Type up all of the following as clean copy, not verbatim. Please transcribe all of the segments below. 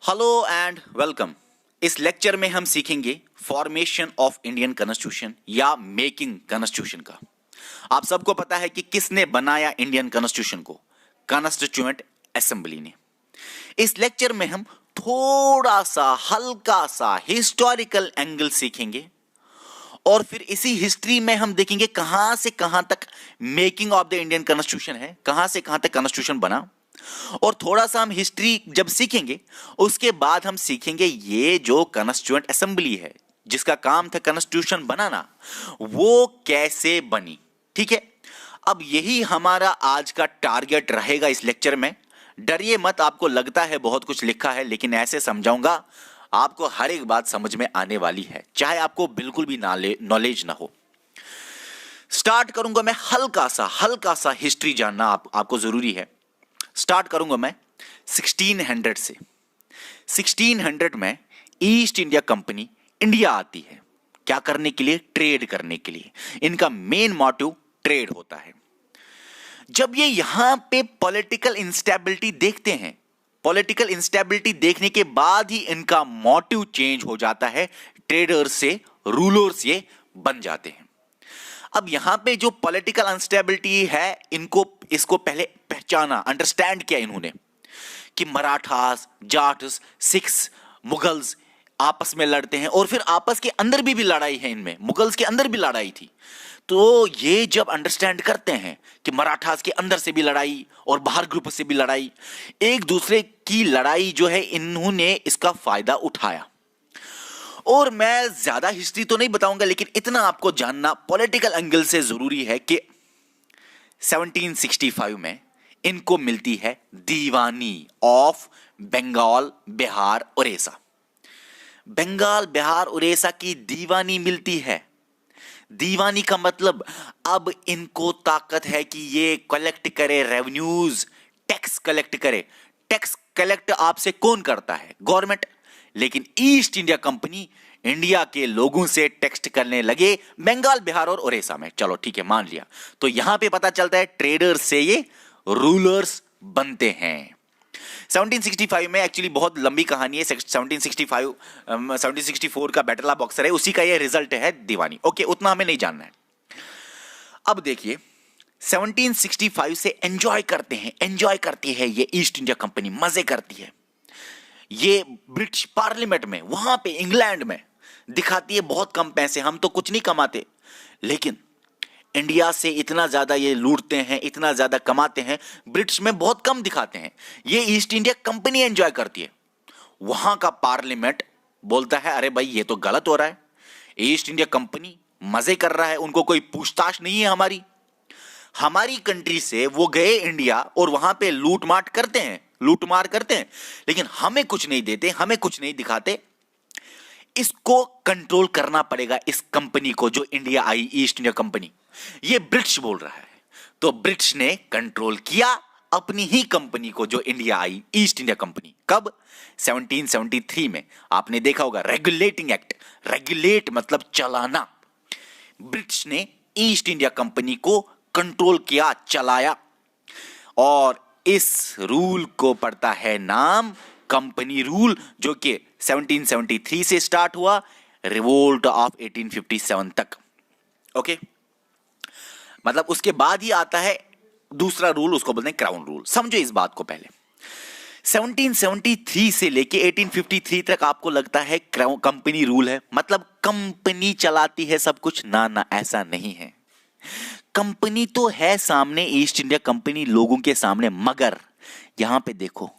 Hello and welcome. इस lecture में हम सीखेंगे फॉर्मेशन ऑफ इंडियन कॉन्स्टिट्यूशन या मेकिंग कॉन्स्टिट्यूशन का। आप सबको पता है कि किसने बनाया इंडियन कॉन्स्टिट्यूशन को? कॉन्स्टिट्यूएंट असेंबली ने। इस लेक्चर में हम थोड़ा सा हल्का सा हिस्टोरिकल एंगल सीखेंगे और फिर इसी हिस्ट्री में हम देखेंगे कहां से कहां तक making of the Indian constitution है, कहां से कहां तक कॉन्स्टिट्यूशन बना। और थोड़ा सा हम हिस्ट्री जब सीखेंगे उसके बाद हम सीखेंगे ये जो कॉन्स्टिट्यूएंट असेंबली है जिसका काम था कॉन्स्टिट्यूशन बनाना, वो कैसे बनी। ठीक है, अब यही हमारा आज का टारगेट रहेगा इस लेक्चर में। डरिए मत, आपको लगता है बहुत कुछ लिखा है, लेकिन ऐसे समझाऊंगा आपको हर एक बात समझ में आने वाली है, चाहे आपको बिल्कुल भी नॉलेज ना हो। स्टार्ट करूंगा मैं हल्का सा हिस्ट्री जानना आपको जरूरी है। स्टार्ट करूंगा मैं 1600 से। 1600 में ईस्ट इंडिया कंपनी इंडिया आती है। क्या करने के लिए? ट्रेड करने के लिए। इनका मेन मोटिव ट्रेड होता है। जब ये यहां पे पॉलिटिकल इंस्टेबिलिटी देखते हैं, पॉलिटिकल इंस्टेबिलिटी देखने के बाद ही इनका मोटिव चेंज हो जाता है, ट्रेडर्स से रूलर्स ये बन जाते हैं। अब यहां पे जो पॉलिटिकल अनस्टेबिलिटी है, इसको पहले पहचाना, अंडरस्टैंड किया इन्होंने कि मराठास, जाट्स, सिख्स, मुगल्स आपस में लड़ते हैं और फिर आपस के अंदर भी लड़ाई है इनमें। मुगल्स के अंदर भी लड़ाई थी। तो ये जब अंडरस्टैंड करते हैं कि मराठास के अंदर से भी लड़ाई और बाहर ग्रुप से भी लड़ाई, एक दूसरे की लड़ाई जो है, इन्होंने इसका फायदा उठाया। और मैं ज्यादा हिस्ट्री तो नहीं बताऊंगा, लेकिन इतना आपको जानना पॉलिटिकल एंगल से जरूरी है कि 1765 में इनको मिलती है दीवानी ऑफ बंगाल, बिहार, उड़ीसा। बंगाल, बिहार, उड़ीसा की दीवानी मिलती है। दीवानी का मतलब अब इनको ताकत है कि ये कलेक्ट करे रेवेन्यूज, टैक्स कलेक्ट करे। टैक्स कलेक्ट आपसे कौन करता है? गवर्नमेंट। लेकिन ईस्ट इंडिया कंपनी इंडिया के लोगों से टैक्स करने लगे बंगाल, बिहार और उड़ीसा में। चलो ठीक है, मान लिया। तो यहां पे पता चलता है ट्रेडर्स से ये रूलर्स बनते हैं। 1765 में एक्चुअली बहुत लंबी कहानी है। 1764 का बैटल ऑफ बक्सर है, उसी का ये रिजल्ट है दीवानी। ओके, उतना हमें नहीं जानना है। अब देखिए 1765 से एंजॉय करती है ये ईस्ट इंडिया कंपनी, मजे करती है। ये ब्रिटिश पार्लियामेंट में, वहां पे इंग्लैंड में दिखाती है बहुत कम पैसे, हम तो कुछ नहीं कमाते, लेकिन इंडिया से इतना ज्यादा ये लूटते हैं, इतना ज्यादा कमाते हैं, ब्रिटिश में बहुत कम दिखाते हैं। ये ईस्ट इंडिया कंपनी एंजॉय करती है। वहां का पार्लियामेंट बोलता है अरे भाई ये तो गलत हो रहा है, ईस्ट इंडिया कंपनी मजे कर रहा है, उनको कोई पूछताछ नहीं है हमारी कंट्री से। वो गए इंडिया और वहां पे लूटमार करते हैं, लेकिन हमें कुछ नहीं देते, हमें कुछ नहीं दिखाते। इसको कंट्रोल करना पड़ेगा, इस कंपनी को जो India I, east India company. ये ब्रिटिश बोल रहा है, तो ब्रिटिश ने कंट्रोल किया अपनी ही कंपनी को जो India I, east India company. कब? 1773 में। आपने देखा होगा रेगुलेटिंग एक्ट। रेगुलेट मतलब चलाना। ब्रिटिश ने ईस्ट इंडिया कंपनी को कंट्रोल किया, चलाया, और इस रूल को पड़ता है नाम कंपनी रूल, जो कि 1773 से स्टार्ट हुआ, रिवोल्ट ऑफ 1857 तक। ओके, मतलब उसके बाद ही आता है दूसरा रूल, उसको बोलते हैं क्राउन रूल। समझो इस बात को पहले। 1773 से लेके 1853 तक आपको लगता है कंपनी रूल है, मतलब कंपनी चलाती है सब कुछ। ना, ऐसा नहीं है। कंपनी तो है सामने, ईस्ट इंडिया कंपनी लोगों के सामने, मगर यहां पे देखो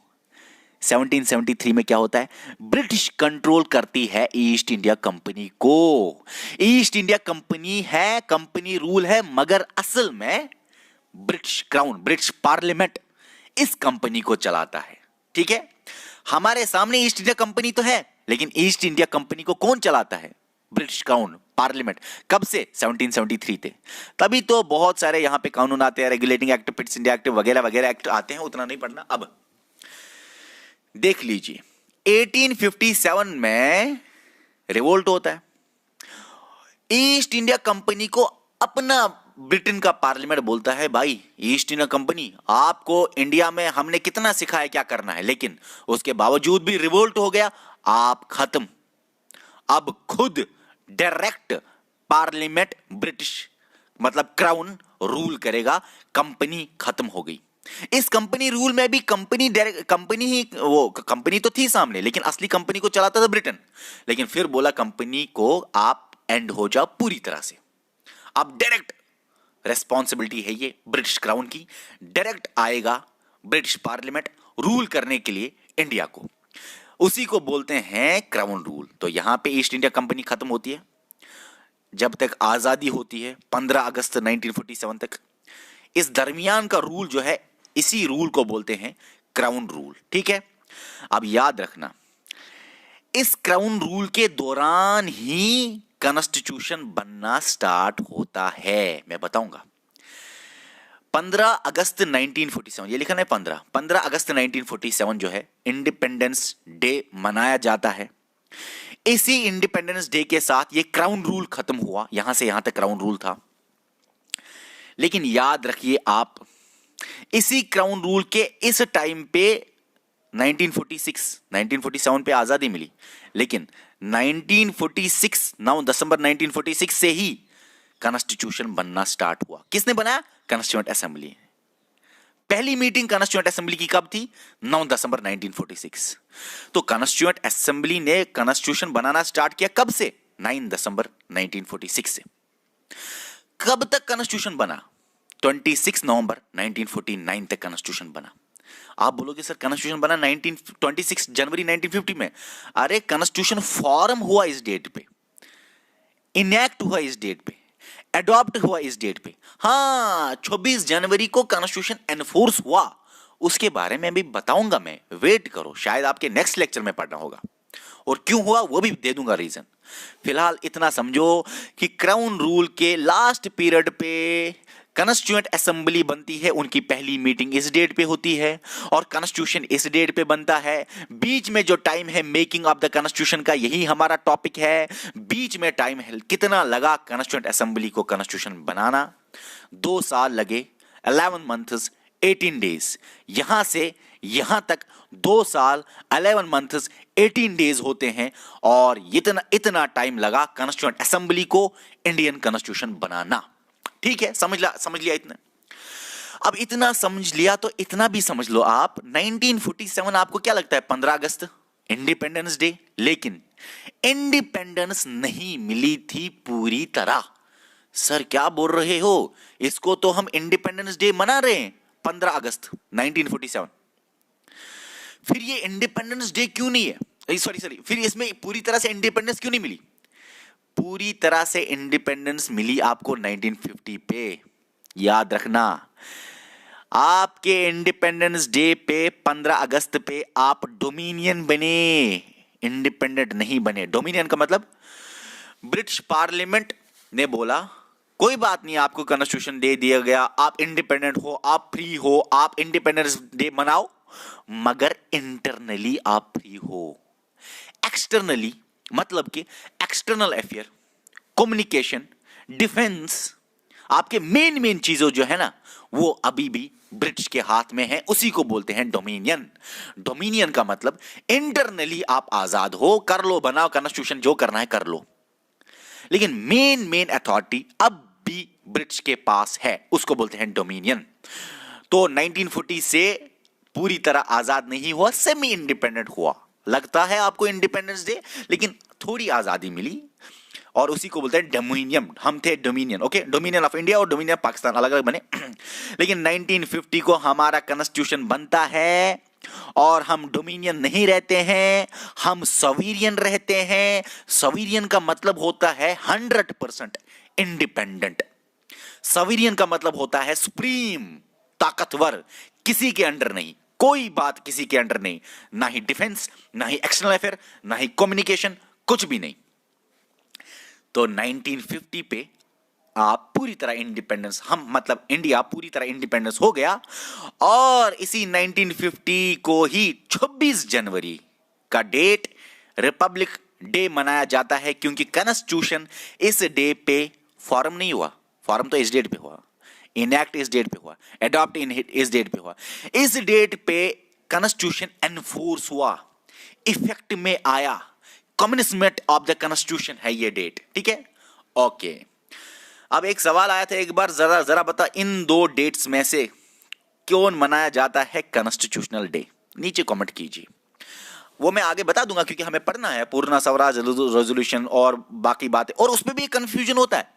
1773 में क्या होता है? ब्रिटिश कंट्रोल करती है ईस्ट इंडिया कंपनी को। ईस्ट इंडिया कंपनी है, कंपनी रूल है, मगर असल में ब्रिटिश क्राउन, ब्रिटिश पार्लियामेंट इस कंपनी को चलाता है। ठीक है, हमारे सामने ईस्ट इंडिया कंपनी तो है, लेकिन ईस्ट इंडिया कंपनी को कौन चलाता है? British crown, parliament. कब से? 1773 थे। तभी तो बहुत सारे यहां पे कानून आते हैं, regulating act, Pitt's India act वगैरह वगैरह एक्ट आते हैं, उतना नहीं पढ़ना। अब देख लीजिए 1857 में रिवोल्ट होता है। ईस्ट इंडिया कंपनी को अपना ब्रिटेन का पार्लियामेंट बोलता है भाई ईस्ट इंडिया कंपनी आपको इंडिया में हमने कितना सिखाया क्या करना है, लेकिन उसके बावजूद भी रिवोल्ट हो गया, आप खत्म। अब खुद डायरेक्ट पार्लियामेंट ब्रिटिश मतलब क्राउन रूल करेगा, कंपनी खत्म हो गई। इस कंपनी रूल में भी कंपनी तो थी सामने, लेकिन असली कंपनी को चलाता था ब्रिटेन। लेकिन फिर बोला कंपनी को आप एंड हो जाओ पूरी तरह से। अब डायरेक्ट रेस्पॉन्सिबिलिटी है ये ब्रिटिश क्राउन की, डायरेक्ट आएगा ब्रिटिश पार्लियामेंट रूल करने के लिए इंडिया को। उसी को बोलते हैं क्राउन रूल। तो यहां पे ईस्ट इंडिया कंपनी खत्म होती है जब तक आजादी होती है 15 अगस्त 1947 तक। इस दरमियान का रूल जो है, इसी रूल को बोलते हैं क्राउन रूल। ठीक है, अब याद रखना इस क्राउन रूल के दौरान ही कॉन्स्टिट्यूशन बनना स्टार्ट होता है। मैं बताऊंगा 15 अगस्त 1947, ये लिखा है 15 अगस्त 1947 जो है इंडिपेंडेंस डे मनाया जाता है। इसी इंडिपेंडेंस डे के साथ ये क्राउन रूल खत्म हुआ, यहां से यहां तक क्राउन रूल था। लेकिन याद रखिए आप, इसी क्राउन रूल के इस टाइम पे 1947 पे आजादी मिली, लेकिन 1946 9 दिसंबर 1946 से ही कॉन्स्टिट्यूशन बनना स्टार्ट हुआ। किसने बनाया? Constituent assembly. पहली मीटिंग कॉन्स्टिट्यूएंट असेंबली की कब थी? 9 दिसंबर 1946। तो कॉन्स्टिट्यूएंट असेंबली ने कॉन्स्टिट्यूशन बनाना स्टार्ट किया कब से? 9 दिसंबर 1946 से। कब तक कॉन्स्टिट्यूशन बना? 26 नवंबर 1949 तक कॉन्स्टिट्यूशन बना। आप बोलोगे सर कॉन्स्टिट्यूशन बना 26 जनवरी 1950 में। अरे कॉन्स्टिट्यूशन फॉर्म हुआ इस डेट पे, इनैक्ट हुआ इस डेट पे, एडॉप्ट हुआ इस डेट पे। हाँ, 26 जनवरी को कॉन्स्टिट्यूशन एनफोर्स हुआ, उसके बारे में भी बताऊंगा मैं, वेट करो, शायद आपके नेक्स्ट लेक्चर में पढ़ना होगा, और क्यों हुआ वो भी दे दूंगा रीजन। फिलहाल इतना समझो कि क्राउन रूल के लास्ट पीरियड पे कॉन्स्टिट्यूएंट असेंबली बनती है, उनकी पहली मीटिंग इस डेट पे होती है और कॉन्स्टिट्यूशन इस डेट पे बनता है। बीच में जो टाइम है मेकिंग ऑफ द कॉन्स्टिट्यूशन का, यही हमारा टॉपिक है। बीच में टाइम है, कितना लगा कॉन्स्टिट्यूएंट असेंबली को कॉन्स्टिट्यूशन बनाना? 2 साल लगे, 11 मंथ्स 18 डेज। यहां से यहां तक 2 साल 11 मंथ्स 18 डेज होते हैं, और इतना टाइम लगा कॉन्स्टिट्यूएंट असेंबली को इंडियन कॉन्स्टिट्यूशन बनाना। ठीक है, समझ लिया इतना। अब इतना समझ लिया तो इतना भी समझ लो आप, 1947 आपको क्या लगता है? 15 अगस्त इंडिपेंडेंस डे। लेकिन इंडिपेंडेंस नहीं मिली थी पूरी तरह। सर क्या बोल रहे हो, इसको तो हम इंडिपेंडेंस डे मना रहे हैं 15 अगस्त 1947। फिर ये इंडिपेंडेंस डे क्यों नहीं है? सॉरी, फिर इसमें पूरी तरह से इंडिपेंडेंस क्यों नहीं मिली? पूरी तरह से इंडिपेंडेंस मिली आपको 1950 पे। याद रखना, आपके इंडिपेंडेंस डे पे 15 अगस्त पे आप डोमिनियन बने, इंडिपेंडेंट नहीं बने। डोमिनियन का मतलब ब्रिटिश पार्लियामेंट ने बोला कोई बात नहीं, आपको कॉन्स्टिट्यूशन दे दिया गया, आप इंडिपेंडेंट हो, आप फ्री हो, आप इंडिपेंडेंस डे मनाओ, मगर इंटरनली आप फ्री हो। एक्सटर्नली मतलब कि एक्सटर्नल अफेयर, कम्युनिकेशन, डिफेंस, आपके मेन चीजों जो है ना, वो अभी भी ब्रिटिश के हाथ में है। उसी को बोलते हैं डोमिनियन। डोमिनियन का मतलब इंटरनली आप आजाद हो, कर लो, बनाओ कॉन्स्टिट्यूशन, जो करना है कर लो, लेकिन मेन अथॉरिटी अब भी ब्रिटिश के पास है, उसको बोलते हैं डोमिनियन। तो 1940 से पूरी तरह आजाद नहीं हुआ, सेमी इंडिपेंडेंट हुआ। लगता है आपको इंडिपेंडेंस डे, लेकिन थोड़ी आजादी मिली, और उसी को बोलते हैं डोमिनियन। हम थे dominion, okay, dominion of India और डोमिनियन ऑफ पाकिस्तान अलग अलग बने। लेकिन 1950 को हमारा कॉन्स्टिट्यूशन बनता है, और हम डोमिनियन नहीं रहते हैं, हम सॉवरेन रहते हैं। सॉवरेन का मतलब होता है 100% इंडिपेंडेंट। सॉवरेन का मतलब होता है सुप्रीम, ताकतवर, किसी के अंडर नहीं, कोई बात किसी के अंडर नहीं, ना ही डिफेंस, ना ही एक्सटर्नल अफेयर, ना ही कम्युनिकेशन, कुछ भी नहीं। तो 1950 पे आप पूरी तरह इंडिपेंडेंस, हम मतलब इंडिया पूरी तरह इंडिपेंडेंस हो गया। और इसी 1950 को ही 26 जनवरी का डेट रिपब्लिक डे मनाया जाता है, क्योंकि कॉन्स्टिट्यूशन इस डे पे फॉर्म नहीं हुआ। फॉर्म तो इस डेट पे हुआ, इनैक्ट इस डेट पे हुआ, अडॉप्ट इस डेट पे हुआ, इस डेट पे कॉन्स्टिट्यूशन एनफोर्स हुआ, इफेक्ट में आया, कमेंसमेंट ऑफ द कॉन्स्टिट्यूशन है ये डेट, ठीक है। ओके, अब एक सवाल आया था एक बार, जरा जरा बता इन दो डेट्स में से कौन मनाया जाता है कॉन्स्टिट्यूशनल डे, नीचे कमेंट कीजिए। वो मैं आगे बता दूंगा क्योंकि हमें पढ़ना है पूर्ण स्वराज रेजोल्यूशन और बाकी बातें, और उसमें भी कंफ्यूजन होता है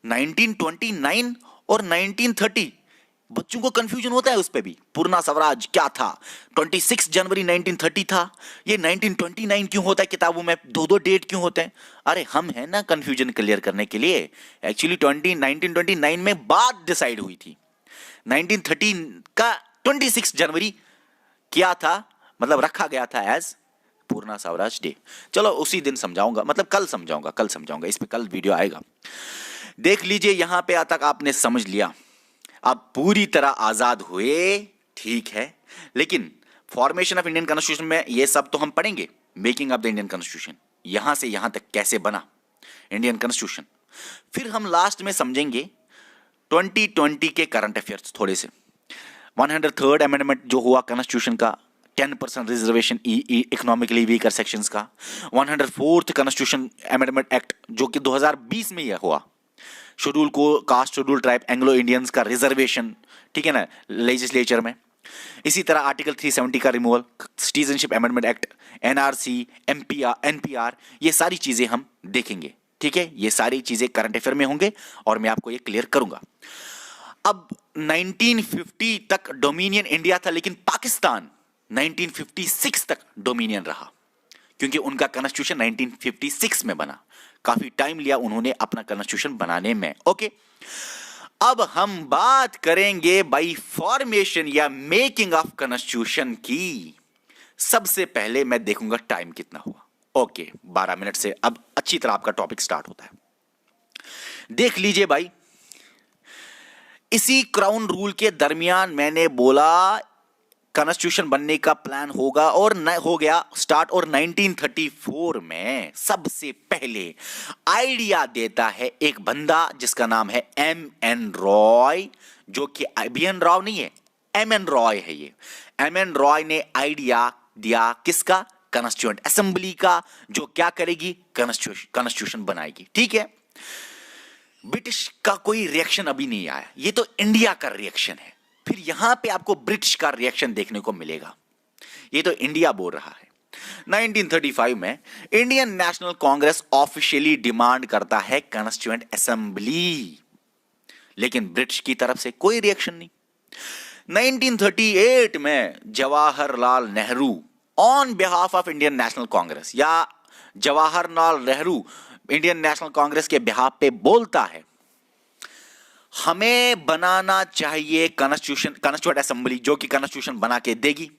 1929 और 1930, बच्चों को कंफ्यूजन होता है उस पे भी। पूर्ण स्वराज क्या था, 26 जनवरी 1930 था, ये 1929 क्यों होता है, किताबों में दो दो डेट क्यों होते हैं। अरे हम है ना कंफ्यूजन क्लियर करने के लिए। एक्चुअली 1929 में बात डिसाइड हुई थी, 1930 का 26 जनवरी क्या था, मतलब रखा गया था एज पूर्ण स्वराज डे। चलो उसी दिन समझाऊंगा, मतलब कल समझाऊंगा, इस पे कल वीडियो आएगा। देख लीजिए यहां पे तक आपने समझ लिया, अब पूरी तरह आजाद हुए, ठीक है, लेकिन फॉर्मेशन ऑफ इंडियन कॉन्स्टिट्यूशन में ये सब तो हम पढ़ेंगे, making of the Indian constitution, यहां से यहां तक कैसे बना इंडियन कॉन्स्टिट्यूशन। फिर हम लास्ट में समझेंगे 2020 के करंट अफेयर्स थोड़े से, 103rd अमेंडमेंट जो हुआ कॉन्स्टिट्यूशन का, 10% रिजर्वेशन इकोनॉमिकली वीकर सेक्शंस का, 104th कॉन्स्टिट्यूशन अमेंडमेंट एक्ट जो कि 2020 में यह हुआ, शेड्यूल को caste, schedule tribe, Anglo Indians का रिजर्वेशन, ठीक है ना, लेजिस्लेचर में। इसी तरह आर्टिकल 370 का removal, citizenship amendment act, NRC, NPR, ये सारी चीजें हम देखेंगे, ठीक है। ये सारी चीजें करंट अफेयर में होंगे और मैं आपको ये क्लियर करूंगा। अब 1950 तक डोमिनियन इंडिया था, लेकिन पाकिस्तान 1956 तक डोमिनियन रहा, क्योंकि उनका कॉन्स्टिट्यूशन 1956 में बना, काफी टाइम लिया उन्होंने अपना कॉन्स्टिट्यूशन बनाने में। ओके, अब हम बात करेंगे बाई फॉर्मेशन या मेकिंग ऑफ कॉन्स्टिट्यूशन की। सबसे पहले मैं देखूंगा टाइम कितना हुआ। ओके, 12 मिनट से अब अच्छी तरह आपका टॉपिक स्टार्ट होता है। देख लीजिए भाई, इसी क्राउन रूल के दरमियान मैंने बोला कॉन्स्टिट्यूशन बनने का प्लान होगा और हो गया स्टार्ट, और 1934 में सबसे पहले आइडिया देता है एक बंदा जिसका नाम है एम.एन. रॉय, जो कि बी.एन. राव नहीं है, एम.एन. रॉय है। ये एम.एन. रॉय ने आइडिया दिया किसका, कॉन्स्टिट्यूएंट असेंबली का, जो क्या करेगी, कॉन्स्टिट्यूशन बनाएगी, ठीक है। ब्रिटिश का कोई रिएक्शन अभी नहीं आया, ये तो इंडिया का रिएक्शन है। फिर यहां पे आपको ब्रिटिश का रिएक्शन देखने को मिलेगा, ये तो इंडिया बोल रहा है। 1935 में Indian national Congress officially demand करता है कॉन्स्टिट्यूएंट असेंबली, लेकिन ब्रिटिश की तरफ से कोई रिएक्शन नहीं। 1938 में Jawaharlal Nehru on behalf of Indian national Congress, या जवाहरलाल नेहरू इंडियन नेशनल कांग्रेस के बिहाफ पे बोलता है, हमें बनाना चाहिए कॉन्स्टिट्यूएंट असेंबली जो कि कॉन्स्टिट्यूशन बना के देगी।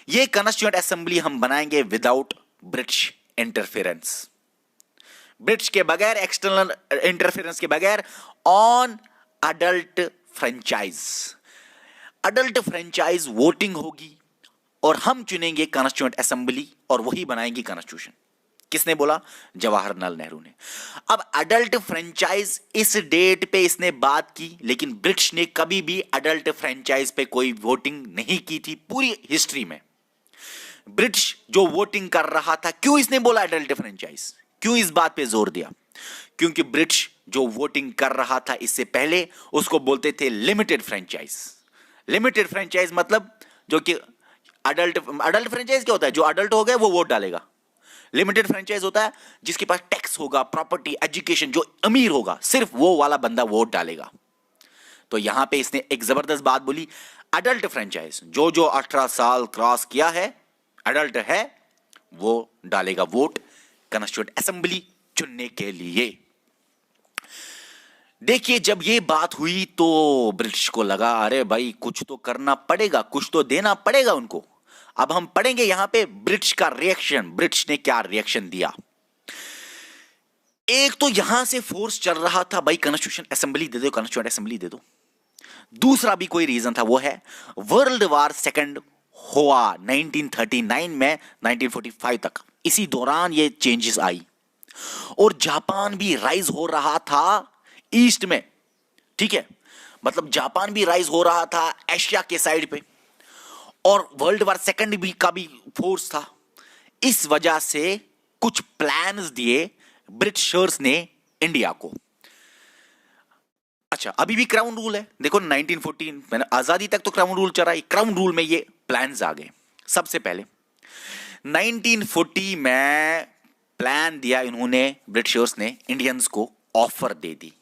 ये कॉन्स्टिट्यूएंट असेंबली हम बनाएंगे विदाउट ब्रिटिश इंटरफेरेंस, ब्रिटिश के बगैर, एक्सटर्नल इंटरफेरेंस के बगैर, on adult franchise. Adult franchise voting होगी और हम चुनेंगे कॉन्स्टिट्यूएंट असेंबली और वही बनाएगी कॉन्स्टिट्यूशन। किसने बोला, जवाहरलाल नेहरू ने। अब अडल्ट फ्रेंचाइज इस डेट पे इसने बात की, लेकिन ब्रिटिश ने कभी भी अडल्ट फ्रेंचाइज पे कोई वोटिंग नहीं की थी पूरी हिस्ट्री में। ब्रिटिश जो वोटिंग कर रहा था, क्यों इसने बोला अडल्ट फ्रेंचाइज, क्यों इस बात पे जोर दिया, क्योंकि ब्रिटिश जो वोटिंग कर रहा था इससे पहले उसको बोलते थे लिमिटेड फ्रेंचाइज। लिमिटेड फ्रेंचाइज मतलब जो कि अडल्ट फ्रेंचाइज क्या होता है, जो अडल्ट हो गए वो वोट डालेगा। लिमिटेड फ्रेंचाइज होता है जिसके पास टैक्स होगा, प्रॉपर्टी, एजुकेशन, जो अमीर होगा सिर्फ वो वाला बंदा वोट डालेगा। तो यहां पे इसने एक जबरदस्त बात बोली, अडल्ट फ्रेंचाइज, जो जो 18 साल क्रॉस किया है, अडल्ट है, वो डालेगा वोट कॉन्स्टिट्यूएंट असेंबली चुनने के लिए। देखिए जब ये बात हुई तो ब्रिटिश को लगा अरे भाई कुछ तो करना पड़ेगा, कुछ तो देना पड़ेगा उनको। अब हम पढ़ेंगे यहां पे ब्रिटिश का रिएक्शन, ब्रिटिश ने क्या रिएक्शन दिया। एक तो यहां से फोर्स चल रहा था भाई कॉन्स्टिट्यूशन असेंबली दे दो, कॉन्स्टिट्यूएंट असेंबली दे दो। दूसरा भी कोई रीजन था, वो है वर्ल्ड वार सेकंड हुआ 1939 में 1945 तक, इसी दौरान ये चेंजेस आई और जापान भी राइज हो रहा था ईस्ट में, ठीक है, मतलब जापान भी राइज हो रहा था एशिया के साइड पे, और वर्ल्ड वार सेकंड भी का भी फोर्स था। इस वजह से कुछ प्लान्स दिए ब्रिटिशर्स ने इंडिया को। अच्छा, अभी भी क्राउन रूल है, देखो 1914 मैंने आजादी तक तो क्राउन रूल चला, क्राउन रूल में ये प्लान्स आ गए। सबसे पहले 1940 में प्लान दिया इन्होंने, ब्रिटिशर्स ने इंडियंस को ऑफर दे दी,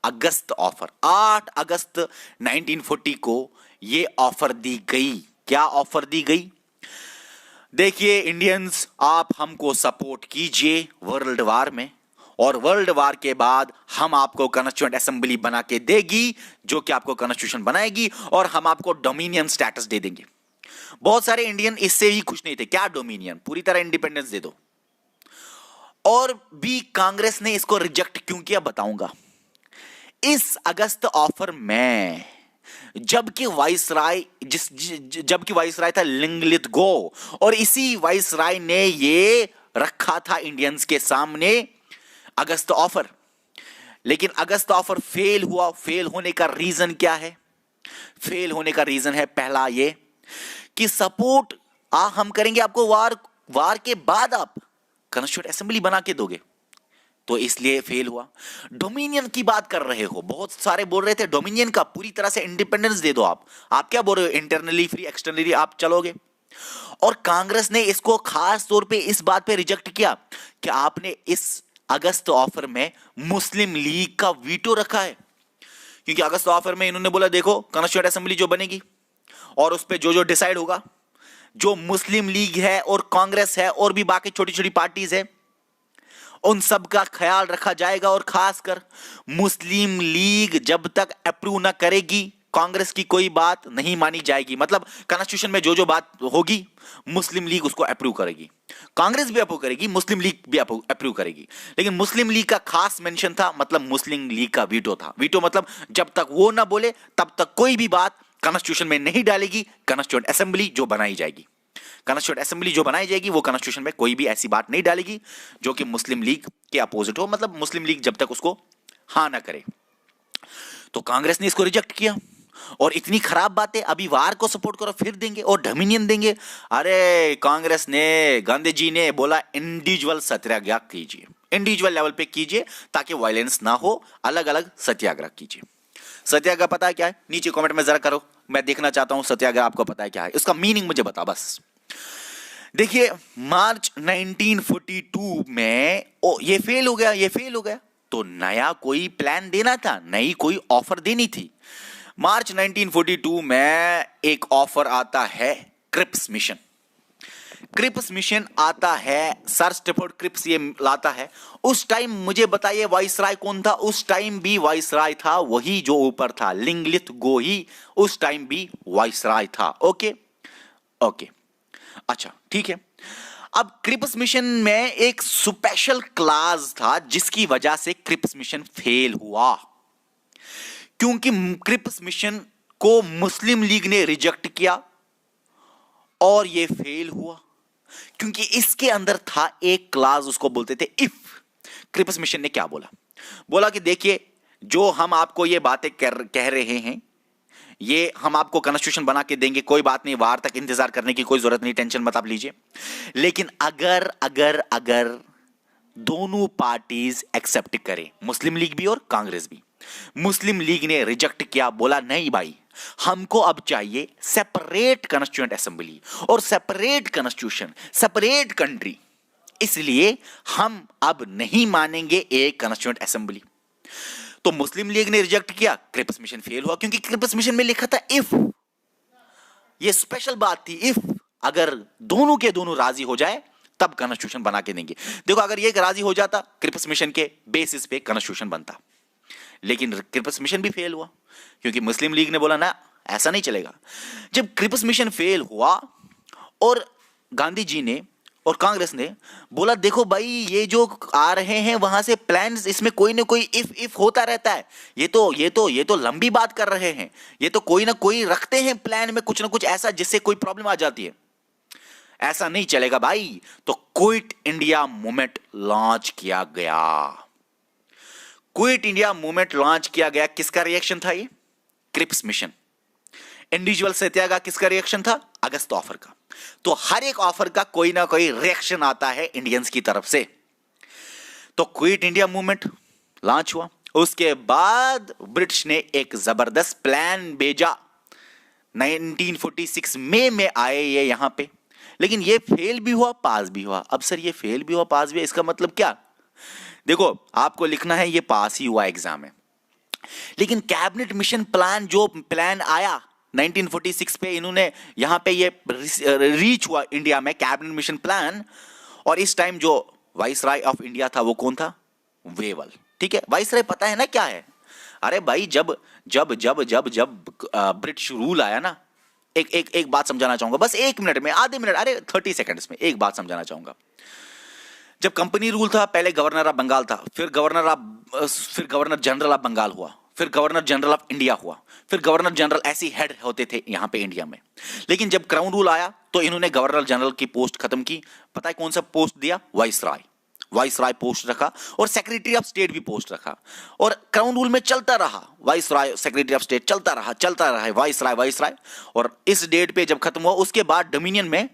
अगस्त ऑफर, 8 अगस्त 1940 को ये ऑफर दी गई। क्या ऑफर दी गई? देखिए इंडियंस, आप हमको सपोर्ट कीजिए वर्ल्ड वार में, और वर्ल्ड वार के बाद हम आपको कॉन्स्टिट्यूएंट असेंबली बना के देगी, जो कि आपको कॉन्स्टिट्यूशन बनाएगी, और हम आपको डोमिनियन स्टेटस दे देंगे। बहुत सारे इंडियन इससे ही खुश नहीं थे, क्या डोमिनियन, पूरी तरह इंडिपेंडेंस दे दो। और भी कांग्रेस ने इसको रिजेक्ट क्यों किया बताऊंगा। इस अगस्त ऑफर में जबकि वाइसराय जबकि वाइसराय था लिंगलित-गो, और इसी वाइसराय ने ये रखा था इंडियंस के सामने अगस्त ऑफर, लेकिन अगस्त ऑफर फेल हुआ। फेल होने का रीजन क्या है? फेल होने का रीजन है पहला ये कि सपोर्ट हम करेंगे आपको, वार के बाद आप कॉन्स्टिट्यूएंट असेंबली बना के दोगे, तो इसलिए फेल हुआ। डोमिनियन की बात कर रहे हो, बहुत सारे बोल रहे थे डोमिनियन का, पूरी तरह से इंडिपेंडेंस दे दो आप क्या बोल रहे हो, इंटरनली फ्री एक्सटर्नली आप चलोगे। और कांग्रेस ने इसको खास तौर पे इस बात पे रिजेक्ट किया कि आपने इस अगस्त ऑफर में मुस्लिम लीग का वीटो रखा है, क्योंकि अगस्त ऑफर में इन्होंने बोला देखो कॉन्स्टिट्यूएंट असेंबली जो बनेगी और उस पर जो जो डिसाइड होगा, जो मुस्लिम लीग है और कांग्रेस है और भी बाकी छोटी छोटी पार्टीज है, उन सब का ख्याल रखा जाएगा, और खासकर मुस्लिम लीग जब तक अप्रूव ना करेगी कांग्रेस की कोई बात नहीं मानी जाएगी। मतलब कॉन्स्टिट्यूशन में जो जो बात होगी मुस्लिम लीग उसको अप्रूव करेगी, कांग्रेस भी अप्रूव करेगी, मुस्लिम लीग भी अप्रूव करेगी। लेकिन मुस्लिम लीग का खास मेंशन था, मतलब मुस्लिम लीग का वीटो था। वीटो मतलब जब तक वो ना बोले तब तक कोई भी बात कॉन्स्टिट्यूशन में नहीं डालेगी। कॉन्स्टिट्यूएंट असेंबली जो बनाई जाएगी, कॉन्स्टिट्यूएंट असेंबली जो बनाई जाएगी वो कॉन्स्टिट्यूशन में कोई भी ऐसी बात नहीं डालेगी जो कि मुस्लिम लीग के अपोजिट हो, मतलब मुस्लिम लीग जब तक उसको हाँ ना करे। तो कांग्रेस ने इसको रिजेक्ट किया, और इतनी खराब बातें, अभी वार को सपोर्ट करो फिर देंगे और डोमिनियन देंगे। अरे कांग्रेस ने, गांधी जी ने बोला इंडिविजुअल सत्याग्रह कीजिए, इंडिविजुअल लेवल पे कीजिए ताकि वायलेंस ना हो, अलग अलग सत्याग्रह कीजिए। सत्याग्रह पता है क्या है? नीचे कमेंट में जरा करो, मैं देखना चाहता हूं सत्याग्रह आपको पता है क्या है, इसका मीनिंग मुझे बता बस। देखिए मार्च 1942 में ये फेल हो गया, तो नया कोई प्लान देना था, नई कोई ऑफर देनी थी। मार्च 1942 में एक ऑफर आता है क्रिप्स मिशन। क्रिप्स मिशन आता है, सर स्टैफोर्ड क्रिप्स ये लाता है। उस टाइम मुझे बताइए वाइसराय कौन था? उस टाइम भी वाइसराय था वही जो ऊपर था, लिंगलित-गो ही उस टाइम भी वाइसराय था। ओके ओके, अच्छा ठीक है। अब क्रिप्स मिशन में एक स्पेशल क्लास था जिसकी वजह से क्रिप्स मिशन फेल हुआ, क्योंकि क्रिप्स मिशन को मुस्लिम लीग ने रिजेक्ट किया और यह फेल हुआ, क्योंकि इसके अंदर था एक क्लास, उसको बोलते थे इफ। क्रिप्स मिशन ने क्या बोला कि देखिए जो हम आपको ये बातें कह रहे हैं, ये हम आपको कॉन्स्टिट्यूशन बना के देंगे, कोई बात नहीं, वार तक इंतजार करने की कोई जरूरत नहीं, टेंशन मत आप लीजिए। लेकिन अगर अगर अगर दोनों पार्टीज एक्सेप्ट करें, मुस्लिम लीग भी और कांग्रेस भी। मुस्लिम लीग ने रिजेक्ट किया, बोला नहीं भाई, हमको अब चाहिए सेपरेट कॉन्स्टिट्यूएंट असेंबली और सेपरेट कॉन्स्टिट्यूशन, सेपरेट कंट्री, इसलिए हम अब नहीं मानेंगे एक कॉन्स्टिट्यूएंट असेंबली। तो मुस्लिम लीग ने रिजेक्ट किया, क्रिप्स मिशन फेल हुआ, क्योंकि क्रिप्स मिशन में लिखा था इफ। ये स्पेशल बात थी, इफ अगर दोनों के दोनों राजी हो जाए तब कॉन्स्टिट्यूशन बना के देंगे। देखो अगर ये राजी हो जाता, क्रिप्स मिशन के बेसिस पे कॉन्स्टिट्यूशन बनता, लेकिन क्रिप्स मिशन भी फेल हुआ क्योंकि मुस्लिम लीग ने बोला ना ऐसा नहीं चलेगा। जब क्रिप्स मिशन फेल हुआ और गांधी जी ने और कांग्रेस ने बोला देखो भाई ये जो आ रहे हैं वहां से प्लान्स, इसमें कोई ना कोई इफ होता रहता है, ये तो लंबी बात कर रहे हैं, ये तो कोई ना कोई रखते हैं प्लान में कुछ ना कुछ ऐसा जिससे कोई प्रॉब्लम आ जाती है, ऐसा नहीं चलेगा भाई। तो क्विट इंडिया मूवमेंट लॉन्च किया गया। क्विट इंडिया मूवमेंट लॉन्च किया गया, किसका रिएक्शन था ये? Cripps mission. इंडिविजुअल सत्याग्रह किसका रिएक्शन था? अगस्त ऑफर का। तो हर एक ऑफर का कोई ना कोई रिएक्शन आता है इंडियंस की तरफ से। तो क्विट इंडिया मूवमेंट लॉन्च हुआ, उसके बाद ब्रिटिश ने एक जबरदस्त प्लान भेजा। 1946 में आए ये यहां पे, लेकिन ये फेल भी हुआ पास भी हुआ। अब सर ये फेल भी हुआ पास भी हुआ, इसका मतलब क्या? देखो आपको लिखना है ये पास ही हुआ एग्जाम में, लेकिन कैबिनेट मिशन प्लान जो प्लान आया 1946 पे, इन्होंने यहां पे ये रीच हुआ इंडिया में कैबिनेट मिशन प्लान। और इस टाइम जो वाइसराय ऑफ इंडिया था वो कौन था? वेवल। ठीक है, वाइसराय पता है ना क्या है? अरे भाई जब जब जब जब जब ब्रिटिश रूल आया ना, एक बात समझाना चाहूंगा बस 1 मिनट में, आधे मिनट, अरे 30 सेकंड्स में एक बात समझाना चाहूंगा। जब कंपनी रूल था, पहले गवर्नर ऑफ बंगाल था, फिर गवर्नर जनरल ऑफ बंगाल हुआ, फिर गवर्नर जनरल ऑफ इंडिया हुआ, फिर गवर्नर जनरल, ऐसे हेड होते थे यहां पे इंडिया में। लेकिन जब क्राउन रूल आया तो इन्होंने गवर्नर जनरल की पोस्ट खत्म की। पता है कौन सा पोस्ट दिया? वाइसराय पोस्ट रखा, और सेक्रेटरी ऑफ स्टेट भी पोस्ट रखा। और क्राउन रूल में चलता रहा वाइसराय, सेक्रेटरी ऑफ स्टेट चलता रहा वाइसराय। और इस डेट पे जब खत्म हुआ, उसके बाद डोमिनियन में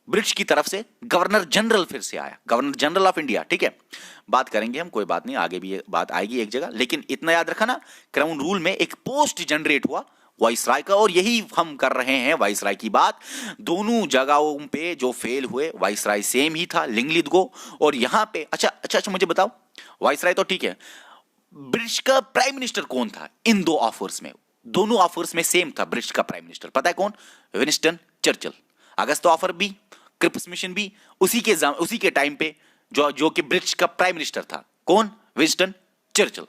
ब्रिटिश की तरफ से गवर्नर जनरल फिर से आया, गवर्नर जनरल ऑफ इंडिया। ठीक है, बात करेंगे हम, कोई बात नहीं, आगे भी ये बात आएगी एक जगह। लेकिन इतना याद रखा ना, क्राउन रूल में एक पोस्ट जनरेट हुआ वाइसराय का, और यही हम कर रहे हैं वाइसराय की बात। दोनों जगहों पे जो फेल हुए, वाइसराय सेम ही था, लिंगलिदगो, और यहां पे अच्छा मुझे बताओ, वाइसराय तो ठीक है, ब्रिटिश का प्राइम मिनिस्टर कौन था इन दो ऑफर्स में? दोनों ऑफर्स में सेम था ब्रिटिश का प्राइम मिनिस्टर, पता है कौन? Winston Churchill. अगस्त ऑफर भी, क्रिप्स मिशन भी उसी के टाइम पे जो कि ब्रिटिश का प्राइम मिनिस्टर था, कौन? Winston Churchill.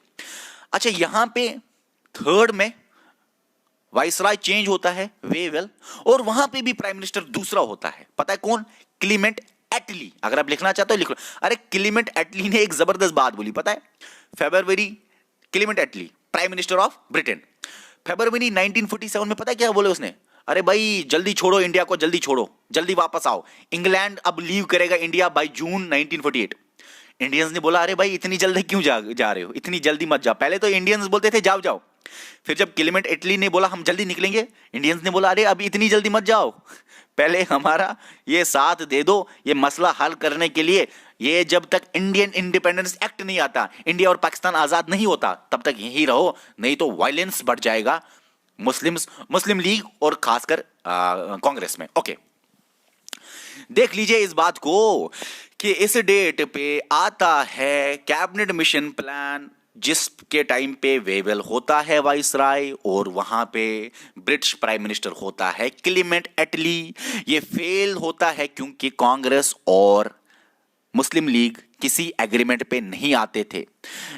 अच्छा, यहां पे थर्ड में वाइसराय चेंज होता है, वेवेल, और वहां पे भी प्राइम मिनिस्टर दूसरा होता है, पता है कौन? क्लीमेंट एटली। अगर आप लिखना चाहते हो लिख लो। अरे क्लीमेंट एटली ने एक जबरदस्त बात बोली, पता है? फरवरी, Clement Attlee prime minister of Britain, फरवरी 1947 में पता है क्या बोले उसने? अरे भाई जल्दी छोड़ो इंडिया को, जल्दी छोड़ो, जल्दी वापस आओ, इंग्लैंड अब लीव करेगा इंडिया बाय जून 1948। इंडियंस ने बोला अरे भाई इतनी जल्दी क्यों जा रहे हो, इतनी जल्दी मत जाओ। पहले तो इंडियंस बोलते थे जाओ जाओ, फिर जब क्लीमेंट एटली ने बोला हम जल्दी निकलेंगे, इंडियंस ने बोला अरे अभी इतनी जल्दी मत जाओ, पहले हमारा ये साथ दे दो, ये मसला हल करने के लिए। ये जब तक इंडियन इंडिपेंडेंस एक्ट नहीं आता, इंडिया और पाकिस्तान आजाद नहीं होता, तब तक यहीं रहो, नहीं तो वायलेंस बढ़ जाएगा मुस्लिम लीग और खासकर कांग्रेस में। ओके, देख लीजिए इस बात को कि इस डेट पे आता है कैबिनेट मिशन प्लान, जिसके टाइम पे वेवेल होता है वाइसराय, और वहां पे ब्रिटिश प्राइम मिनिस्टर होता है क्लीमेंट एटली। ये फेल होता है क्योंकि कांग्रेस और मुस्लिम लीग किसी एग्रीमेंट पे नहीं आते थे,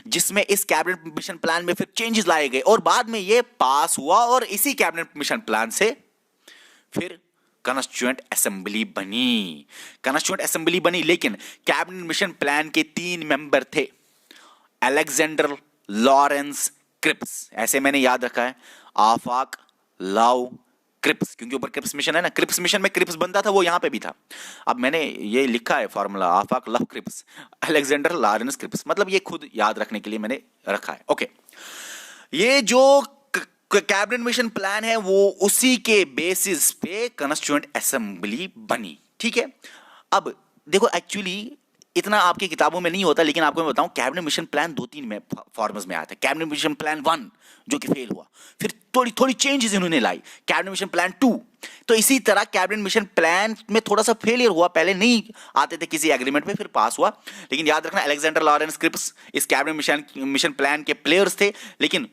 जिसमें इस कैबिनेट मिशन प्लान में फिर चेंजेस लाए गए, और बाद में ये पास हुआ, और इसी कैबिनेट मिशन प्लान से फिर कॉन्स्टिट्यूएंट असेंबली बनी। लेकिन कैबिनेट मिशन प्लान के 3 मेंबर थे, अलेक्जेंडर लॉरेंस क्रिप्स, ऐसे मैंने याद रखा है, आफाक लाउ क्रिप्स, क्योंकि ऊपर क्रिप्स मिशन है ना, क्रिप्स मिशन में क्रिप्स बनता था, वो यहां पे भी था। अब मैंने ये लिखा है फॉर्मूला, आफाक लव क्रिप्स, अलेक्जेंडर लॉरेंस क्रिप्स, मतलब ये खुद याद रखने के लिए मैंने रखा है। ओके, ये जो कैबिनेट मिशन प्लान है वो उसी के बेसिस पे कॉन्स्टिट्यूएंट असेंबली बनी। ठीक है, अब देखो एक्चुअली इतना आपकी किताबों में नहीं होता, लेकिन आपको मैं बताऊं कैबिनेट मिशन प्लान 2-3 में फॉर्म्स में आया था। कैबिनेट मिशन प्लान 1 जो कि फेल हुआ, फिर थोड़ी चेंजेस इन्होंने लाई, कैबिनेट मिशन प्लान 2। तो इसी तरह कैबिनेट मिशन प्लान में थोड़ा सा फेलियर हुआ, पहले नहीं आते थे किसी एग्रीमेंट में, फिर पास हुआ। लेकिन याद रखना अलेक्जेंडर लॉरेंस क्रिप्स इस कैबिनेट मिशन प्लान के प्लेयर्स थे, लेकिन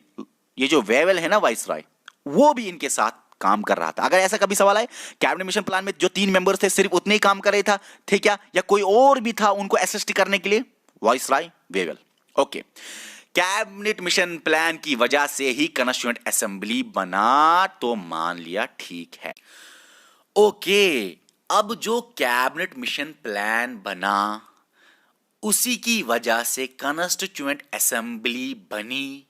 ये जो वेवेल है ना वाइसराय, वो भी इनके साथ काम कर रहा था। अगर ऐसा कभी सवाल आए कैबिनेट मिशन प्लान में जो 3 मेंबर्स थे सिर्फ उतने ही काम कर रहे थे क्या, या कोई और भी था उनको असिस्ट करने के लिए? Viceroy, Wavell. Okay, cabinet mission plan की वजह से ही कॉन्स्टिट्यूएंट असेंबली बना, तो मान लिया ठीक है। ओके, अब जो कैबिनेट मिशन प्लान बना उसी की वजह से कॉन्स्टिट्यूएंट असेंबली बनी,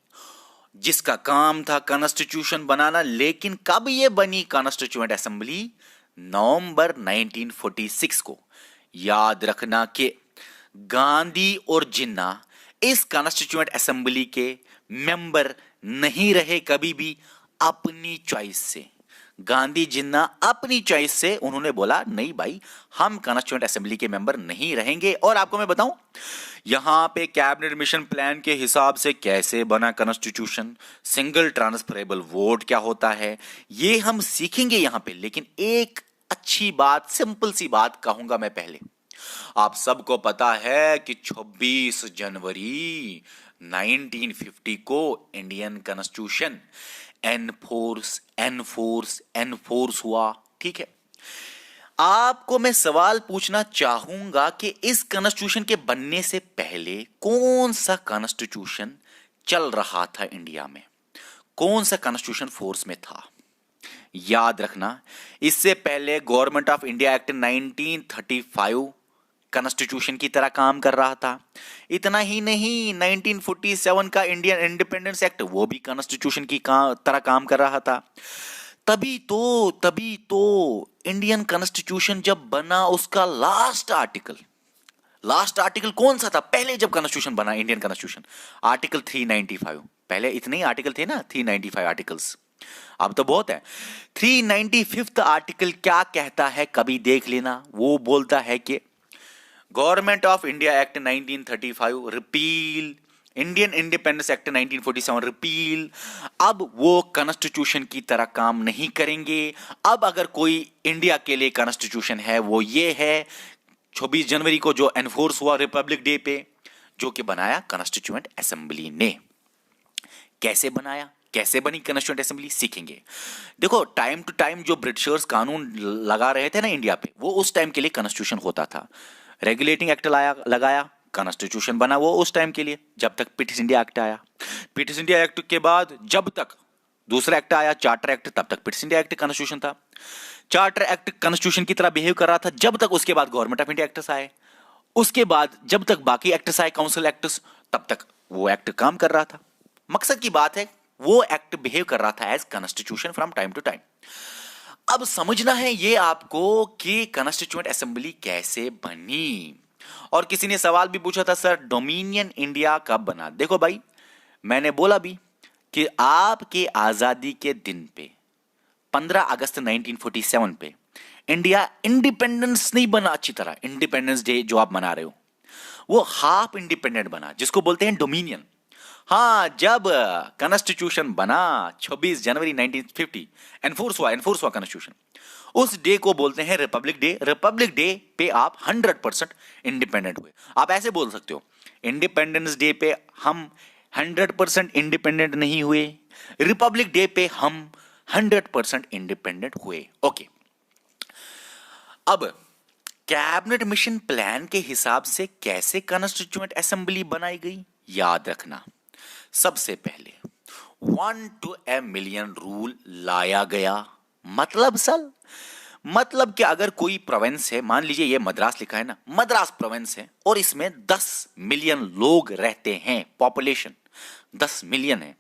जिसका काम था कॉन्स्टिट्यूशन बनाना। लेकिन कब ये बनी कॉन्स्टिट्यूएंट असेंबली? नवंबर 1946 को। याद रखना कि गांधी और जिन्ना इस कॉन्स्टिट्यूएंट असेंबली के मेंबर नहीं रहे कभी भी अपनी चॉइस से। गांधी जी ना अपनी चॉइस से उन्होंने बोला नहीं भाई, हम कॉन्स्टिट्यूएंट असेंबली के मेंबर नहीं रहेंगे। और आपको मैं बताऊं यहां पे कैबिनेट मिशन प्लान के हिसाब से कैसे बना कॉन्स्टिट्यूशन, सिंगल ट्रांसफरेबल वोट क्या होता है, ये हम सीखेंगे यहां पे। लेकिन एक अच्छी बात, सिंपल सी बात कहूंगा मैं पहले। आप सबको पता है कि 26 जनवरी 1950 को इंडियन कॉन्स्टिट्यूशन एनफोर्स हुआ। ठीक है, आपको मैं सवाल पूछना चाहूंगा कि इस कॉन्स्टिट्यूशन के बनने से पहले कौन सा कॉन्स्टिट्यूशन चल रहा था इंडिया में, कौन सा कॉन्स्टिट्यूशन फोर्स में था। याद रखना, इससे पहले government of India act 1935 constitution की तरह काम कर रहा था। इतना ही नहीं, 1947 का इंडियन इंडिपेंडेंस एक्ट वो भी कॉन्स्टिट्यूशन की तरह काम कर रहा था। तभी तो इंडियन कॉन्स्टिट्यूशन जब बना उसका लास्ट आर्टिकल कौन सा था पहले जब कॉन्स्टिट्यूशन बना इंडियन कॉन्स्टिट्यूशन? आर्टिकल 395। पहले इतने ही आर्टिकल थे ना, 395 आर्टिकल्स, अब तो बहुत है। 395 आर्टिकल क्या कहता है कभी देख लेना। वो बोलता है कि government of India act 1935 repeal, Indian independence act 1947 repeal. अब वो कॉन्स्टिट्यूशन की तरह काम नहीं करेंगे। अब अगर कोई इंडिया के लिए कॉन्स्टिट्यूशन है वो ये है 26 जनवरी को जो एनफोर्स हुआ रिपब्लिक डे पे, जो कि बनाया कॉन्स्टिट्यूएंट असेंबली ने। कैसे बनाया, कैसे बनी कॉन्स्टिट्यूएंट असेंबली, सीखेंगे। देखो, टाइम टू टाइम जो ब्रिटिशर्स कानून लगा रहे थे ना इंडिया पे, वो उस टाइम के लिए कॉन्स्टिट्यूशन होता था। रेगुलेटिंग एक्ट लगाया, कॉन्स्टिट्यूशन बना वो उस टाइम के लिए, जब तक ब्रिटिश इंडिया एक्ट आया। ब्रिटिश इंडिया एक्ट के बाद जब तक दूसरा एक्ट आया, चार्टर एक्ट, तब तक ब्रिटिश इंडिया एक्ट कॉन्स्टिट्यूशन था। चार्टर एक्ट कॉन्स्टिट्यूशन की तरह बिहेव कर रहा था जब तक उसके बाद गवर्नमेंट ऑफ इंडिया एक्ट्स आए। उसके बाद जब तक बाकी एक्ट्स आए, काउंसिल एक्ट्स, तब तक वो एक्ट काम कर रहा था। मकसद की बात है, वो एक्ट बिहेव कर रहा था as constitution from time to time. अब समझना है ये आपको कि कॉन्स्टिट्यूएंट असेंबली कैसे बनी। और किसी ने सवाल भी पूछा था, सर डोमिनियन इंडिया कब बना? देखो भाई, मैंने बोला भी कि आपके आजादी के दिन पे 15 अगस्त 1947 पे इंडिया इंडिपेंडेंस नहीं बना अच्छी तरह। इंडिपेंडेंस डे जो आप मना रहे हो वो हाफ इंडिपेंडेंट बना, जिसको बोलते हैं डोमिनियन। हाँ, जब कॉन्स्टिट्यूशन बना 26 जनवरी 1950 एनफोर्स हुआ कॉन्स्टिट्यूशन, उस डे को बोलते हैं रिपब्लिक डे। रिपब्लिक डे पे आप 100% इंडिपेंडेंट हुए। आप ऐसे बोल सकते हो, इंडिपेंडेंस डे पे हम 100% इंडिपेंडेंट नहीं हुए, रिपब्लिक डे पे हम 100% इंडिपेंडेंट हुए। ओके, अब कैबिनेट मिशन प्लान के हिसाब से कैसे कॉन्स्टिट्यूएंट असेंबली बनाई गई, याद रखना। सबसे पहले 1 to a million रूल लाया गया। मतलब कि अगर कोई प्रोविंस है, मान लीजिए ये मद्रास लिखा है ना, मद्रास प्रोविंस है और इसमें 10 मिलियन लोग रहते हैं, पॉपुलेशन 10 मिलियन है,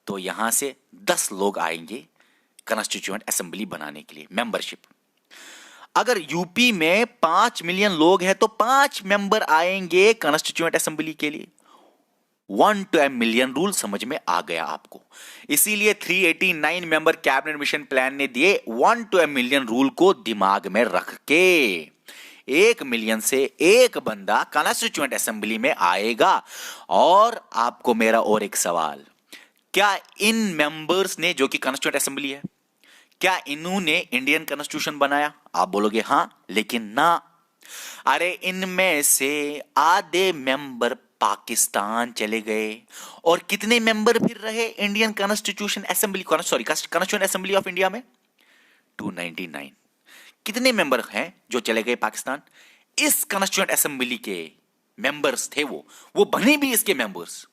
तो यहां से 10 लोग आएंगे कॉन्स्टिट्यूएंट असेंबली बनाने के लिए, मेंबरशिप। अगर यूपी में 5 मिलियन लोग हैं तो 5 मेंबर आएंगे कॉन्स्टिट्यूएंट असेंबली के लिए। 1 to a million रूल समझ में आ गया आपको। इसीलिए 389 मेंबर कैबिनेट मिशन प्लान ने दिए 1 to a million रूल को दिमाग में रख के। 1 मिलियन से एक बंदा कॉन्स्टिट्यूएंट असेंबली में आएगा। और आपको मेरा और एक सवाल, क्या इन मेंबर्स ने, जो कि कॉन्स्टिट्यूएंट असेंबली है, क्या इन्होंने इंडियन कॉन्स्टिट्यूशन बनाया? आप बोलोगे हां, लेकिन ना। अरे इनमें से आधे मेंबर पाकिस्तान चले गए और कितने मेंबर फिर रहे Indian constitution assembly, constituent assembly of India में? 299। कितने मेंबर हैं जो चले गए पाकिस्तान? इस कॉन्स्टिट्यूएंट असेंबली के मेंबर्स थे वो बने भी इसके मेंबर्स,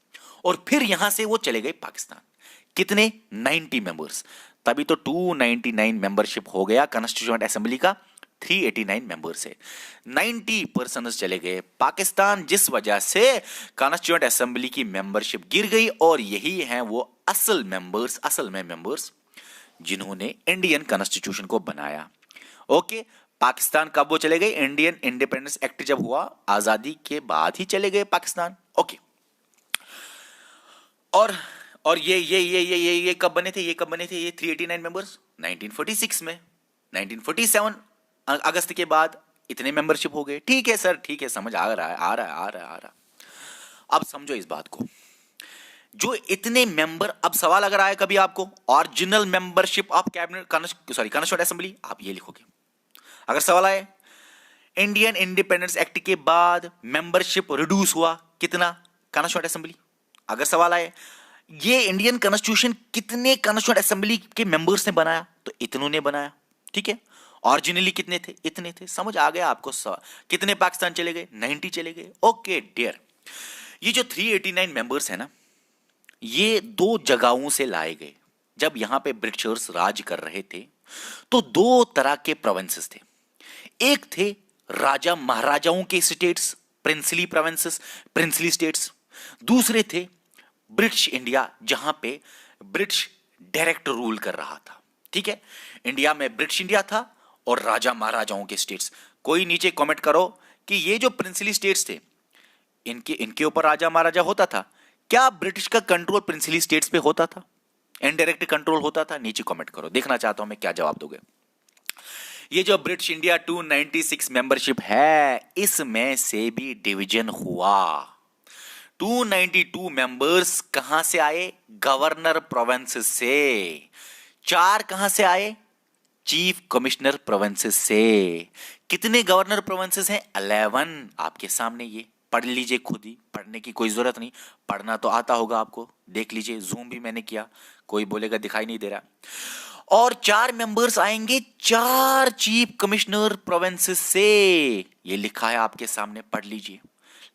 और फिर यहां से वो चले गए पाकिस्तान। कितने? 90 मेंबर्स। तभी तो 299 मेंबरशिप हो गया कॉन्स्टिट्यूएंट असेंबली का। 389 मेंबर्स है, 90% चले गए पाकिस्तान, जिस वजह से कॉन्स्टिट्यूएंट असेंबली की मेंबरशिप गिर गई। और यही हैं वो असल में मेंबर्स जिन्होंने इंडियन कॉन्स्टिट्यूशन को बनाया। ओके, पाकिस्तान कब वो चले गए? इंडियन इंडिपेंडेंस एक्ट जब हुआ, आजादी के बाद ही चले गए पाकिस्तान। ओके, और और ये कब बने थे, ये कब बने थे ये 389 मेंबर्स? 1946 में। 1947 अगस्त के बाद इतने मेंबरशिप हो गए। ठीक है सर, ठीक है, समझ आ रहा है, आ रहा है, आ रहा है, आ रहा है। अब समझो इस बात को, जो इतने मेंबर, अब सवाल अगर आए कभी आपको original membership of cabinet constituent assembly, आप ये लिखोगे। अगर सवाल आए इंडियन इंडिपेंडेंस एक्ट के बाद मेंबरशिप रिड्यूस हुआ कितना कॉन्स्टिट्यूएंट असेंबली, अगर सवाल आए ये इंडियन कॉन्स्टिट्यूशन कितने कॉन्स्टिट्यूएंट असेंबली के मेंबर्स ने बनाया, तो इतनों ने बनाया। ठीक है, ओरिजिनली कितने थे, इतने थे। समझ आ गया आपको? कितने पाकिस्तान चले गए? 90 चले गए। ओके डियर, ये जो 389 मेंबर्स है ना, ये दो जगहों से लाए गए। जब यहां पे ब्रिटिशर्स राज कर रहे थे तो दो तरह के प्रोविंसेस थे। एक थे राजा महाराजाओं के states, princely provinces, princely states. दूसरे थे ब्रिटिश इंडिया, जहां पे ब्रिटिश डायरेक्ट रूल कर रहा था। ठीक है, इंडिया में ब्रिटिश इंडिया था और राजा महाराजाओं के स्टेट्स। कोई नीचे कमेंट करो कि ये जो प्रिंसली स्टेट्स थे, इनके ऊपर राजा महाराजा होता था क्या? ब्रिटिश का कंट्रोल प्रिंसली स्टेट्स पे होता था? इनडायरेक्ट कंट्रोल होता था? नीचे कमेंट करो, देखना चाहता हूं मैं क्या जवाब दोगे। ये जो ब्रिटिश इंडिया 296 मेंबरशिप है, इसमें से भी डिवीजन हुआ। 292 मेंबर्स कहां से आए? गवर्नर प्रोविंसेस से। 4 कहां से आए? चीफ कमिश्नर प्रोविंसेस से। कितने गवर्नर प्रोविंसेस हैं? 11। आपके सामने ये पढ़ लीजिए, खुद ही पढ़ने की कोई जरूरत नहीं, पढ़ना तो आता होगा आपको। देख लीजिए, जूम भी मैंने किया, कोई बोलेगा दिखाई नहीं दे रहा। और 4 मेंबर्स आएंगे 4 चीफ कमिश्नर प्रोविंसेस से। ये लिखा है आपके सामने, पढ़ लीजिए।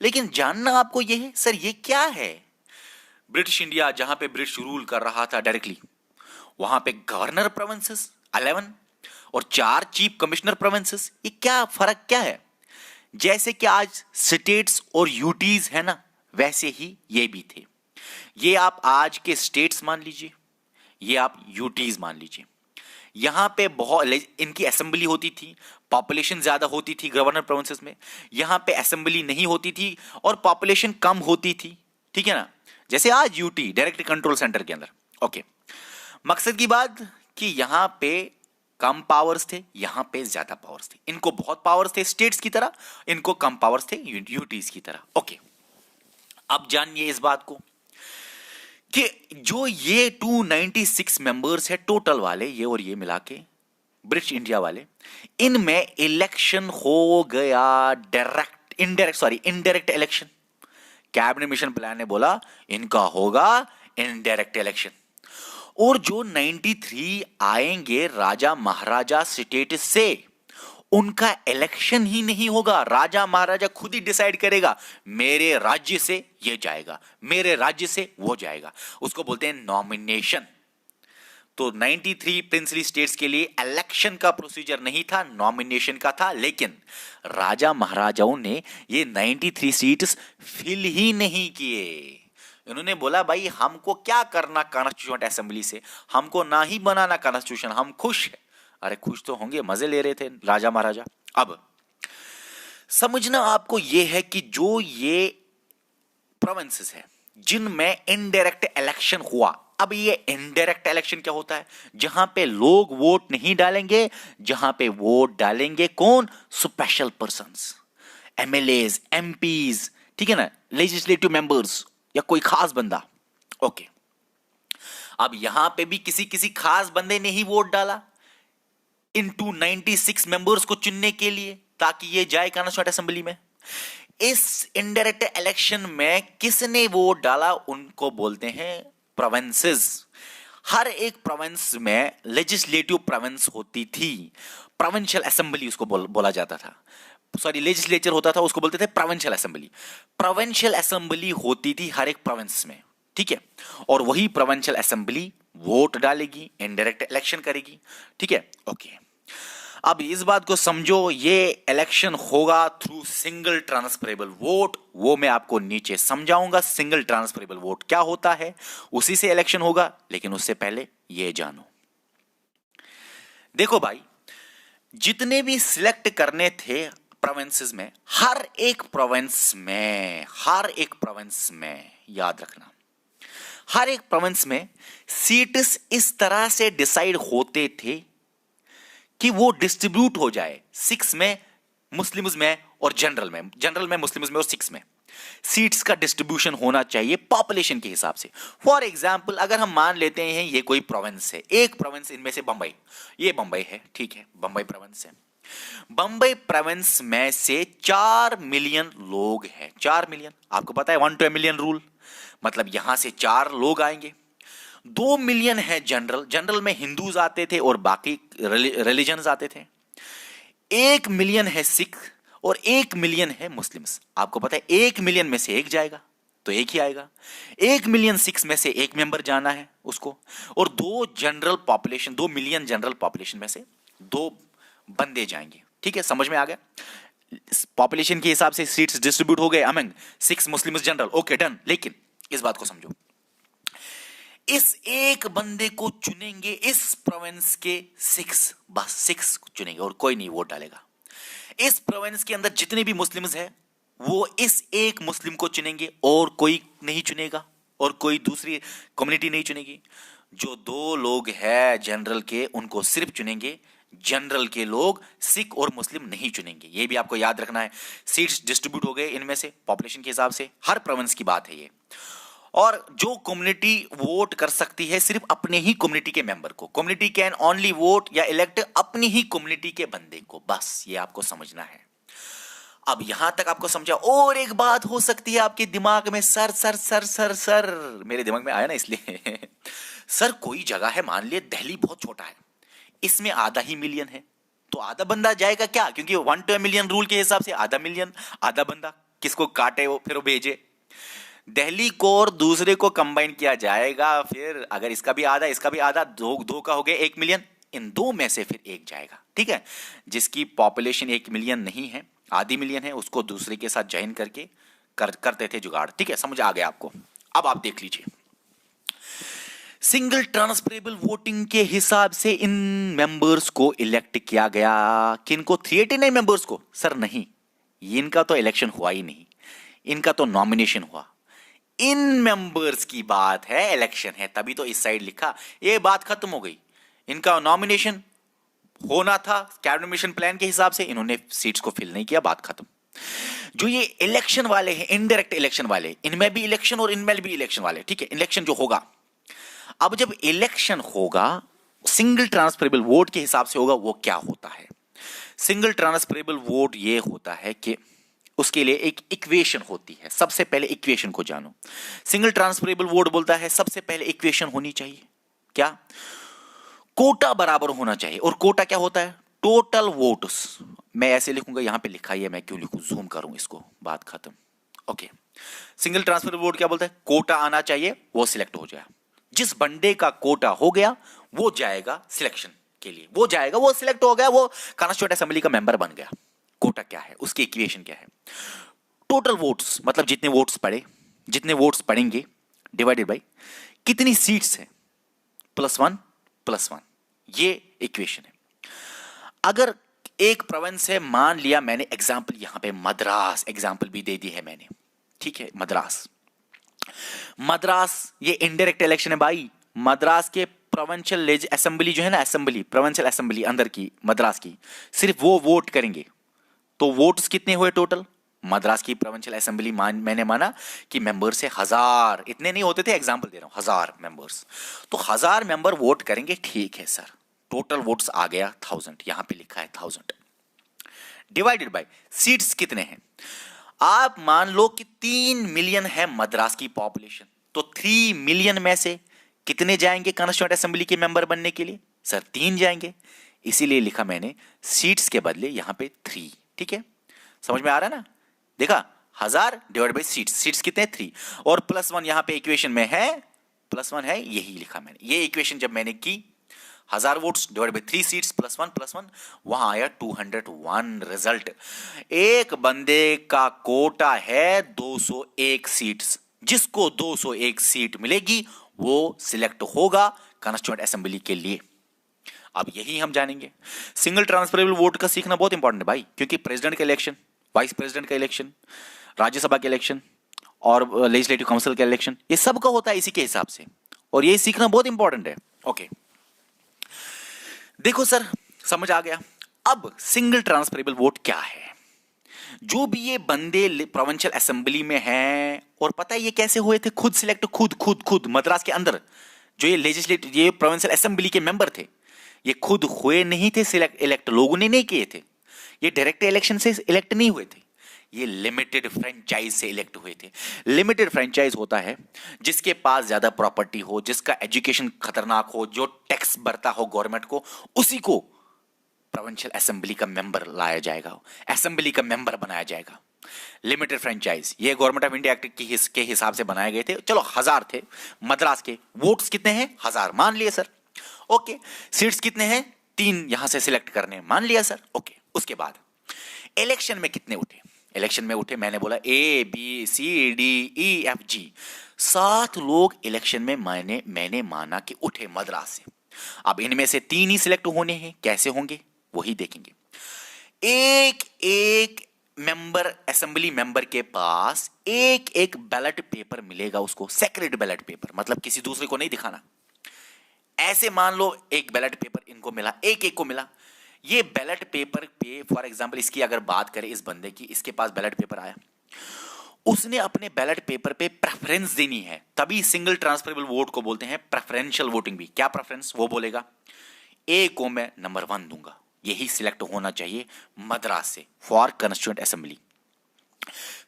लेकिन जानना आपको ये है, सर ये क्या है? ब्रिटिश इंडिया जहां पे ब्रिटिश रूल कर रहा था डायरेक्टली, वहां पे गवर्नर प्रोविंसेस 11 और 4 चीफ कमिश्नर प्रोविंसेस, ये क्या फर्क क्या है? जैसे कि आज स्टेट्स और यूटीज है ना, वैसे ही ये भी थे। ये आप आज के स्टेट्स मान लीजिए, ये आप यूटीज मान लीजिए। यहां पे बहुत इनकी असेंबली होती थी, पॉपुलेशन ज्यादा होती थी गवर्नर प्रोविंसेस में। यहां पे असेंबली नहीं होती थी और पॉपुलेशन कम होती थी। ठीक है ना, जैसे आज यूटी डायरेक्ट कंट्रोल सेंटर के अंदर। ओके, मकसद की बात कि यहां पे कम पावर्स थे, यहां पे ज्यादा पावर्स थे। इनको बहुत पावर्स थे स्टेट्स की तरह, इनको कम पावर्स थे यूटीज की तरह। ओके, अब जानिए इस बात को कि जो ये 296 मेंबर्स है टोटल वाले, ये और ये मिला के ब्रिटिश इंडिया वाले, इनमें इलेक्शन हो गया indirect election. Cabinet mission plan ने बोला इनका होगा इनडायरेक्ट इलेक्शन। और जो 93 आएंगे राजा महाराजा स्टेट से, उनका इलेक्शन ही नहीं होगा। राजा महाराजा खुद ही डिसाइड करेगा, मेरे राज्य से ये जाएगा, मेरे राज्य से वो जाएगा। उसको बोलते हैं नॉमिनेशन। तो 93 प्रिंसली स्टेट्स के लिए इलेक्शन का प्रोसीजर नहीं था, नॉमिनेशन का था। लेकिन राजा महाराजाओं ने ये 93 सीट्स फिल ही नहीं किए। उन्होंने बोला भाई हमको क्या करना कॉन्स्टिट्यूएंट असेंबली से, हमको ना ही बनाना कॉन्स्टिट्यूशन, हम खुश हैं। अरे खुश तो होंगे, मजे ले रहे थे राजा महाराजा। अब समझना आपको यह है कि जो ये प्रोविंसेस है जिनमें इनडायरेक्ट इलेक्शन हुआ। अब ये इनडायरेक्ट इलेक्शन क्या होता है? जहां पे लोग वोट नहीं डालेंगे, जहां पे वोट डालेंगे कौन? स्पेशल पर्संस, एमएलएज, एमपीज, ठीक है ना, लेजिस्लेटिव मेंबर्स या कोई खास बंदा। ओके, अब यहां पे भी किसी किसी खास बंदे ने ही वोट डाला इन 296 मेंबर्स को चुनने के लिए, ताकि ये जाए कॉन्स्टिट्यूएंट असेंबली में। इस इनडायरेक्ट इलेक्शन में किसने वोट डाला, उनको बोलते हैं प्रोविंसेस। हर एक प्रोविंस में लेजिस्लेटिव प्रोविंस होती थी, प्रोविंशियल असेंबली उसको बोला जाता था। सॉरी, लेजिस्लेचर होता था, उसको बोलते थे प्रोविंशियल असेंबली। प्रोविंशियल असेंबली होती थी हर एक प्रोविंस में, ठीक है। और वही प्रोविंशियल असेंबली वोट डालेगी, इनडायरेक्ट इलेक्शन करेगी, ठीक है। ओके, अब इस बात को समझो, ये इलेक्शन होगा थ्रू सिंगल ट्रांसफरेबल वोट। वो मैं आपको नीचे समझाऊंगा सिंगल ट्रांसफरेबल वोट क्या होता है, उसी से इलेक्शन होगा। लेकिन उससे पहले ये जानो, देखो भाई, जितने भी सिलेक्ट करने थे प्रोविंसेस में, हर एक प्रोविंस में याद रखना, हर एक प्रोविंस में सीट्स इस तरह से डिसाइड होते थे कि वो डिस्ट्रीब्यूट हो जाए, 6 में मुस्लिम्स में और जनरल में मुस्लिम्स में और 6 में सीट्स का डिस्ट्रीब्यूशन होना चाहिए पॉपुलेशन के हिसाब से। फॉर एग्जाम्पल अगर हम मान लेते हैं ये कोई प्रोविंस है, एक प्रोविंस इनमें से बंबई, ये बंबई है, ठीक है, बंबई प्रोविंस है। बंबई प्रोविंस में से 4 मिलियन लोग हैं, 4 मिलियन, आपको पता है 1 to a मिलियन रूल, मतलब यहां से 4 लोग आएंगे। 2 मिलियन है जनरल में हिंदूज आते थे और बाकी रिलीजन्स आते थे। 1 मिलियन है सिख और 1 मिलियन है मुस्लिम्स। आपको पता है 1 मिलियन में से एक जाएगा तो एक ही आएगा, 1 मिलियन सिक्स में से एक मेंबर जाना है उसको, और 2 मिलियन जनरल पॉपुलेशन में से 2 बंदे जाएंगे। ठीक है, समझ में आ गया? पॉपुलेशन के हिसाब से सीट्स डिस्ट्रीब्यूट हो गए among 6 Muslims general, okay done. लेकिन इस बात को समझो, इस एक बंदे को चुनेंगे इस प्रोविंस के 6, बस 6 चुनेंगे और कोई नहीं वोट डालेगा। इस प्रोविंस के अंदर जितने भी मुस्लिम्स हैं वो इस एक मुस्लिम को चुनेंगे और कोई नहीं चुनेगा और कोई दूसरी कम्युनिटी नहीं चुनेगी। जो 2 लोग हैं जनरल के उनको सिर्फ चुनेंगे, जनरल के लोग सिख और मुस्लिम नहीं चुनेंगे। ये भी आपको याद रखना है। सीट्स डिस्ट्रीब्यूट हो गए इनमें से पॉपुलेशन के हिसाब से, हर प्रोविंस की बात है ये। और जो कम्युनिटी वोट कर सकती है सिर्फ अपने ही कम्युनिटी के मेंबर को, कम्युनिटी कैन ओनली वोट या इलेक्ट अपनी ही कम्युनिटी के बंदे को, बस ये आपको समझना है। अब यहां तक आपको समझा। और एक बात हो सकती है आपके दिमाग में, sir sir sir sir sir, मेरे दिमाग में आया ना इसलिए सर कोई जगह है, मान लिए दिल्ली बहुत छोटा है, इसमें आधा ही मिलियन है, तो आधा बंदा जाएगा क्या? क्योंकि 1 to a मिलियन रूल के हिसाब से आधा मिलियन, आधा बंदा किसको काटे वो फिर वो भेजे। दिल्ली को और दूसरे को कंबाइन किया जाएगा, फिर अगर इसका भी आधा इसका भी आधा, दो का हो गया 1 मिलियन, इन 2 में से फिर एक जाएगा। ठीक है, जिसकी पॉपुलेशन 1 मिलियन नहीं है, आधी मिलियन है, उसको दूसरे के साथ ज्वाइन करके करते थे जुगाड़। ठीक है, समझ आ गया आपको? अब आप देख लीजिए, सिंगल ट्रांसफरेबल वोटिंग के हिसाब से इन मेंबर्स को इलेक्ट किया गया। किनको? 389 मेंबर्स को? सर नहीं, इनका तो इलेक्शन हुआ ही नहीं, इनका तो नॉमिनेशन हुआ। इन मेंबर्स की बात है, इलेक्शन है, तभी तो इस साइड लिखा, ये बात खत्म हो गई। इनका नॉमिनेशन होना था कैबिनेट मिशन प्लान के हिसाब से, इन्होंने सीट्स को फिल नहीं किया, बात खत्म। जो ये इलेक्शन वाले हैं, इनडायरेक्ट इलेक्शन वाले, इनमें भी इलेक्शन और इनमें भी इलेक्शन वाले, ठीक है, इलेक्शन जो होगा, अब जब इलेक्शन होगा सिंगल ट्रांसफरेबल वोट के हिसाब से होगा, वो क्या होता है? सिंगल ट्रांसफरेबल वोट ये होता है कि उसके लिए एक इक्वेशन होती है। सबसे पहले इक्वेशन को जानो। सिंगल ट्रांसफरेबल वोट बोलता है सबसे पहले इक्वेशन होनी चाहिए, क्या? कोटा बराबर होना चाहिए। और कोटा क्या होता है? Total votes. मैं ऐसे लिखूंगा, यहां पे लिखा ही है, मैं क्यों लिखूं, जूम करूं इसको, बात खत्म। ओके, सिंगल ट्रांसफरेबल वोट क्या बोलता है? कोटा आना चाहिए, वो सिलेक्ट हो जाए। जिस बंदे का कोटा हो गया वो जाएगा सिलेक्शन के लिए, वो जाएगा, वो सिलेक्ट हो गया, वो कॉन्स्टिट्यूएंट असेंबली का मेंबर बन गया। कोटा क्या है? उसकी इक्वेशन क्या है? टोटल वोट्स, मतलब जितने वोट्स पड़े, जितने वोट्स पड़ेंगे डिवाइडेड बाय कितनी सीट्स है, +1 ये इक्वेशन है। अगर एक प्रोविंस है, मान लिया मैंने एग्जांपल यहां पे मद्रास एग्जांपल भी दे दी है मैंने, ठीक है, मद्रास ये इनडायरेक्ट इलेक्शन है भाई। मद्रास के प्रोविंशियल असेंबली जो है ना, असेंबली, प्रोविंशियल असेंबली अंदर की मद्रास की, सिर्फ वो वोट करेंगे। तो वोट्स कितने हुए टोटल? मद्रास की प्रोविंशियल असेंबली मैंने माना कि मेंबर्स है 1000, इतने नहीं होते थे, एग्जांपल दे रहा हूं, 1000 मेंबर्स, तो 1000 मेंबर वोट करेंगे। ठीक है सर, टोटल वोट्स आ गया 1000, यहां पे लिखा है 1000 डिवाइडेड बाय सीट्स कितने हैं। आप मान लो कि 3 मिलियन है मद्रास की पॉपुलेशन, तो 3 मिलियन में से कितने जाएंगे कॉन्स्टिट्यूएंट असेंबली के मेंबर बनने के लिए? सर 3 जाएंगे, इसीलिए लिखा मैंने सीट्स के बदले यहां पे 3। ठीक है, समझ में आ रहा है ना? देखा, 1000 डिवाइड बाय सीट्स, सीट्स कितने? 3, और +1 यहां पे इक्वेशन में है, +1 है, यही लिखा मैंने। ये इक्वेशन जब मैंने की, 1000 वोट्स डिवाइड बाय 3 सीट्स +1 वहां आया 201 रिजल्ट। एक बंदे का कोटा है 201 सीट्स, जिसको 201 सीट मिलेगी वो सिलेक्ट होगा कॉन्स्टिट्यूएंट असेंबली के लिए। अब यही हम जानेंगे। सिंगल ट्रांसफरेबल वोट का सीखना बहुत इंपॉर्टेंट है भाई, क्योंकि प्रेसिडेंट का इलेक्शन, वाइस प्रेसिडेंट का इलेक्शन, राज्यसभा का इलेक्शन और लेजिस्लेटिव काउंसिल का इलेक्शन, ये सब का होता है इसी के हिसाब से, और ये सीखना बहुत इंपॉर्टेंट है। ओके, देखो सर, समझ आ गया। अब सिंगल ट्रांसफरेबल वोट क्या है? जो भी ये बंदे प्रोविंशियल असेंबली में हैं, और पता है ये कैसे हुए थे? खुद सिलेक्ट, खुद मद्रास के अंदर जो ये लेजिस्लेटिव, ये प्रोविंशियल असेंबली के मेंबर थे, ये खुद हुए नहीं थे सिलेक्ट, इलेक्ट लोगों ने नहीं किए थे। ये डायरेक्ट इलेक्शन से इलेक्ट नहीं हुए थे, ये लिमिटेड फ्रेंचाइज से इलेक्ट हुए थे। लिमिटेड फ्रेंचाइज होता है जिसके पास ज्यादा प्रॉपर्टी हो, जिसका एजुकेशन खतरनाक हो, जो टैक्स भरता हो गवर्नमेंट को, उसी को प्रोविंशियल असेंबली का मेंबर लाया जाएगा, असेंबली का मेंबर बनाया जाएगा। लिमिटेड फ्रेंचाइज ये गवर्नमेंट ऑफ इंडिया एक्ट के हिसाब से बनाए गए थे। चलो 1000 थे मद्रास के, वोट्स कितने हैं? 1000 मान लिए सर। ओके, सीट्स कितने हैं? 3 यहां से सिलेक्ट करने, मान लिया सर। ओके, उसके बाद इलेक्शन में कितने उठे? इलेक्शन में उठे, मैंने बोला A B C D E F G, 7 लोग इलेक्शन में मैंने माना कि उठे मद्रास से। अब इनमें से 3 ही सिलेक्ट होने हैं, कैसे होंगे वही देखेंगे। एक एक मेंबर, असेंबली मेंबर के पास एक एक बैलेट पेपर मिलेगा उसको, सेक्रेट बैलेट पेपर, मतलब किसी दूसरे को नहीं दिखाना। ऐसे मान लो एक बैलेट पेपर इनको मिला, एक एक को मिला। ये बैलेट पेपर पे, फॉर एग्जांपल इसकी अगर बात करें, इस बंदे की, इसके पास बैलेट पेपर आया, उसने अपने बैलेट पेपर पे प्रेफरेंस देनी है, तभी सिंगल ट्रांसफरेबल वोट को बोलते हैं प्रेफरेंशियल वोटिंग भी। क्या प्रेफरेंस? वो बोलेगा ए को मैं नंबर 1 दूंगा, यही सिलेक्ट होना चाहिए मद्रास से फॉर कॉन्स्टिट्यूएंट असेंबली।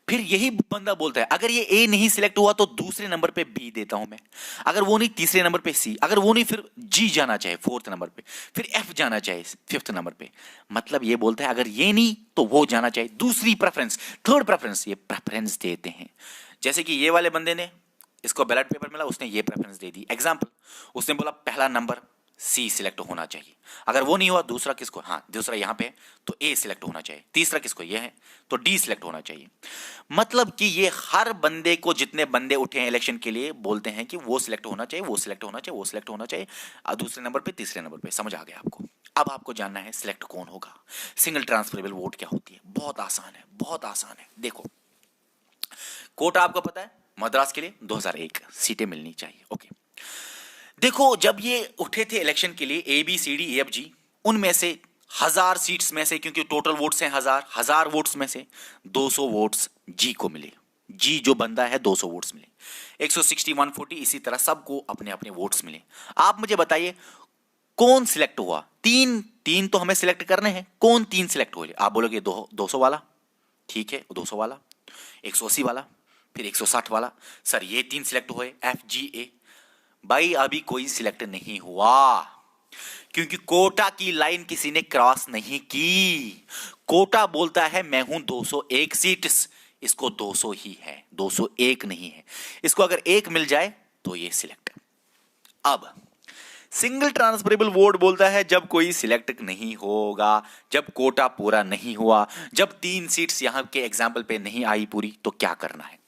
फिर यही बंदा बोलता है अगर ये ए नहीं सिलेक्ट हुआ तो दूसरे नंबर पे बी देता हूं मैं, अगर वो नहीं तीसरे नंबर पे सी, अगर वो नहीं फिर जी जाना चाहिए 4th नंबर पे, फिर एफ जाना चाहिए 5th नंबर पे। मतलब ये बोलता है अगर ये नहीं तो वो जाना चाहिए, दूसरी प्रेफरेंस, थर्ड प्रेफरेंस, ये प्रेफरेंस देते हैं। जैसे कि ये वाले बंदे ने, इसको बैलेट पेपर मिला, उसने ये प्रेफरेंस दे दी। एग्जाम्पल, उसने बोला पहला नंबर सी सिलेक्ट होना चाहिए, अगर वो नहीं हुआ दूसरा किसको, हाँ दूसरा यहां पे तो ए सिलेक्ट होना चाहिए, तीसरा किसको, ये है तो डी सिलेक्ट होना चाहिए। मतलब कि ये हर बंदे को, जितने बंदे उठे हैं इलेक्शन के लिए, बोलते हैं कि वो सिलेक्ट होना चाहिए, वो सिलेक्ट होना चाहिए, वो सिलेक्ट होना चाहिए, दूसरे नंबर पे, तीसरे नंबर पे। समझ आ गया आपको? अब आपको जानना है सिलेक्ट कौन होगा, सिंगल ट्रांसफरेबल वोट क्या होती है। बहुत आसान है, बहुत आसान है। देखो, कोटा आपको पता है मद्रास के लिए 2001 सीटें मिलनी चाहिए। ओके, देखो जब ये उठे थे इलेक्शन के लिए A B C D E F G, उनमें से 1000 सीट्स में से, क्योंकि टोटल वोट्स हैं 1000 वोट्स में से 200 वोट्स जी को मिले। जी जो बंदा है 200 वोट्स मिले, 160 140 इसी तरह सबको अपने अपने वोट्स मिले। आप मुझे बताइए कौन सिलेक्ट हुआ? तीन तो हमें सिलेक्ट करने हैं, कौन 3 सिलेक्ट हुए? आप बोलोगे 200 वाला, ठीक है 200 वाला, 180 वाला, फिर 160 वाला। सर ये 3 सिलेक्ट हुए FGA। भाई अभी कोई सिलेक्ट नहीं हुआ, क्योंकि कोटा की लाइन किसी ने क्रॉस नहीं की। कोटा बोलता है मैं हूं 201 सीट्स, इसको 200 ही है, 201 नहीं है। इसको अगर 1 मिल जाए तो ये सिलेक्ट। अब सिंगल ट्रांसफरेबल वोट बोलता है जब कोई सिलेक्ट नहीं होगा, जब कोटा पूरा नहीं हुआ, जब 3 सीट्स यहां के एग्जाम्पल पे नहीं आई पूरी, तो क्या करना है?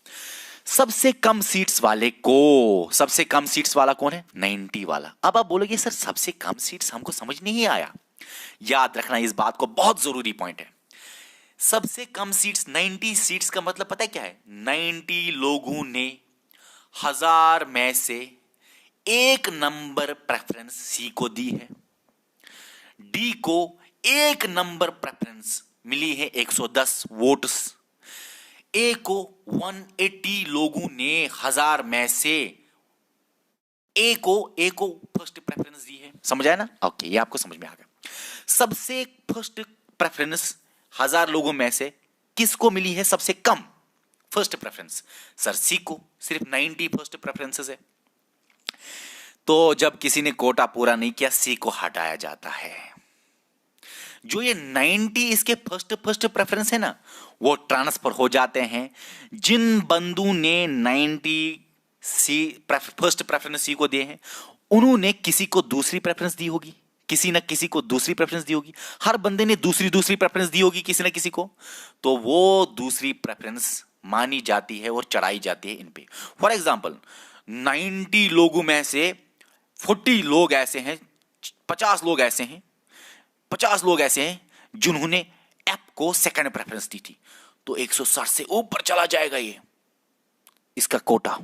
सबसे कम सीट्स वाले को, सबसे कम सीट्स वाला कौन है? 90 वाला। अब आप बोलोगे सर सबसे कम सीट्स हमको समझ नहीं आया। याद रखना इस बात को, बहुत जरूरी पॉइंट है। सबसे कम सीट्स 90 सीट्स का मतलब पता है क्या है? 90 लोगों ने 1000 में से 1 नंबर प्रेफरेंस सी को दी है, डी को 1 नंबर प्रेफरेंस मिली है 110 वोट्स, ए को 180 लोगों ने 1000 में से ए को फर्स्ट प्रेफरेंस दी है। समझ आया ना? ओके, ये आपको समझ में आ गया। सबसे फर्स्ट प्रेफरेंस 1000 लोगों में से किसको मिली है सबसे कम फर्स्ट प्रेफरेंस? सर सी को, सिर्फ 90 फर्स्ट प्रेफरेंसेस है। तो जब किसी ने कोटा पूरा नहीं किया, सी को हटाया जाता है। जो ये 90 इसके फर्स्ट प्रेफरेंस है ना, वो ट्रांसफर हो जाते हैं। जिन बंधु ने 90 सी फर्स्ट प्रेफरेंस सी को दिए हैं, उन्होंने किसी को दूसरी प्रेफरेंस दी होगी, किसी ना किसी को दूसरी प्रेफरेंस दी होगी, हर बंदे ने दूसरी प्रेफरेंस दी होगी किसी ना किसी को, तो वो दूसरी प्रेफरेंस मानी जाती है और चढ़ाई जाती है इन पे। फॉर एग्जाम्पल 90 लोगों में से 40 लोग ऐसे हैं, 50 लोग ऐसे हैं, 50 लोग ऐसे हैं जिन्होंने एफ को सेकंड प्रेफरेंस दी थी, तो 160 से ऊपर चला जाएगा ये। इसका कोटा।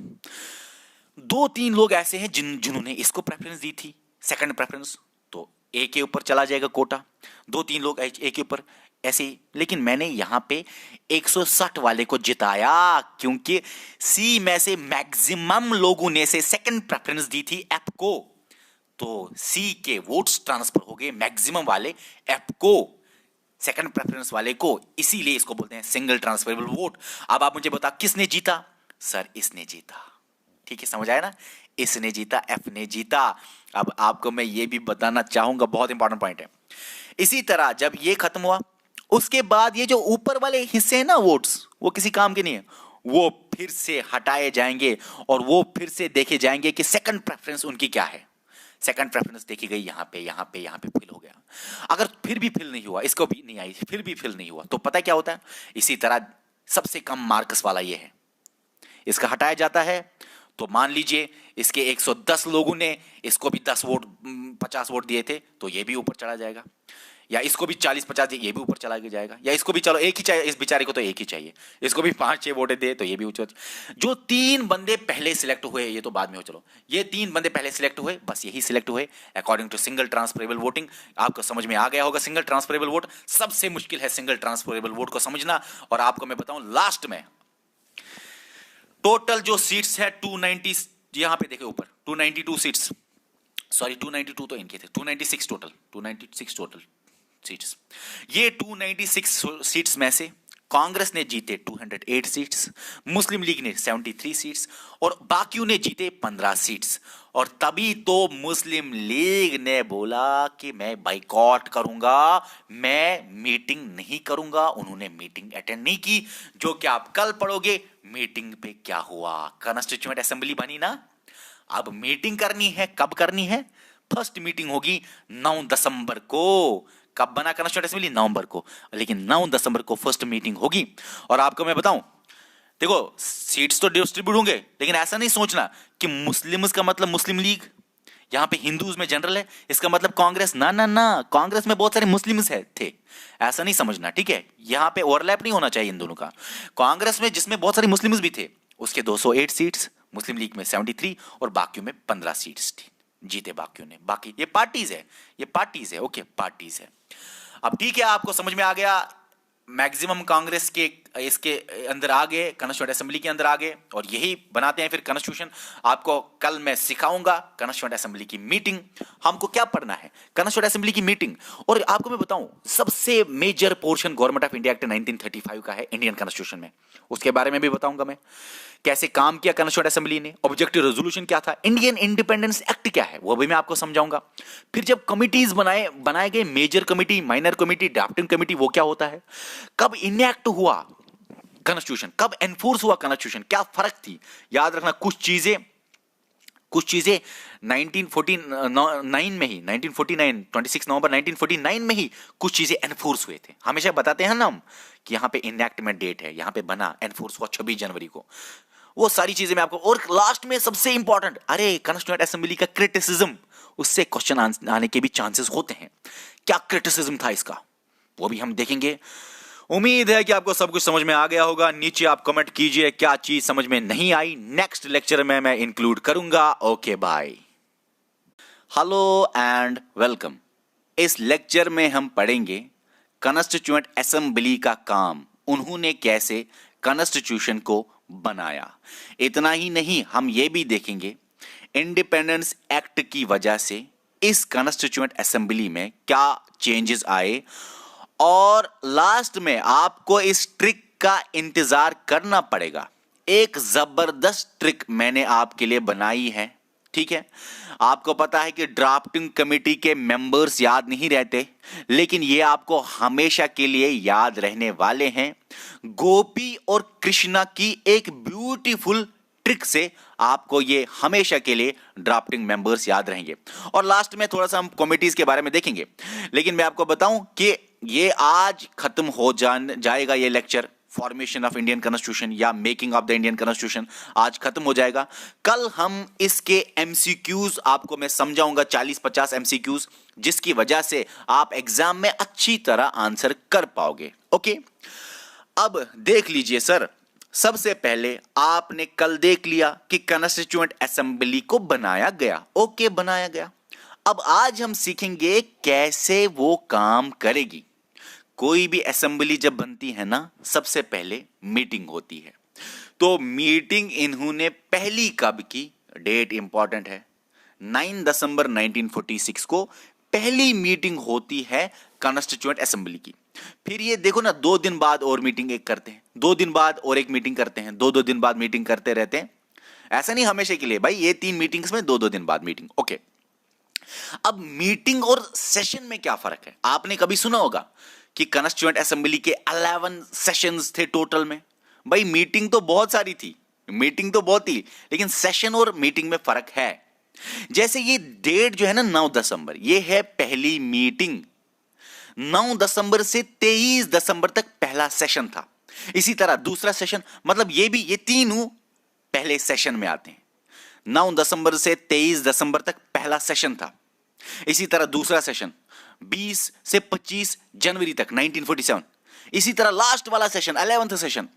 दो तीन लोग ऐसे हैं जिन्होंने इसको प्रेफरेंस दी थी, सेकंड प्रेफरेंस, तो ए के ऊपर चला जाएगा कोटा। दो तीन लोग ए के ऊपर ऐसे ही। लेकिन मैंने यहां पे 160 वाले को जिताया, क्योंकि सी में से मैक्सिमम लोगों ने से सेकंड प्रेफरेंस दी थी एफ को, तो सी के वोट्स ट्रांसफर हो गए मैक्सिमम वाले एफ को, सेकंड प्रेफरेंस वाले को। इसीलिए इसको बोलते हैं सिंगल ट्रांसफरेबल वोट। अब आप मुझे बता किसने जीता? सर इसने जीता। ठीक है, समझ आया ना? इसने जीता, एफ ने जीता। अब आपको मैं ये भी बताना चाहूंगा, बहुत इंपॉर्टेंट पॉइंट है। इसी तरह जब ये खत्म हुआ, उसके बाद ये जो ऊपर वाले हिस्से हैं ना वोट्स, वो किसी काम के नहीं है, वो फिर से हटाए जाएंगे और वो फिर से देखे जाएंगे कि सेकंड प्रेफरेंस उनकी क्या है। सेकंड प्रेफरेंस देखी गई यहां पे, यहां पे, यहां पे फिल हो गया। अगर फिर भी फिल नहीं हुआ, इसको भी नहीं आई, फिर भी फिल नहीं हुआ, तो पता क्या होता है? इसी तरह सबसे कम मार्क्स वाला ये है, इसका हटाया जाता है। तो मान लीजिए इसके 110 लोगों ने इसको भी 10 वोट 50 वोट दिए थे, तो ये भी ऊपर चला जाएगा। या इसको भी 40-50 दिए, ये भी ऊपर चला जाएगा। या इसको भी चलो एक ही चाहिए, इस बेचारे को तो एक ही चाहिए, इसको भी 5-6 वोटें दे तो ये भी ऊंचा। जो 3 बंदे पहले सिलेक्ट हुए, ये तो बाद में हो, चलो ये 3 बंदे पहले सिलेक्ट हुए, बस यही सिलेक्ट हुए according to single transferable voting. आपको समझ में आ गया होगा सिंगल ट्रांसफरेबल वोट। सबसे मुश्किल है सिंगल ट्रांसफरेबल वोट को समझना। और आपको मैं बताऊं लास्ट में टोटल जो सीट्स है 290, यहां पे देखो ऊपर 292 सीट्स, सॉरी 292 तो इनके थे, 296 टोटल, 296 टोटल सीट्स। ये 296 सीट्स में से कांग्रेस ने जीते 208 सीट्स, मुस्लिम लीग ने 73 सीट्स और बाकियों ने जीते 15 सीट्स। और तभी तो मुस्लिम लीग ने बोला कि मैं बाइकॉट करूंगा, मैं मीटिंग नहीं करूंगा। उन्होंने मीटिंग अटेंड नहीं की, जो कि आप कल पढ़ोगे। मीटिंग पे क्या हुआ? कॉन्स्टिट्यूएंट असेंबली बनी ना। अब मीटिंग करनी है, कब करनी है? फर्स्ट मीटिंग होगी 9 दिसंबर को। कब बना कॉन्स्टिट्यूएंट असेंबली? नवंबर को। लेकिन 9 दिसंबर को फर्स्ट मीटिंग होगी। और आपको मैं बताऊं, देखो सीट्स तो डिस्ट्रीब्यूट होंगे, लेकिन ऐसा नहीं सोचना कि मुस्लिम्स का मतलब मुस्लिम लीग, यहां पे हिंदूज में जनरल है, इसका मतलब कांग्रेस। ना ना ना, कांग्रेस में बहुत सारे मुस्लिम्स है थे, ऐसा नहीं समझना, ठीक है? यहां पे ओवरलैप नहीं होना चाहिए इन दोनों का। कांग्रेस में जिसमें बहुत सारे मुस्लिम्स भी थे, उसके 208 सीट्स, मुस्लिम लीग में 73 और बाकियों में 15 सीट्स थी, जीते बाकियों ने। बाकी ये पार्टीज है, ये पार्टीज है, ओके पार्टीज है। अब ठीक है, आपको समझ में आ गया। मैक्सिमम कांग्रेस के इसके अंदर आ गए, कॉन्स्टिट्यूएंट असेंबली के अंदर आ गए, और यही बनाते हैं फिर कॉन्स्टिट्यूशन। आपको कल मैं सिखाऊंगा कॉन्स्टिट्यूएंट असेंबली की मीटिंग। हमको क्या पढ़ना है? कॉन्स्टिट्यूएंट असेंबली की मीटिंग। और आपको मैं बताऊं, सबसे major portion government of India act 1935 का है इंडियन कॉन्स्टिट्यूशन में, उसके बारे में भी बताऊंगा मैं, कैसे काम किया कॉन्स्टिट्यूएंट असेंबली ने, ऑब्जेक्टिव रेजोल्यूशन क्या था, इंडियन इंडिपेंडेंस एक्ट क्या है, वो भी मैं आपको समझाऊंगा। फिर जब कमिटीज बनाए गए, major committee, minor committee, drafting committee, वो क्या होता है, कब इनएक्ट हुआ कॉन्स्टिट्यूशन, कब एनफोर्स हुआ कॉन्स्टिट्यूशन, क्या फर्क थी। याद रखना कुछ चीजें 1949 में ही, 1949 26 नवंबर 1949 में ही कुछ चीजें एनफोर्स हुए थे। हमेशा बताते हैं ना हम कि यहां पे इनएक्टमेंट डेट है, यहां पे बना, एनफोर्स हुआ 26 जनवरी को। वो सारी चीजें मैं आपको, और लास्ट में सबसे इंपॉर्टेंट, अरे कॉन्स्टिट्यूएंट असेंबली का क्रिटिसिज्म, उससे क्वेश्चन आने के भी चांसेस होते हैं। क्या क्रिटिसिज्म था इसका, वो भी हम देखेंगे। उम्मीद है कि आपको सब कुछ समझ में आ गया होगा। नीचे आप कमेंट कीजिए क्या चीज समझ में नहीं आई, नेक्स्ट लेक्चर में मैं इंक्लूड करूंगा। Okay bye, hello and welcome. इस लेक्चर में हम पढ़ेंगे कॉन्स्टिट्यूएंट असेंबली का काम, उन्होंने कैसे कॉन्स्टिट्यूशन को बनाया। इतना ही नहीं, हम ये भी देखेंगे इंडिपेंडेंस एक्ट की वजह से इस कॉन्स्टिट्यूएंट असेंबली में क्या चेंजेस आए। और लास्ट में आपको इस ट्रिक का इंतजार करना पड़ेगा। एक जबरदस्त ट्रिक मैंने आपके लिए बनाई है, ठीक है? आपको पता है कि ड्राफ्टिंग कमेटी के मेंबर्स याद नहीं रहते, लेकिन ये आपको हमेशा के लिए याद रहने वाले हैं। गोपी और कृष्णा की एक ब्यूटीफुल ट्रिक से आपको ये हमेशा के लिए ड्राफ्टिंग मेंबर्स याद रहेंगे। और लास्ट में थोड़ा सा हम कमिटीज के बारे में देखेंगे, लेकिन मैं आपको बताऊं कि ये आज खत्म हो जाएगा ये lecture, formation of Indian constitution या making of the Indian constitution आज खत्म हो जाएगा। कल हम इसके एमसीक्यूज आपको मैं समझाऊंगा, 40-50 एमसीक्यूज, जिसकी वजह से आप एग्जाम में अच्छी तरह आंसर कर पाओगे। ओके, अब देख लीजिए सर, सबसे पहले आपने कल देख लिया कि कॉन्स्टिट्यूएंट असेंबली को बनाया गया, ओके बनाया गया। अब आज हम सीखेंगे कैसे वो काम करेगी। कोई भी असेंबली जब बनती है ना, सबसे पहले मीटिंग होती है। तो मीटिंग इन्होंने पहली कब की, डेट इंपॉर्टेंट है, 9 दिसंबर 1946 को पहली मीटिंग होती है कॉन्स्टिट्यूएंट असेंबली की। फिर ये देखो ना, 2 दिन बाद और मीटिंग एक करते हैं, 2 दिन बाद और एक मीटिंग करते हैं, 2-2 दिन बाद मीटिंग करते रहते हैं। ऐसा नहीं हमेशा के लिए भाई, ये 3 मीटिंग्स में 2-2 दिन बाद मीटिंग, ओके। अब मीटिंग और सेशन में क्या फर्क है? आपने कभी सुना होगा कि कॉन्स्टिट्यूएंट असेंबली के 11 सेशंस थे टोटल में। भाई मीटिंग तो बहुत सारी थी, मीटिंग तो बहुत थी, लेकिन सेशन और मीटिंग में फर्क है। जैसे ये डेट जो है ना 9 दिसंबर, ये है पहली मीटिंग। 9 दिसंबर से 23 दिसंबर तक पहला सेशन था। इसी तरह दूसरा सेशन, मतलब ये तीनों पहले सेशन में आते हैं। 9 दिसंबर से 23 दिसंबर तक पहला सेशन था। इसी तरह दूसरा सेशन 20 से 25 जनवरी तक 1947। इसी तरह लास्ट वाला सेशन 11th सेशन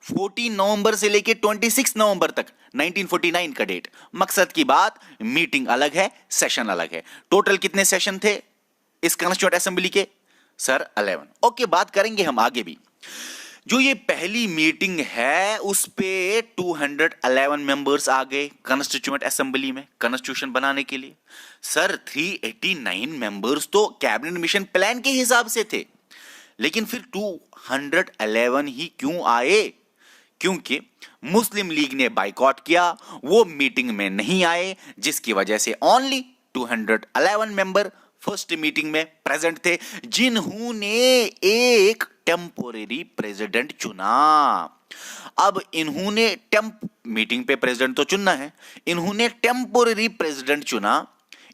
14 नवंबर से लेके 26 नवंबर तक 1949 का डेट। मकसद की बात, मीटिंग अलग है, सेशन अलग है। टोटल कितने सेशन थे इस कॉन्स्टिट्यूएंट असेंबली के? सर 11। ओके, बात करेंगे हम आगे भी। जो ये पहली मीटिंग है उस पे 211 मेंबर्स आ गए कॉन्स्टिट्यूएंट असेंबली में कॉन्स्टिट्यूशन बनाने के लिए। सर 389 मेंबर्स तो कैबिनेट मिशन प्लान के हिसाब से थे, लेकिन फिर 211 ही क्यों आए? क्योंकि मुस्लिम लीग ने बाइकॉट किया, वो मीटिंग में नहीं आए, जिसकी वजह से ओनली 211 मेंबर फर्स्ट मीटिंग में प्रेजेंट थे, जिन्होंने एक टेम्पोरेरी प्रेसिडेंट चुना। अब इन्होंने मीटिंग पे प्रेसिडेंट तो चुनना है, इन्होंने टेम्पोरेरी प्रेसिडेंट चुना।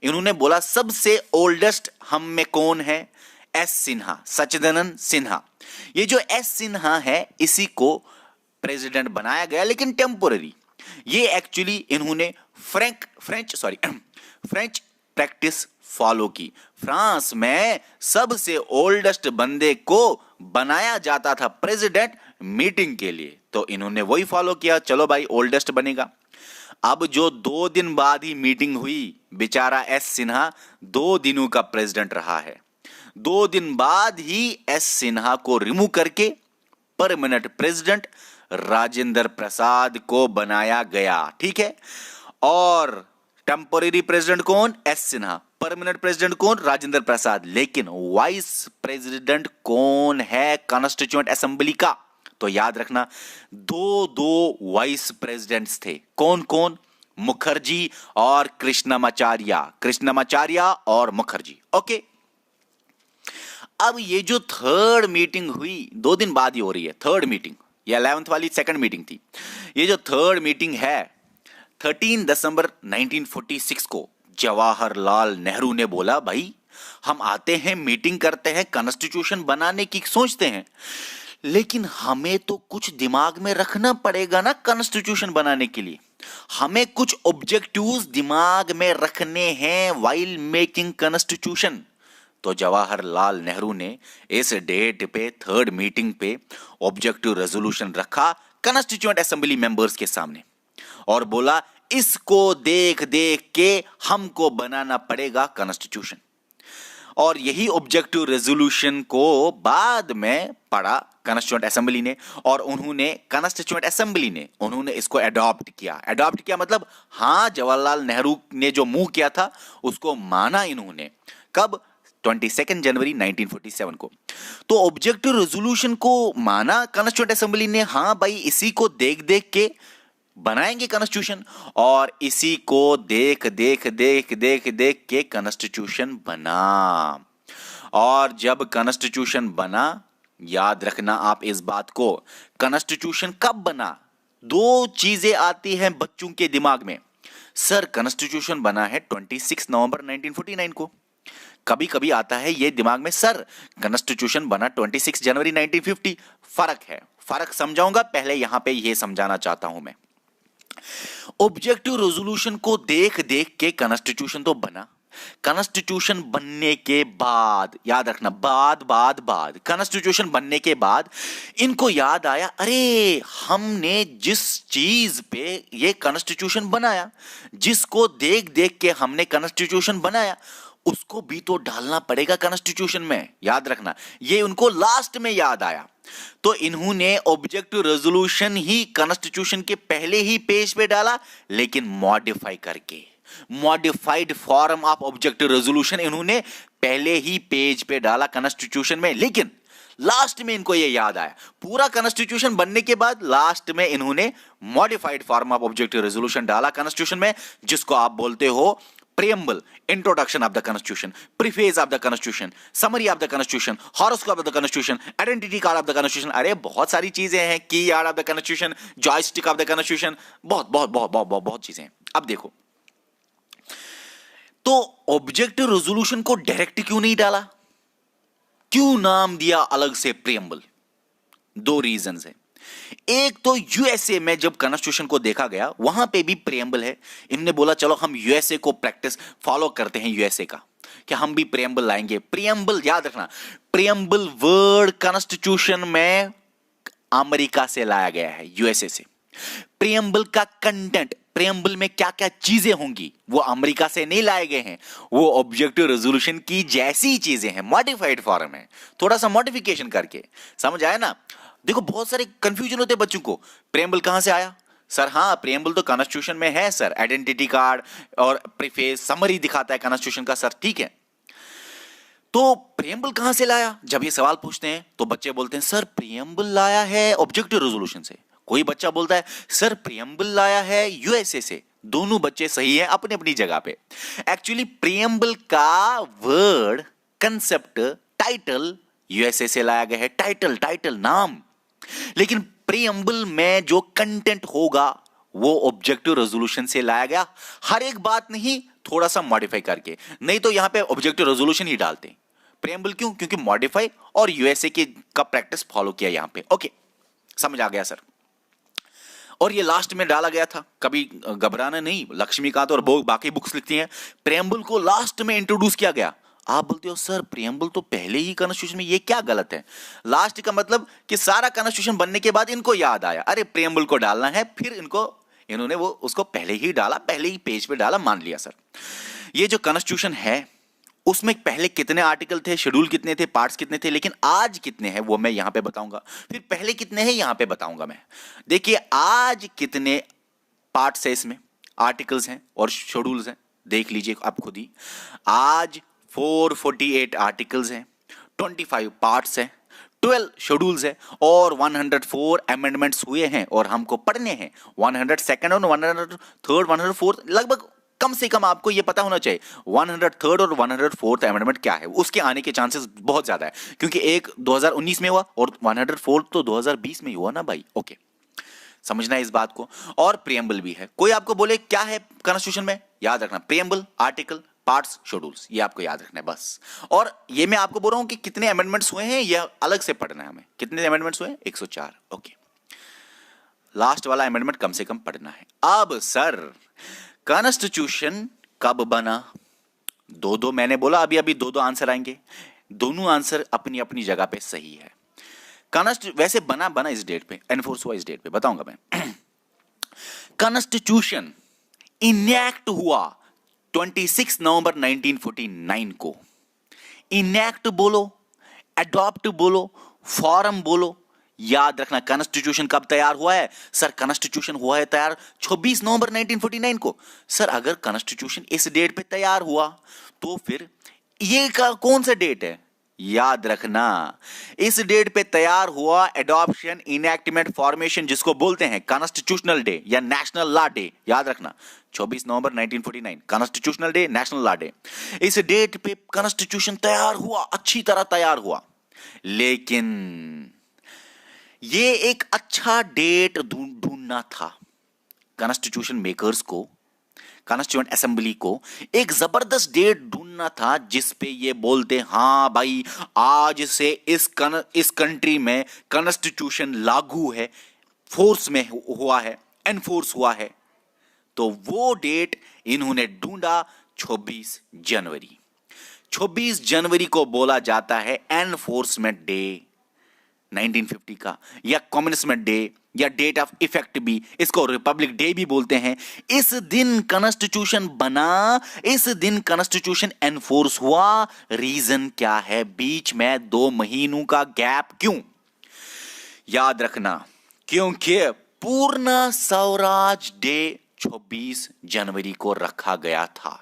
इन्होंने बोला सबसे ओल्डेस्ट हम में कौन है? एस सिन्हा, सचिदानंद सिन्हा। ये जो एस सिन्हा है इसी को प्रेसिडेंट बनाया गया, लेकिन टेम्पोररी। ये एक्चुअली इन्होंने फ्रेंच प्रैक्टिस फॉलो की। फ्रांस में सबसे ओल्डेस्ट बंदे को बनाया जाता था प्रेसिडेंट मीटिंग के लिए, तो इन्होंने वही फॉलो किया, चलो भाई ओल्डेस्ट बनेगा। अब जो 2 दिन बाद ही मीटिंग हुई, बेचारा एस सिन्हा 2 दिनों का प्रेसिडेंट रहा है। 2 दिन बाद ही एस सिन्हा को रिमूव करके परमानेंट प्रेसिडेंट राजेंद्र प्रसाद को बनाया गया, ठीक है। और टेम्पोरेरी प्रेसिडेंट कौन? एस सिन्हा। परमानेंट प्रेसिडेंट कौन? राजेंद्र प्रसाद। लेकिन वाइस प्रेसिडेंट कौन है कॉन्स्टिट्यूएंट असेंबली का? तो याद रखना, 2 वाइस प्रेसिडेंट्स थे। कौन कौन? मुखर्जी और कृष्णमाचार्य और मुखर्जी, ओके। अब ये जो थर्ड मीटिंग हुई 2 दिन बाद ही हो रही है, थर्ड मीटिंग, ये 11th वाली सेकंड मीटिंग थी। ये जो थर्ड मीटिंग है 13 दिसंबर 1946 को जवाहरलाल नेहरू ने बोला, भाई हम आते हैं, मीटिंग करते हैं, कॉन्स्टिट्यूशन बनाने की सोचते हैं, लेकिन हमें तो कुछ दिमाग में रखना पड़ेगा ना कॉन्स्टिट्यूशन बनाने के लिए। हमें कुछ ऑब्जेक्टिव्स दिमाग में रखने हैं व्हाइल मेकिंग कॉन्स्टिट्यूशन। तो जवाहरलाल नेहरू ने इस डेट पे थर्ड मीटिंग पे ऑब्जेक्टिव रेजोल्यूशन रखा कॉन्स्टिट्यूएंट असेंबली मेंबर्स के सामने और बोला, इसको देख देख के हमको बनाना पड़ेगा कॉन्स्टिट्यूशन। और यही ऑब्जेक्टिव रेजोल्यूशन को बाद में पढ़ा कॉन्स्टिट्यूएंट असेंबली ने, और कॉन्स्टिट्यूएंट असेंबली ने इसको अडॉप्ट किया मतलब हाँ, जवाहरलाल नेहरू ने जो मूव किया था उसको माना इन्होंने। कब? 22 जनवरी 1947 को। तो ऑब्जेक्टिव रेजोल्यूशन को माना कॉन्स्टिट्यूएंट असेंबली ने, हाँ भाई इसी को देख देख के बनाएंगे कॉन्स्टिट्यूशन, और इसी को देख देख के कॉन्स्टिट्यूशन बना। और जब कॉन्स्टिट्यूशन बना, याद रखना आप इस बात को, कॉन्स्टिट्यूशन कब बना? 2 चीजें आती हैं बच्चों के दिमाग में। सर कॉन्स्टिट्यूशन बना है 26 नवंबर 1949 को। कभी कभी आता है ये दिमाग में, सर कॉन्स्टिट्यूशन बना 26 जनवरी 1950। फर्क है, फर्क समझाऊंगा, पहले यहां पे ये समझाना चाहता हूं मैं। ऑब्जेक्टिव रेजोल्यूशन को देख देख के कॉन्स्टिट्यूशन तो बना, कॉन्स्टिट्यूशन बनने के बाद, याद रखना, बाद कॉन्स्टिट्यूशन बनने के बाद इनको याद आया, अरे हमने जिस चीज पे ये कॉन्स्टिट्यूशन बनाया, जिसको देख देख के हमने कॉन्स्टिट्यूशन बनाया, उसको भी तो डालना पड़ेगा कॉन्स्टिट्यूशन में। याद रखना, ये उनको लास्ट में याद आया, तो इन्होंने ऑब्जेक्टिव रेजोल्यूशन ही कॉन्स्टिट्यूशन के पहले ही पेज पे डाला, लेकिन मॉडिफाई करके, modified form of objective resolution इन्होंने पहले ही पेज पे डाला कॉन्स्टिट्यूशन में। लेकिन लास्ट में इनको यह याद आया, पूरा कॉन्स्टिट्यूशन बनने के बाद लास्ट में इन्होंने modified form of objective resolution डाला कॉन्स्टिट्यूशन में, जिसको आप बोलते हो preamble, introduction of the constitution, preface of the constitution, summary of the constitution, horoscope of the constitution, identity card of the constitution। अरे बहुत सारी चीजें हैं, की yard of the constitution, joystick of the constitution, बहुत बहुत बहुत बहुत बहुत बहुत चीजें हैं। अब देखो, तो ऑब्जेक्टिव रेजोल्यूशन को डायरेक्ट क्यों नहीं डाला, क्यों नाम दिया अलग से preamble? दो रीजंस हैं। एक तो यूएसए में जब कॉन्स्टिट्यूशन को देखा गया, वहां पे भी प्रेम्बल है, इनने बोला चलो हम यूएसए को प्रैक्टिस फॉलो करते हैं, यूएसए का, कि हम भी प्रेम्बल लाएंगे। प्रेम्बल याद रखना, प्रेम्बल वर्ड कॉन्स्टिट्यूशन में अमेरिका से लाया गया है, यूएसए से। प्रेम्बल का कंटेंट, प्रेम्बल में क्या क्या चीजें होंगी, वो अमेरिका से नहीं लाए गए हैं, वो ऑब्जेक्टिव रेजोल्यूशन की जैसी चीजें हैं, मॉडिफाइड फॉर्म है, थोड़ा सा मॉडिफिकेशन करके। समझ आया ना? देखो बहुत सारे कंफ्यूजन होते हैं बच्चों को, प्रेम्बल कहां से आया सर? हाँ, प्रेम्बल तो कॉन्स्टिट्यूशन में है सर, आइडेंटिटी कार्ड और प्रीफेस, समरी दिखाता है कॉन्स्टिट्यूशन का सर, ठीक है। तो प्रेम्बल कहां से लाया? जब ये सवाल पूछते हैं तो बच्चे बोलते हैं सर प्रेम्बल लाया है ऑब्जेक्टिव रेजोल्यूशन से। कोई बच्चा बोलता है सर प्रेम्बल लाया है यूएसए से। दोनों बच्चे सही है अपनी अपनी जगह पे। एक्चुअली प्रेम्बल का वर्ड, कंसेप्ट, टाइटल यूएसए से लाया गया है, टाइटल नाम, लेकिन प्रीएम्बल में जो कंटेंट होगा वो ऑब्जेक्टिव रेजोल्यूशन से लाया गया, हर एक बात नहीं, थोड़ा सा मॉडिफाई करके। नहीं तो यहां पे ऑब्जेक्टिव रेजोल्यूशन ही डालते। प्रीएम्बल क्यों? क्योंकि मॉडिफाई और यूएसए की का प्रैक्टिस फॉलो किया यहां पे। ओके, समझ आ गया सर। और ये लास्ट में डाला गया था, कभी घबराना नहीं, लक्ष्मीकांत और बाकी बुक्स लिखती हैं प्रीएम्बल को लास्ट में इंट्रोड्यूस किया गया। आप बोलते हो सर प्रीएम्बल तो पहले ही कॉन्स्टिट्यूशन में, ये क्या गलत है? लास्ट का मतलब कि सारा कॉन्स्टिट्यूशन बनने के बाद इनको याद आया, अरे प्रीएम्बल को डालना है, फिर इन्होंने वो उसको पहले ही डाला, पहले ही पेज पे डाला, मान लिया सर। ये जो कॉन्स्टिट्यूशन है उसमें पहले कितने आर्टिकल थे, शेड्यूल कितने थे, पार्ट्स कितने थे, लेकिन आज कितने हैं वो मैं यहां पे बताऊंगा, फिर पहले कितने हैं यहां पे बताऊंगा मैं। देखिए आज कितने पार्ट्स है, इसमें आर्टिकल्स हैं और शेड्यूल्स हैं, देख लीजिए आप खुद ही। आज 448 आर्टिकल्स हैं, 25 पार्ट्स हैं, 12 शेड्यूल्स हैं और 104 अमेंडमेंट्स हुए हैं और हमको पढ़ने हैं। 102nd और 103rd 104th, लगभग कम से कम आपको यह पता होना चाहिए 103rd और 104th अमेंडमेंट क्या है। उसके आने के चांसेस बहुत ज्यादा है, क्योंकि एक 2019 में हुआ और 104th तो 2020 में ही हुआ ना भाई। ओके, समझना है इस बात को। और प्रीएम्बल भी है। कोई आपको बोले क्या है कॉन्स्टिट्यूशन में, याद रखना प्रीएम्बल, आर्टिकल, पार्ट्स, शेड्यूल्स, ये आपको याद रखना है बस। और ये मैं आपको बोल रहा हूं कि कितने अमेंडमेंट्स हुए हैं ये अलग से पढ़ना है हमें। कितने अमेंडमेंट्स हुए? 104। ओके, लास्ट वाला अमेंडमेंट कम से कम पढ़ना है। अब सर कॉन्स्टिट्यूशन कब बना? दो मैंने बोला, अभी अभी दो आंसर आएंगे, दोनों आंसर अपनी अपनी जगह पे सही है। वैसे बना इस डेट पे, एनफोर्स हुआ इस डेट पे, बताऊंगा मैं। कॉन्स्टिट्यूशन इनैक्ट हुआ 26 नवंबर 1949 को। इनैक्ट बोलो, अडॉप्ट बोलो, फॉर्म बोलो, याद रखना कॉन्स्टिट्यूशन कब तैयार हुआ है? सर कॉन्स्टिट्यूशन हुआ है तैयार 26 नवंबर 1949 को। सर अगर कॉन्स्टिट्यूशन इस डेट पे तैयार हुआ तो फिर ये कौन सा डेट है? याद रखना इस डेट पे तैयार हुआ एडॉप्शन, इनएक्टमेंट, फॉर्मेशन, जिसको बोलते हैं कॉन्स्टिट्यूशनल डे या नेशनल लॉ डे। याद रखना 26 नवंबर 1949 constitutional day, national law day. इस डेट पे कॉन्स्टिट्यूशन तैयार हुआ, अच्छी तरह तैयार हुआ, लेकिन ये एक अच्छा डेट ढूंढना था कॉन्स्टिट्यूशन मेकर्स को, कॉन्स्टिट्यूएंट असेंबली को एक जबरदस्त डेट ढूंढना था जिस पे ये बोलते हाँ भाई आज से इस कंट्री में कॉन्स्टिट्यूशन लागू है, फोर्स में हुआ है, एनफोर्स हुआ है। तो वो डेट इन्होंने ढूंढा 26 जनवरी। 26 जनवरी को बोला जाता है एनफोर्समेंट डे 1950 का, या कम्युनिस्टमेंट डे, या डेट ऑफ इफेक्ट भी, इसको रिपब्लिक डे भी बोलते हैं। इस दिन कॉन्स्टिट्यूशन बना, इस दिन कॉन्स्टिट्यूशन एनफोर्स हुआ। रीजन क्या है? बीच में 2 महीनों का गैप क्यों? याद रखना, क्योंकि पूर्ण स्वराज डे 26 जनवरी को रखा गया था।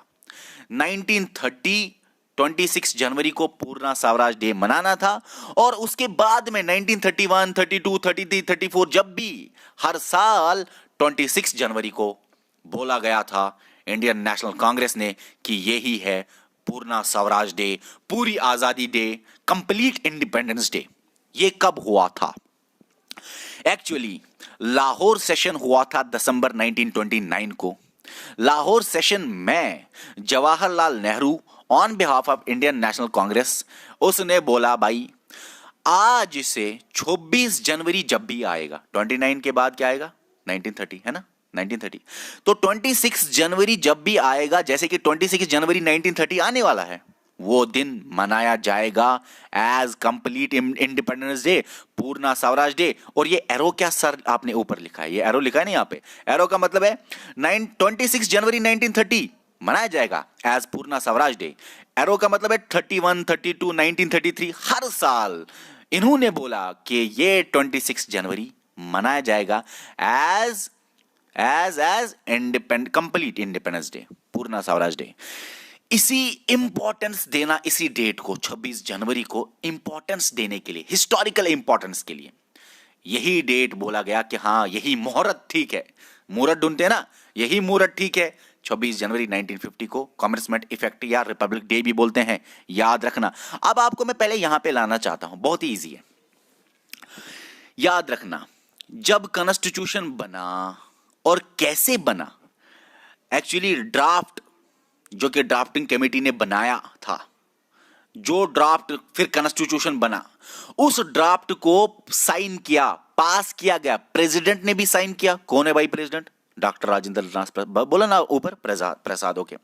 1930 26 जनवरी को पूर्ण स्वराज डे मनाना था, और उसके बाद में 1931, 32, 33, 34 जब भी हर साल 26 जनवरी को बोला गया था इंडियन नेशनल कांग्रेस ने कि यही है पूर्ण स्वराज डे, पूरी आजादी डे, कंप्लीट इंडिपेंडेंस डे। ये कब हुआ था? एक्चुअली लाहौर सेशन हुआ था दिसंबर 1929 को। लाहौर सेशन में Jawaharlal Nehru on behalf of Indian national Congress, उसने बोला भाई आज से 26 जनवरी जब भी आएगा, 29 के बाद क्या आएगा? 1930 है ना, 1930। तो 26 जनवरी जब भी आएगा, जैसे कि 26 जनवरी 1930 आने वाला है, वो दिन मनाया जाएगा एज कंप्लीट इंडिपेंडेंस डे, पूर्ण स्वराज डे। और ये एरो क्या सर आपने ऊपर लिखा है? ये एरो लिखा है ना यहाँ पे, एरो का मतलब है 26 जनवरी 1930 मनाया जाएगा एज पूर्ण स्वराज डे। एरो का मतलब है 31, 32, 1933 हर साल इन्होंने बोला कि ये 26 जनवरी मनाया जाएगा एज कंप्लीट इंडिपेंडेंस डे, पूर्ण स्वराज डे। इसी इंपॉर्टेंस देना, इसी डेट को 26 जनवरी को इंपॉर्टेंस देने के लिए, हिस्टोरिकल इंपॉर्टेंस के लिए यही डेट बोला गया कि हाँ यही मुहूर्त ठीक है। मुहूर्त ढूंढते हैं ना, यही मुहूर्त ठीक है। 26 जनवरी 1950 को कॉमर्समेंट इफेक्ट या रिपब्लिक डे भी बोलते हैं, याद रखना। अब आपको मैं पहले यहां पे लाना चाहता हूं, बहुत ही इजी है। याद रखना, जब कॉन्स्टिट्यूशन बना और कैसे बना, एक्चुअली ड्राफ्ट जो कि ड्राफ्टिंग कमेटी ने बनाया था, जो ड्राफ्ट फिर कॉन्स्टिट्यूशन बना, उस ड्राफ्ट को साइन किया, पास किया गया, प्रेसिडेंट ने भी साइन किया। कौन है भाई प्रेसिडेंट? डॉक्टर राजेंद्र नाथ, बोला ना ऊपर, प्रसाद। ओके।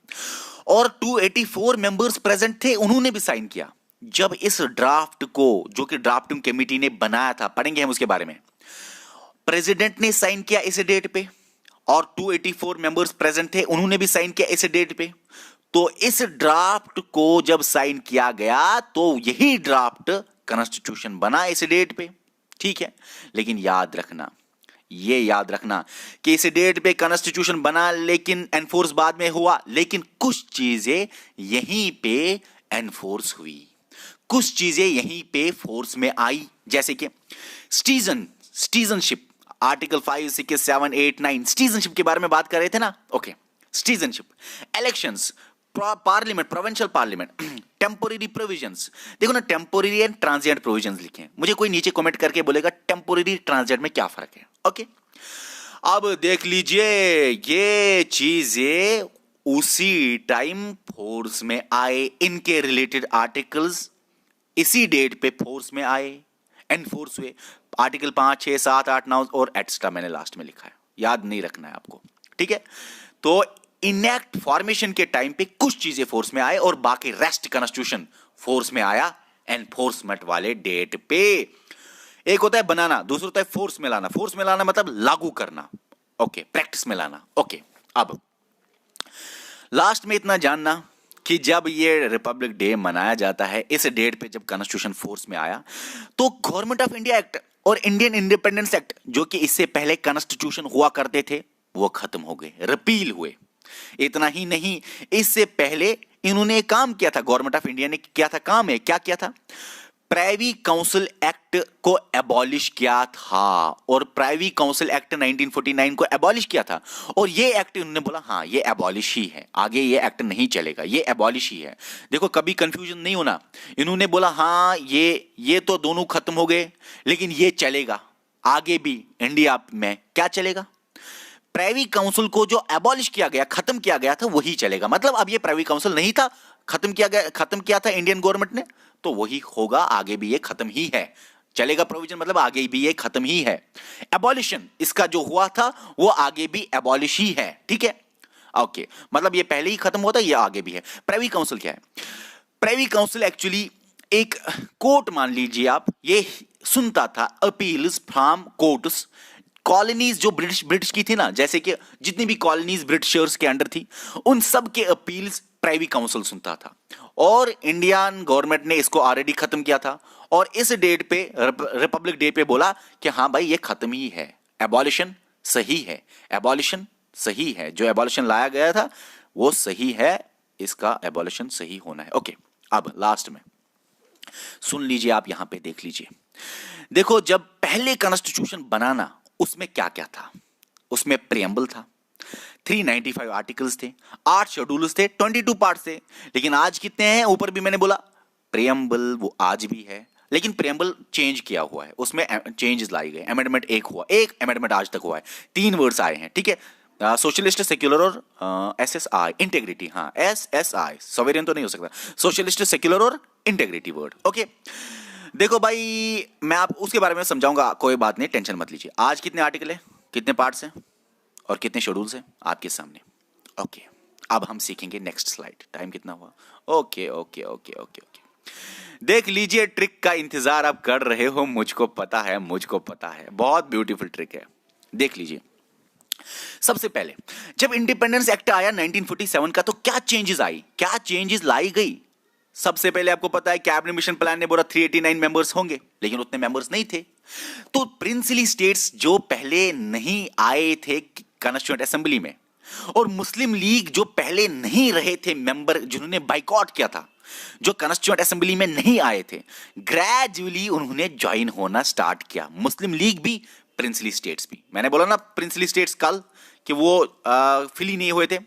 और 284 मेंबर्स प्रेजेंट थे, उन्होंने भी साइन किया। जब इस ड्राफ्ट को, जो कि ड्राफ्टिंग कमेटी ने बनाया था, पढ़ेंगे हम उसके बारे में, प्रेसिडेंट ने साइन किया इस डेट पे, और 284 मेंबर्स प्रेजेंट थे, उन्होंने भी साइन किया इस डेट पे। तो इस ड्राफ्ट को जब साइन किया गया तो यही ड्राफ्ट कॉन्स्टिट्यूशन बना इस डेट पे, ठीक है। लेकिन याद रखना, ये याद रखना कि इस डेट पे कॉन्स्टिट्यूशन बना, लेकिन एनफोर्स बाद में हुआ, लेकिन कुछ चीजें यहीं पे एनफोर्स हुई, कुछ चीजें यहीं पे फोर्स में आई, जैसे कि सिटीजनशिप, आर्टिकल 5, 6, 7, 8, 9 सिटीजनशिप के बारे में बात कर रहे थे ना। Okay, citizenship, elections, parliament, provincial parliament, temporary provisions. देखो ना, टेम्पोररी एंड ट्रांजिएंट प्रोविजंस लिखे हैं। मुझे कोई नीचे कमेंट करके बोलेगा टेम्पोररी ट्रांजिएंट में क्या फर्क है। ओके, अब देख लीजिए, ये चीजें उसी टाइम फोर्स में आए, इनके रिलेटेड आर्टिकल्स इसी डेट पे फोर्स में आए, एनफोर्स हुए। आर्टिकल 5, 6, 7, 8, 9 और एक्स्ट्रा मैंने लास्ट में लिखा है, याद नहीं रखना है आपको, ठीक है। तो इनएक्ट फॉर्मेशन के टाइम पे कुछ चीजें फोर्स में आए और बाकी रेस्ट कॉन्स्टिट्यूशन फोर्स में आया एनफोर्समेंट वाले डेट पे। एक होता है बनाना, दूसरा होता है फोर्स में लाना। फोर्स में लाना मतलब लागू करना, ओके, प्रैक्टिस में लाना। ओके, अब लास्ट में इतना जानना कि जब ये रिपब्लिक डे मनाया जाता है, इस डेट पे जब कॉन्स्टिट्यूशन फोर्स में आया, तो गवर्नमेंट ऑफ इंडिया एक्ट और इंडियन इंडिपेंडेंस एक्ट, जो कि इससे पहले कॉन्स्टिट्यूशन हुआ करते थे, वो खत्म हो गए, रिपील हुए। इतना ही नहीं, इससे पहले इन्होंने काम किया था, गवर्नमेंट ऑफ इंडिया ने किया था काम है, क्या किया था, प्राइवी काउंसिल एक्ट को एबॉलिश किया था, और प्राइवी काउंसिल एक्ट 1949 को एबॉलिश किया था। और ये एक्ट इन्होंने बोला हाँ ये एबॉलिश ही है, आगे ये एक्ट नहीं चलेगा, ये एबॉलिश ही है। देखो कभी कंफ्यूजन नहीं होना, इन्होंने बोला हाँ ये तो दोनों खत्म हो गए, लेकिन ये चलेगा आगे भी इंडिया में। क्या चलेगा? प्राइवी काउंसिल को जो एबॉलिश किया गया, खत्म किया गया था, वही चलेगा। मतलब अब ये प्राइवी काउंसिल नहीं था, खत्म किया था इंडियन गवर्नमेंट ने, तो वही होगा, आगे भी ये खत्म ही है, चलेगा प्रोविजन, मतलब आगे भी ये खत्म ही है। एबॉलिशन इसका जो हुआ था वो आगे भी एबॉलिश ही है, ठीक है। ओके, मतलब ये पहले ही खत्म होता है, ये आगे भी है। प्राइवी काउंसिल क्या है? प्राइवी काउंसिल एक्चुअली एक कोर्ट मान लीजिए आप, ये सुनता था अपील्स फ्रॉम कोर्ट्स, कॉलोनीज जो ब्रिटिश ब्रिटिश की थी ना, जैसे कि जितनी भी कॉलोनीज ब्रिटिशर्स के अंडर थी, उन सब के अपील्स प्राइवी काउंसिल सुनता था। और इंडियन गवर्नमेंट ने इसको ऑलरेडी खत्म किया था, और इस डेट पे रिपब्लिक डे पे बोला कि हाँ भाई ये खत्म ही है, एबॉलिशन सही है, एबॉलिशन सही है, जो एबॉलिशन लाया गया था वो सही है, इसका एबॉलिशन सही होना है। ओके, अब लास्ट में सुन लीजिए, आप यहां पे देख लीजिए। देखो, जब पहले कॉन्स्टिट्यूशन बनाना, उसमें क्या क्या था? उसमें प्रियम्बल था, 395 आर्टिकल्स थे, 8 शेड्यूल्स थे, 22 पार्ट थे। लेकिन आज कितने हैं? ऊपर भी मैंने बोला प्रियम्बल वो आज भी है, लेकिन प्रियम्बल चेंज किया हुआ है, उसमें चेंजेस लाई गए, अमेंडमेंट एक हुआ, एक अमेंडमेंट आज तक हुआ है, 3 वर्ड्स आए हैं, ठीक है। सोशलिस्ट, सेक्युलर और SSI, इंटेग्रिटी, हाँ SSI, सॉवरेन तो नहीं हो सकता, सोशलिस्ट, सेक्युलर और इंटेग्रिटी वर्ड। ओके, देखो भाई, मैं आप उसके बारे में समझाऊंगा, कोई बात नहीं, टेंशन मत लीजिए। आज कितने आर्टिकल है, कितने पार्ट्स हैं और कितने शेड्यूल्स हैं आपके सामने। ओके, अब हम सीखेंगे नेक्स्ट स्लाइड। टाइम कितना हुआ? Okay okay okay okay okay, देख लीजिए, ट्रिक का इंतजार आप कर रहे हो, मुझको पता है, मुझको पता है, बहुत ब्यूटीफुल ट्रिक है, देख लीजिए। सबसे पहले जब इंडिपेंडेंस एक्ट आया 1947 का, तो क्या चेंजेस आई, क्या चेंजेस लाई गई? सबसे पहले आपको पता है कैबिनेट मिशन प्लान ने बोला 389 मेंबर्स होंगे, लेकिन उतने मेंबर्स नहीं थे। तो प्रिंसली स्टेट्स जो पहले नहीं आए थे कॉन्स्टिट्यूएंट असेंबली में, और मुस्लिम लीग जो पहले नहीं रहे थे मेंबर, जिन्होंने बाइकआउट किया था, जो कॉन्स्टिट्यूएंट असेंबली में नहीं आए थे, ग्रेजुअली उन्होंने ज्वाइन होना स्टार्ट किया। मुस्लिम लीग भी, प्रिंसली स्टेट्स भी। मैंने बोला ना प्रिंसली स्टेट्स कल कि वो फिल ही नहीं हुए थे।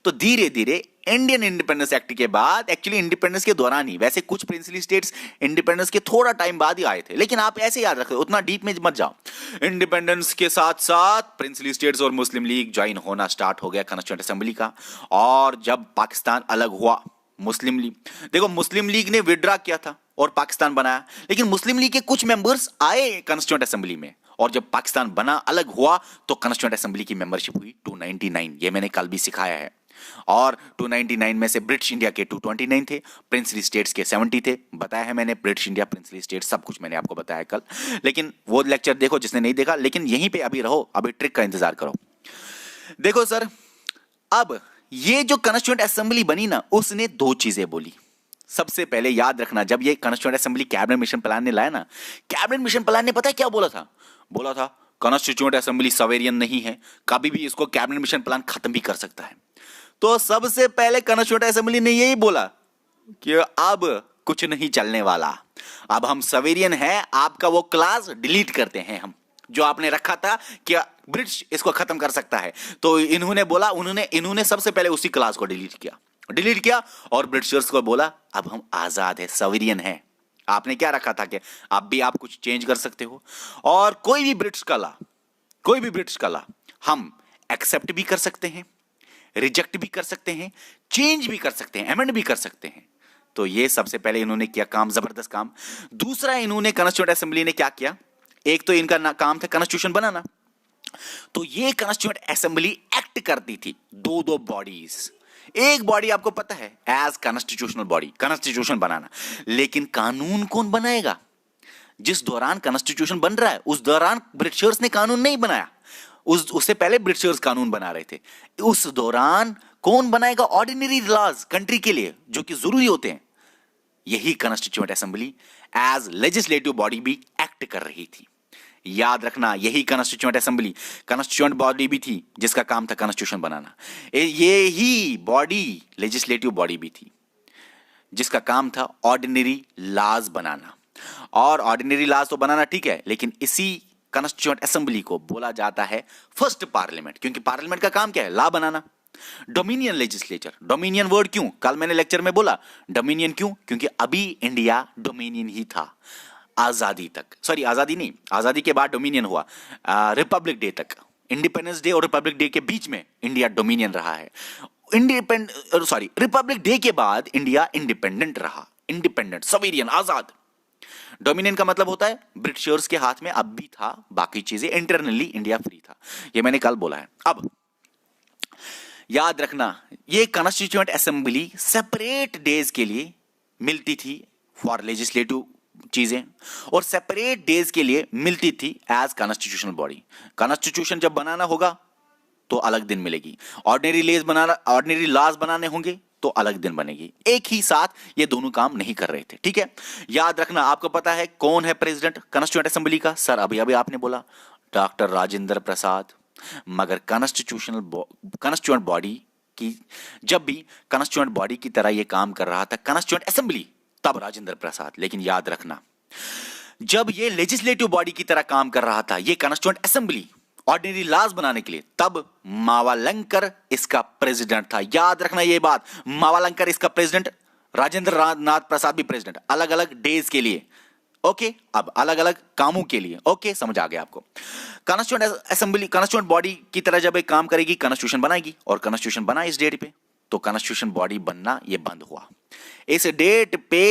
तो धीरे धीरे इंडियन इंडिपेंडेंस एक्ट के बाद, एक्चुअली इंडिपेंडेंस के दौरान ही, वैसे कुछ प्रिंसली स्टेट्स इंडिपेंडेंस के थोड़ा टाइम बाद ही आए थे, लेकिन आप ऐसे याद रखो, उतना डीप में मत जाओ। इंडिपेंडेंस के साथ साथ प्रिंसली स्टेट्स और मुस्लिम लीग ज्वाइन होना स्टार्ट हो गया कॉन्स्टिट्यूएंट असेंबली का। और जब पाकिस्तान अलग हुआ, मुस्लिम लीग, देखो मुस्लिम लीग ने विड्रा किया था और पाकिस्तान बनाया, लेकिन मुस्लिम लीग के कुछ मेंबर्स आए कॉन्स्टिट्यूएंट असेंबली में, और जब पाकिस्तान बना, अलग हुआ, तो कॉन्स्टिट्यूएंट असेंबली की मेंबरशिप हुई 299। ये मैंने कल भी सिखाया है। और 299 में से ब्रिटिश इंडिया के 229 थे, प्रिंसली स्टेट्स के 70 थे। बताया है मैंने, ब्रिटिश इंडिया, प्रिंसली स्टेट्स, सब कुछ मैंने आपको बताया कल, लेकिन वो लेक्चर देखो जिसने नहीं देखा। लेकिन यहीं पे अभी रहो, अभी ट्रिक का इंतजार करो। देखो सर, अब ये जो कॉन्स्टिट्यूएंट असेंबली बनी ना, उसने 2 चीजें बोली। सबसे पहले याद रखना, जब ये constituent assembly cabinet mission plan ने लाया ना, कैबिनेट मिशन प्लान ने पता है क्या बोला था? बोला था कॉन्स्टिट्यूएंट असेंबली सवेरियन नहीं है, कभी भी इसको कैबिनेट मिशन प्लान खत्म भी कर सकता है। तो सबसे पहले कॉन्स्टिट्यूएंट असेंबली ने यही बोला कि अब कुछ नहीं चलने वाला, अब हम सवेरियन हैं, आपका वो क्लास डिलीट करते हैं हम, जो आपने रखा था कि ब्रिटिश इसको खत्म कर सकता है। तो इन्होंने बोला, इन्होंने सबसे पहले उसी क्लास को डिलीट किया और ब्रिटिशर्स को बोला अब हम आजाद है, सवेरियन है। आपने क्या रखा था कि अब भी आप कुछ चेंज कर सकते हो, और कोई भी ब्रिटिश का लॉ हम एक्सेप्ट भी कर सकते हैं, रिजेक्ट भी कर सकते हैं, चेंज भी कर सकते हैं, अमेंड भी कर सकते हैं। तो ये सबसे पहले इन्होंने किया काम, जबरदस्त काम। दूसरा, इन्होंने कॉन्स्टिट्यूएंट असेंबली ने क्या किया, एक तो इनका काम था कॉन्स्टिट्यूशन बनाना, तो ये कॉन्स्टिट्यूएंट असेंबली एक्ट करती थी 2 बॉडीज। एक बॉडी आपको पता है एज कॉन्स्टिट्यूशनल बॉडी, कॉन्स्टिट्यूशन बनाना, लेकिन कानून कौन बनाएगा? जिस दौरान कॉन्स्टिट्यूशन बन रहा है उस दौरान ब्रिटिशर्स ने कानून नहीं बनाया, उससे पहले ब्रिटिशर्स कानून बना रहे थे। उस दौरान कौन बनाएगा ऑर्डिनरी लॉज कंट्री के लिए, जो कि जरूरी होते हैं? यही constituent assembly as legislative body भी एक्ट कर रही थी। याद रखना, यही कॉन्स्टिट्यूएंट असेंबली कॉन्स्टिट्यूएंट बॉडी भी थी जिसका काम था कॉन्स्टिट्यूशन बनाना। ये ही बॉडी लेजिस्लेटिव बॉडी भी थी जिसका काम था ऑर्डिनरी लॉज बनाना। और ऑर्डिनरी लॉज तो बनाना ठीक है, लेकिन इसी कॉन्स्टिट्यूएंट असेंबली को बोला जाता है फर्स्ट पार्लियामेंट, क्योंकि पार्लियामेंट का काम क्या है? लॉ बनाना। डोमिनियन लेजिस्लेचर, डोमिनियन वर्ड क्यों? कल मैंने लेक्चर में बोला डोमिनियन क्यों, क्योंकि अभी इंडिया डोमिनियन ही था आजादी तक, सॉरी आजादी नहीं, आजादी के बाद डोमिनियन हुआ, रिपब्लिक डे तक, इंडिपेंडेंस डे और रिपब्लिक डे के बीच में इंडिया डोमिनियन रहा है। रिपब्लिक डे के बाद इंडिया इंडिपेंडेंट रहा, इंडिपेंडेंट, सवेरियन, आजाद। डोमिनियन का मतलब होता है ब्रिटिशर्स के हाथ में अब भी था, बाकी चीजें इंटरनली इंडिया फ्री था। ये मैंने कल बोला है। अब याद रखना, ये कॉन्स्टिट्यूएंट असेंबली सेपरेट डेज के लिए मिलती थी फॉर लेजिस्लेटिव चीजें, और सेपरेट डेज के लिए मिलती थी एज कॉन्स्टिट्यूशनल बॉडी। कॉन्स्टिट्यूशन जब बनाना होगा तो अलग दिन मिलेगी, ऑर्डिनरी लॉज बनाने होंगे तो अलग दिन बनेगी। एक ही साथ ये दोनों काम नहीं कर रहे थे, ठीक है। याद रखना, आपको पता है कौन है प्रेसिडेंट कॉन्स्टिट्यूएंट असेंबली का? सर अभी अभी आपने बोला डॉक्टर राजेंद्र प्रसाद। मगर कॉन्स्टिट्यूएंट बॉडी की, जब भी कॉन्स्टिट्यूएंट बॉडी की तरह ये काम कर रहा था कॉन्स्टिट्यूएंट असेंबली, तब राजेंद्र प्रसाद। लेकिन याद रखना, जब ये लेजिस्लेटिव बॉडी की तरह काम कर रहा था ये कॉन्स्टिट्यूएंट असेंबली ऑर्डिनरी लॉज बनाने के लिए, तब मावलंकर इसका प्रेसिडेंट था। याद रखना ये बात, मावलंकर इसका प्रेसिडेंट, राजेंद्र नाथ प्रसाद भी प्रेसिडेंट, अलग अलग डेज के लिए, ओके। अब अलग अलग कामों के लिए, ओके, समझ आ गया आपको। कॉन्स्टिट्यूएंट असेंबली कॉन्स्टिट्यूएंट बॉडी की तरह जब एक काम करेगी, कॉन्स्टिट्यूशन बनाएगी, और कॉन्स्टिट्यूशन बना इस डेट पे, तो कॉन्स्टिट्यूशन बॉडी बनना ये बंद हुआ। इस डेट पे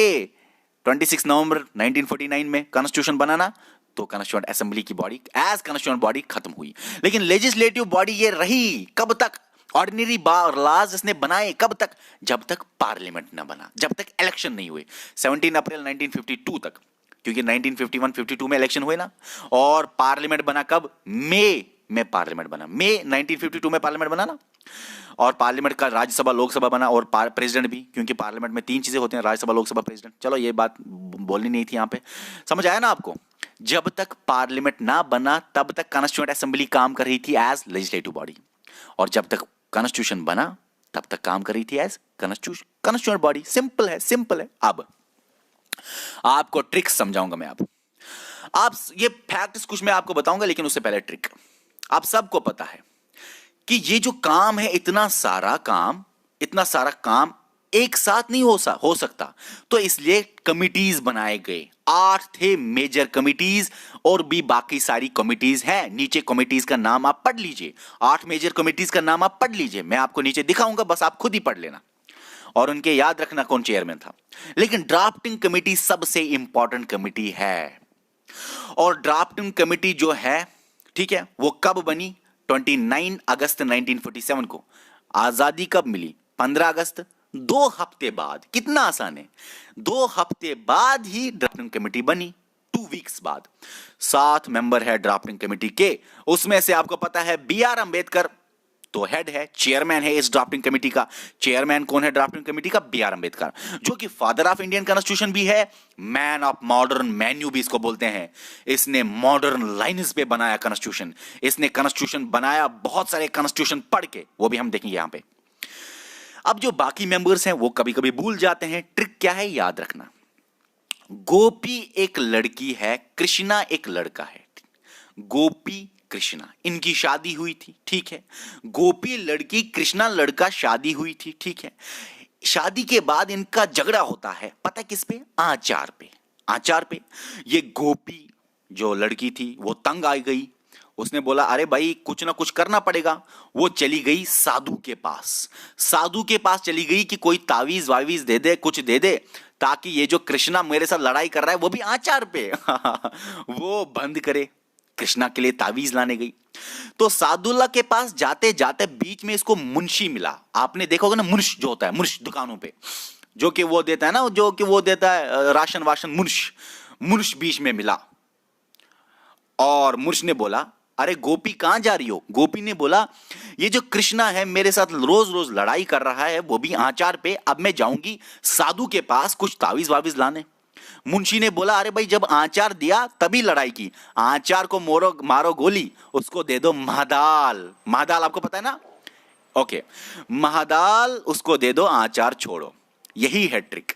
26 नवंबर 1949 में कॉन्स्टिट्यूशन बनाना, तो कॉन्स्टिट्यूएंट असेंबली की बॉडी एज कॉन्स्टिट्यूएंट बॉडी खत्म हुई। लेकिन लेजिस्लेटिव बॉडी ये रही कब तक? ऑर्डिनरी लॉज इसने बनाए कब तक? जब तक पार्लियामेंट ना बना, जब तक इलेक्शन नहीं हुए, 17 अप्रैल 1952 तक, क्योंकि 1951-52 में इलेक्शन हुए ना। और पार्लियामेंट बना कब? मई में पार्लियामेंट बना, मई 1952 में पार्लियामेंट बना ना। और पार्लियामेंट का राज्यसभा लोकसभा बना, और प्रेसिडेंट भी, क्योंकि पार्लियामेंट में 3 चीजें होती हैं, राज्यसभा लोकसभा प्रेसिडेंट। चलो ये बात बोलनी नहीं थी यहां पे, समझ आया ना आपको। जब तक पार्लियामेंट ना बना तब तक कॉन्स्टिट्यूएंट असेंबली काम कर रही थी एज लेजिस्लेटिव बॉडी, और जब तक कॉन्स्टिट्यूशन बना तब तक काम कर रही थी एज कॉन्स्टिट्यूएंट बॉडी। सिंपल है, सिंपल है। अब आपको ट्रिक्स समझाऊंगा मैं। आप ये फैक्ट्स कुछ मैं आपको बताऊंगा, लेकिन उससे पहले ट्रिक। आप सबको पता है कि ये जो काम है, इतना सारा काम एक साथ नहीं हो सकता, तो इसलिए कमिटीज बनाए गए। 8 थे मेजर कमिटीज, और भी बाकी सारी कमिटीज हैं। नीचे कमिटीज का नाम आप पढ़ लीजिए, 8 मेजर कमिटीज का नाम आप पढ़ लीजिए, मैं आपको नीचे दिखाऊंगा, बस आप खुद ही पढ़ लेना, और उनके याद रखना कौन चेयरमैन था। लेकिन ड्राफ्टिंग कमिटी सबसे इंपॉर्टेंट कमिटी है, और ड्राफ्टिंग कमिटी जो है, ठीक है, वो कब बनी? 29 अगस्त 1947 को। आजादी कब मिली? 15 अगस्त। 2 हफ्ते बाद, कितना आसान है, 2 हफ्ते बाद ही ड्राफ्टिंग कमेटी बनी, 2 वीक्स बाद। 7 मेंबर है ड्राफ्टिंग कमेटी के, उसमें से आपको पता है B.R. अंबेडकर तो हेड है, चेयरमैन है इस ड्राफ्टिंग कमेटी का। चेयरमैन कौन है ड्राफ्टिंग कमेटी का? B.R. अंबेडकर, जो कि फादर ऑफ इंडियन कॉन्स्टिट्यूशन भी है, मैन ऑफ मॉडर्न मेन्यू भी इसको बोलते हैं। इसने मॉडर्न लाइन्स पे बनाया कॉन्स्टिट्यूशन, इसने कॉन्स्टिट्यूशन बनाया बहुत सारे कॉन्स्टिट्यूशन पढ़ के, वो भी हम देखेंगे यहां पे। अब जो बाकी मेंबर्स हैं वो कभी कभी भूल जाते हैं। ट्रिक क्या है, याद रखना। गोपी एक लड़की है, कृष्णा एक लड़का है। गोपी कृष्णा, इनकी शादी हुई थी, ठीक है। गोपी लड़की, कृष्णा लड़का, शादी हुई थी, ठीक है। शादी के बाद इनका झगड़ा होता है, पता किस पे? आचार पे। आचार पे ये गोपी जो लड़की थी वो तंग आ गई, उसने बोला अरे भाई कुछ ना कुछ करना पड़ेगा। वो चली गई साधु के पास, साधु के पास चली गई कि कोई तावीज वावीज दे दे, कुछ दे दे, ताकि ये जो कृष्णा मेरे साथ लड़ाई कर रहा है वो भी आचार पे वो बंद करे। कृष्णा के लिए तावीज लाने गई, तो सादुल्ला के पास जाते जाते बीच में इसको मुंशी मिला। आपने देखा होगा ना, मुंश जो होता है, मुंश दुकानों पे जो कि वो देता है ना, जो कि वो देता है राशन वाशन, मुंश बीच में मिला। और मुंश ने बोला अरे गोपी कहां जा रही हो? गोपी ने बोला ये जो कृष्णा है मेरे साथ रोज रोज लड़ाई कर रहा है, वो भी आचार पे, अब मैं जाऊंगी साधु के पास कुछ तावीज वावीज लाने। मुंशी ने बोला अरे भाई जब आचार दिया तभी लड़ाई की, आचार को मारो गोली, उसको दे दो महादाल। महादाल आपको पता है ना? ओके, महादाल उसको दे दो, आचार छोड़ो। यही है ट्रिक,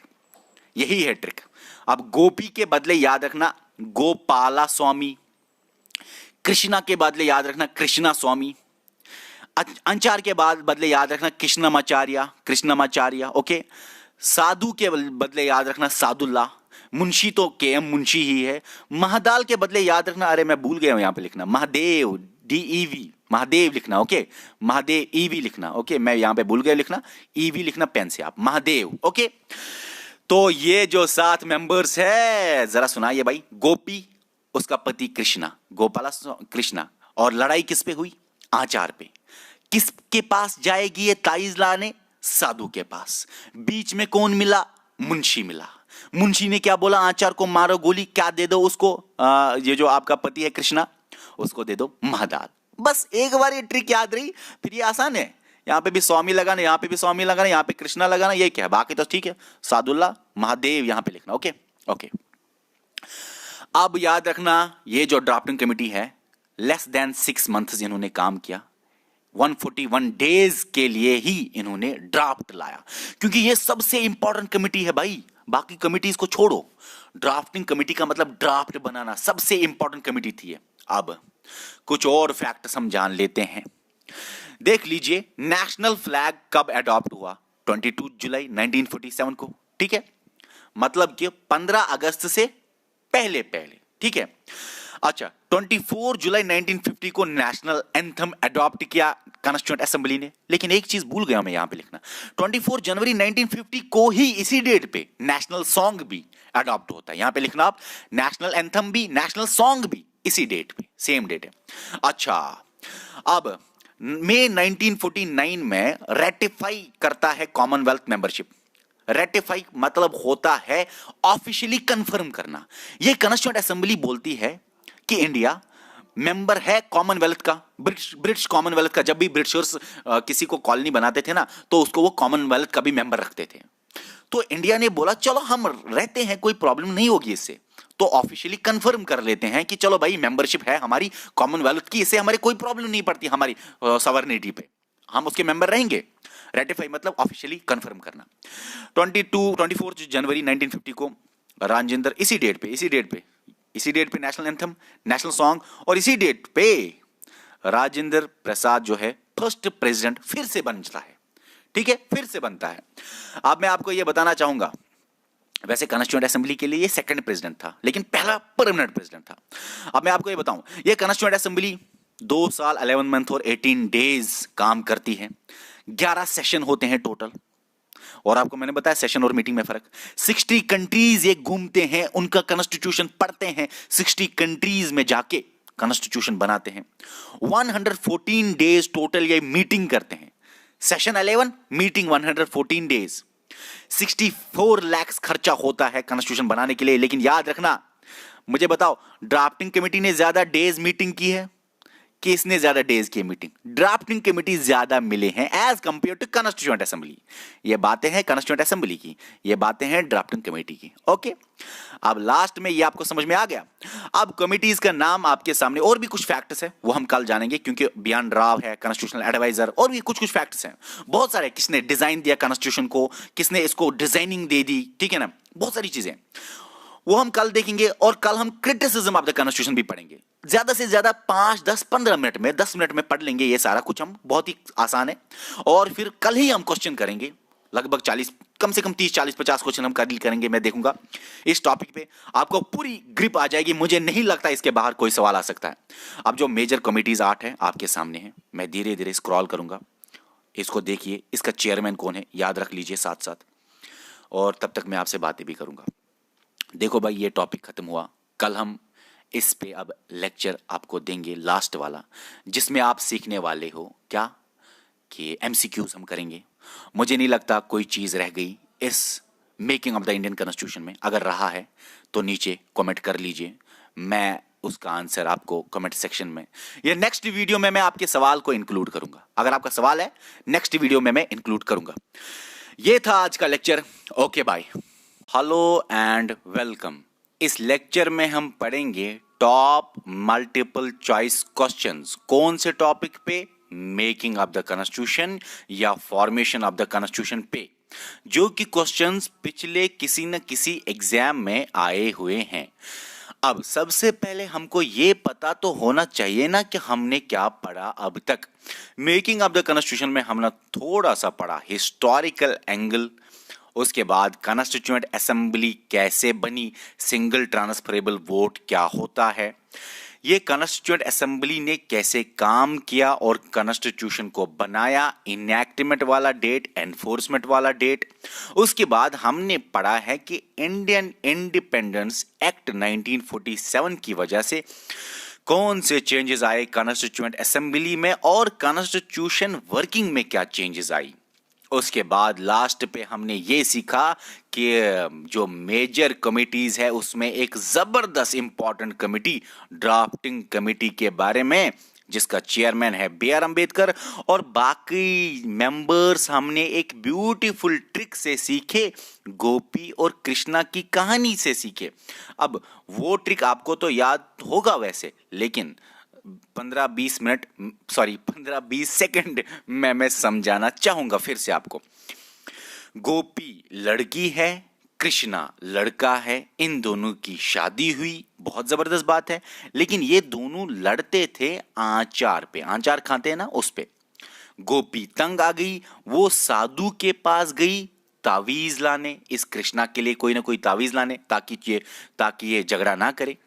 यही है ट्रिक। अब गोपी के बदले याद रखना गोपाला स्वामी, कृष्णा के बदले याद रखना कृष्णा स्वामी, अंचार के बाद बदले याद रखना कृष्णमाचार्य, ओके। साधु के बदले याद रखना सादुल्ला, मुंशी तो KM मुंशी ही है। महादाल के बदले याद रखना, अरे मैं भूल गया हूं यहां पे लिखना, महादेव, DEV, महादेव लिखना, ओके, महादेव EV लिखना, ओके, मैं यहां पे भूल गया लिखना, EV लिखना पेन से आप, महादेव, ओके। तो ये जो 7 मेंबर्स है, जरा सुनाइए भाई। गोपी, उसका पति कृष्णा, गोपाला कृष्णा, और लड़ाई किस पे हुई? आचार पे। किसके पास जाएगी ये ताइज लाने? साधु के पास। बीच में कौन मिला? मुंशी मिला। मुंशी ने क्या बोला? आचार को मारो गोली, क्या दे दो उसको? ये जो आपका पति है कृष्णा, उसको दे दो महादाल। बस एक बार ये ट्रिक याद रही, फिर ये आसान है। यहाँ पे भी स्वामी लगाना, यहाँ पे भी स्वामी लगाना, यहाँ पे कृष्णा लगाना, ये क्या है? बाकी तो ठीक है, सादुल्ला महादेव यहाँ पे लिखना। Okay okay. अब याद रखना, ये जो ड्राफ्टिंग कमेटी है, लेस देन 6 मंथ्स इन्होंने काम किया। 141 डेज के लिए ही इन्होंने ड्राफ्ट लाया, क्योंकि ये सबसे इंपॉर्टेंट कमेटी है भाई। बाकी कमिटीज को छोड़ो, ड्राफ्टिंग कमेटी का मतलब ड्राफ्ट बनाना सबसे इंपॉर्टेंट कमेटी थी ये। अब कुछ और फैक्ट्स हम जान लेते हैं। देख लीजिए, नेशनल फ्लैग कब अडॉप्ट हुआ? 22 जुलाई 1947 को। ठीक है, मतलब कि 15 अगस्त से पहले पहले। ठीक है, अच्छा, 24 जुलाई 1950 को नेशनल एंथम अडॉप्ट किया कॉन्स्टिट्यूएंट असेंबली ने। लेकिन एक चीज भूल गया मैं यहां पे लिखना, 24 जनवरी 1950 को ही इसी डेट पे नेशनल सॉन्ग भी अडॉप्ट होता है। यहां पे लिखना आप, नेशनल एंथम भी, नेशनल सॉन्ग भी इसी डेट पे, सेम डेट है। अच्छा, अब मई 1949 में रेटिफाई करता है कॉमनवेल्थ मेंबरशिप। रेटिफाई मतलब होता है ऑफिशियली कंफर्म करना। यह कॉन्स्टिट्यूएंट असेंबली बोलती है कि इंडिया मेंबर है कॉमनवेल्थ का, ब्रिटिश कॉमनवेल्थ का। जब भी ब्रिटिशर्स किसी को कॉलोनी बनाते थे ना, तो उसको वो कॉमनवेल्थ का भी मेंबर रखते थे। तो इंडिया ने बोला चलो हम रहते हैं, कोई प्रॉब्लम नहीं होगी इससे, तो ऑफिशियली कंफर्म कर लेते हैं कि चलो भाई मेंबरशिप है हमारी कॉमनवेल्थ की, इससे हमारी कोई प्रॉब्लम नहीं पड़ती हमारी सॉवरेनिटी पे, हम उसके मेंबर रहेंगे। रेटिफाई मतलब ऑफिशियली कंफर्म करना। 24 जनवरी 1950 को राजेंद्र, इसी डेट पे नेशनल एंथम, नेशनल सॉन्ग, और इसी डेट पे राजेंद्र प्रसाद जो है फर्स्ट प्रेसिडेंट फिर से बनता है। ठीक है, फिर से बनता है। अब मैं आपको यह बताना चाहूंगा, वैसे कॉन्स्टिट्यूएंट असेंबली के लिए ये सेकंड प्रेसिडेंट था, लेकिन पहला परमानेंट प्रेसिडेंट था। अब मैं आपको यह बताऊं, ये कॉन्स्टिट्यूएंट असेंबली 2 साल 11 मंथ और 18 डेज काम करती है। 11 सेशन होते हैं टोटल, और आपको मैंने बताया सेशन और मीटिंग में फर्क। 60 कंट्रीज ये घूमते हैं, उनका कॉन्स्टिट्यूशन पढ़ते हैं, 60 कंट्रीज में जाके कॉन्स्टिट्यूशन बनाते हैं। 114 डेज टोटल ये मीटिंग करते हैं। Session 11, meeting 114 days. 64 लाख खर्चा होता है कॉन्स्टिट्यूशन बनाने के लिए। लेकिन याद रखना, मुझे बताओ, ड्राफ्टिंग कमेटी ने ज्यादा डेज मीटिंग की है, किसने ज्यादा डेज की मीटिंग? ड्राफ्टिंग कमेटी ज्यादा मिले हैं as compare to constituent assembly. ये बातें हैं कॉन्स्टिट्यूएंट असेंबली की, ये बातें हैं ड्राफ्टिंग कमेटी की। ओके, अब लास्ट में ये आपको समझ में आ गया। अब कमिटीज का नाम आपके सामने, और भी कुछ फैक्ट्स हैं वो हम कल जानेंगे, क्योंकि बयान राव है कॉन्स्टिट्यूशनल एडवाइजर, और भी कुछ फैक्ट्स हैं बहुत सारे। किसने डिजाइन दिया कॉन्स्टिट्यूशन को, किसने इसको डिजाइनिंग दे दी, ठीक है ना, बहुत सारी चीजें वो हम कल देखेंगे। और कल हम क्रिटिसिज्म ऑफ द कॉन्स्टिट्यूशन भी पढ़ेंगे। ज्यादा से ज्यादा 5, 10, 15 मिनट में, 10 मिनट में पढ़ लेंगे ये सारा कुछ हम, बहुत ही आसान है। और फिर कल ही हम क्वेश्चन करेंगे, लगभग 40, कम से कम 30, 40, 50 क्वेश्चन हम कल करेंगे। मैं देखूंगा इस टॉपिक पे, आपको पूरी ग्रिप आ जाएगी। मुझे नहीं लगता इसके बाहर कोई सवाल आ सकता है। अब जो मेजर कमिटीज 8 है आपके सामने है, मैं धीरे धीरे स्क्रॉल करूंगा, इसको देखिए। इसका चेयरमैन कौन है याद रख लीजिए साथ साथ, और तब तक मैं आपसे बातें भी करूंगा। देखो भाई, ये टॉपिक खत्म हुआ। कल हम इस पे अब लेक्चर आपको देंगे, लास्ट वाला, जिसमें आप सीखने वाले हो क्या, कि एमसीक्यूज हम करेंगे। मुझे नहीं लगता कोई चीज रह गई इस making of the Indian constitution में। अगर रहा है तो नीचे कमेंट कर लीजिए, मैं उसका आंसर आपको कमेंट सेक्शन में या नेक्स्ट वीडियो में मैं आपके सवाल को इंक्लूड करूंगा। अगर आपका सवाल है, नेक्स्ट वीडियो में मैं इंक्लूड करूंगा। ये था आज का lecture. Okay bye. Hello and welcome. इस लेक्चर में हम पढ़ेंगे टॉप मल्टीपल चॉइस क्वेश्चंस। कौन से टॉपिक पे? मेकिंग ऑफ द कॉन्स्टिट्यूशन या फॉर्मेशन ऑफ द कॉन्स्टिट्यूशन पे, जो कि क्वेश्चंस पिछले किसी न किसी एग्जाम में आए हुए हैं। अब सबसे पहले हमको ये पता तो होना चाहिए ना कि हमने क्या पढ़ा अब तक। मेकिंग ऑफ द कॉन्स्टिट्यूशन में हमने थोड़ा सा पढ़ा हिस्टोरिकल एंगल, उसके बाद कॉन्स्टिट्यूएंट असेंबली कैसे बनी, सिंगल ट्रांसफरेबल वोट क्या होता है, ये कॉन्स्टिट्यूएंट असेंबली ने कैसे काम किया और कॉन्स्टिट्यूशन को बनाया, इनएक्टमेंट वाला डेट, एनफोर्समेंट वाला डेट। उसके बाद हमने पढ़ा है कि इंडियन इंडिपेंडेंस एक्ट 1947 की वजह से कौन से चेंजेस आए कॉन्स्टिट्यूएंट असेंबली में और कॉन्स्टिट्यूशन वर्किंग में क्या चेंजेस आई। उसके बाद लास्ट पे हमने ये सीखा कि जो मेजर कमिटीज है उसमें एक जबरदस्त इंपॉर्टेंट कमिटी ड्राफ्टिंग कमिटी के बारे में, जिसका चेयरमैन है बी आर अम्बेडकर, और बाकी मेंबर्स हमने एक ब्यूटीफुल ट्रिक से सीखे, गोपी और कृष्णा की कहानी से सीखे। अब वो ट्रिक आपको तो याद होगा वैसे, लेकिन 15-20 सेकंड में मैं समझाना चाहूंगा फिर से आपको। गोपी लड़की है, कृष्णा लड़का है, इन दोनों की शादी हुई, बहुत जबरदस्त बात है। लेकिन ये दोनों लड़ते थे आचार पे, आचार खाते हैं ना उस पे। गोपी तंग आ गई, वो साधु के पास गई तावीज लाने, इस कृष्णा के लिए कोई ना कोई तावीज लाने ताकि ये झगड़ा ना करे।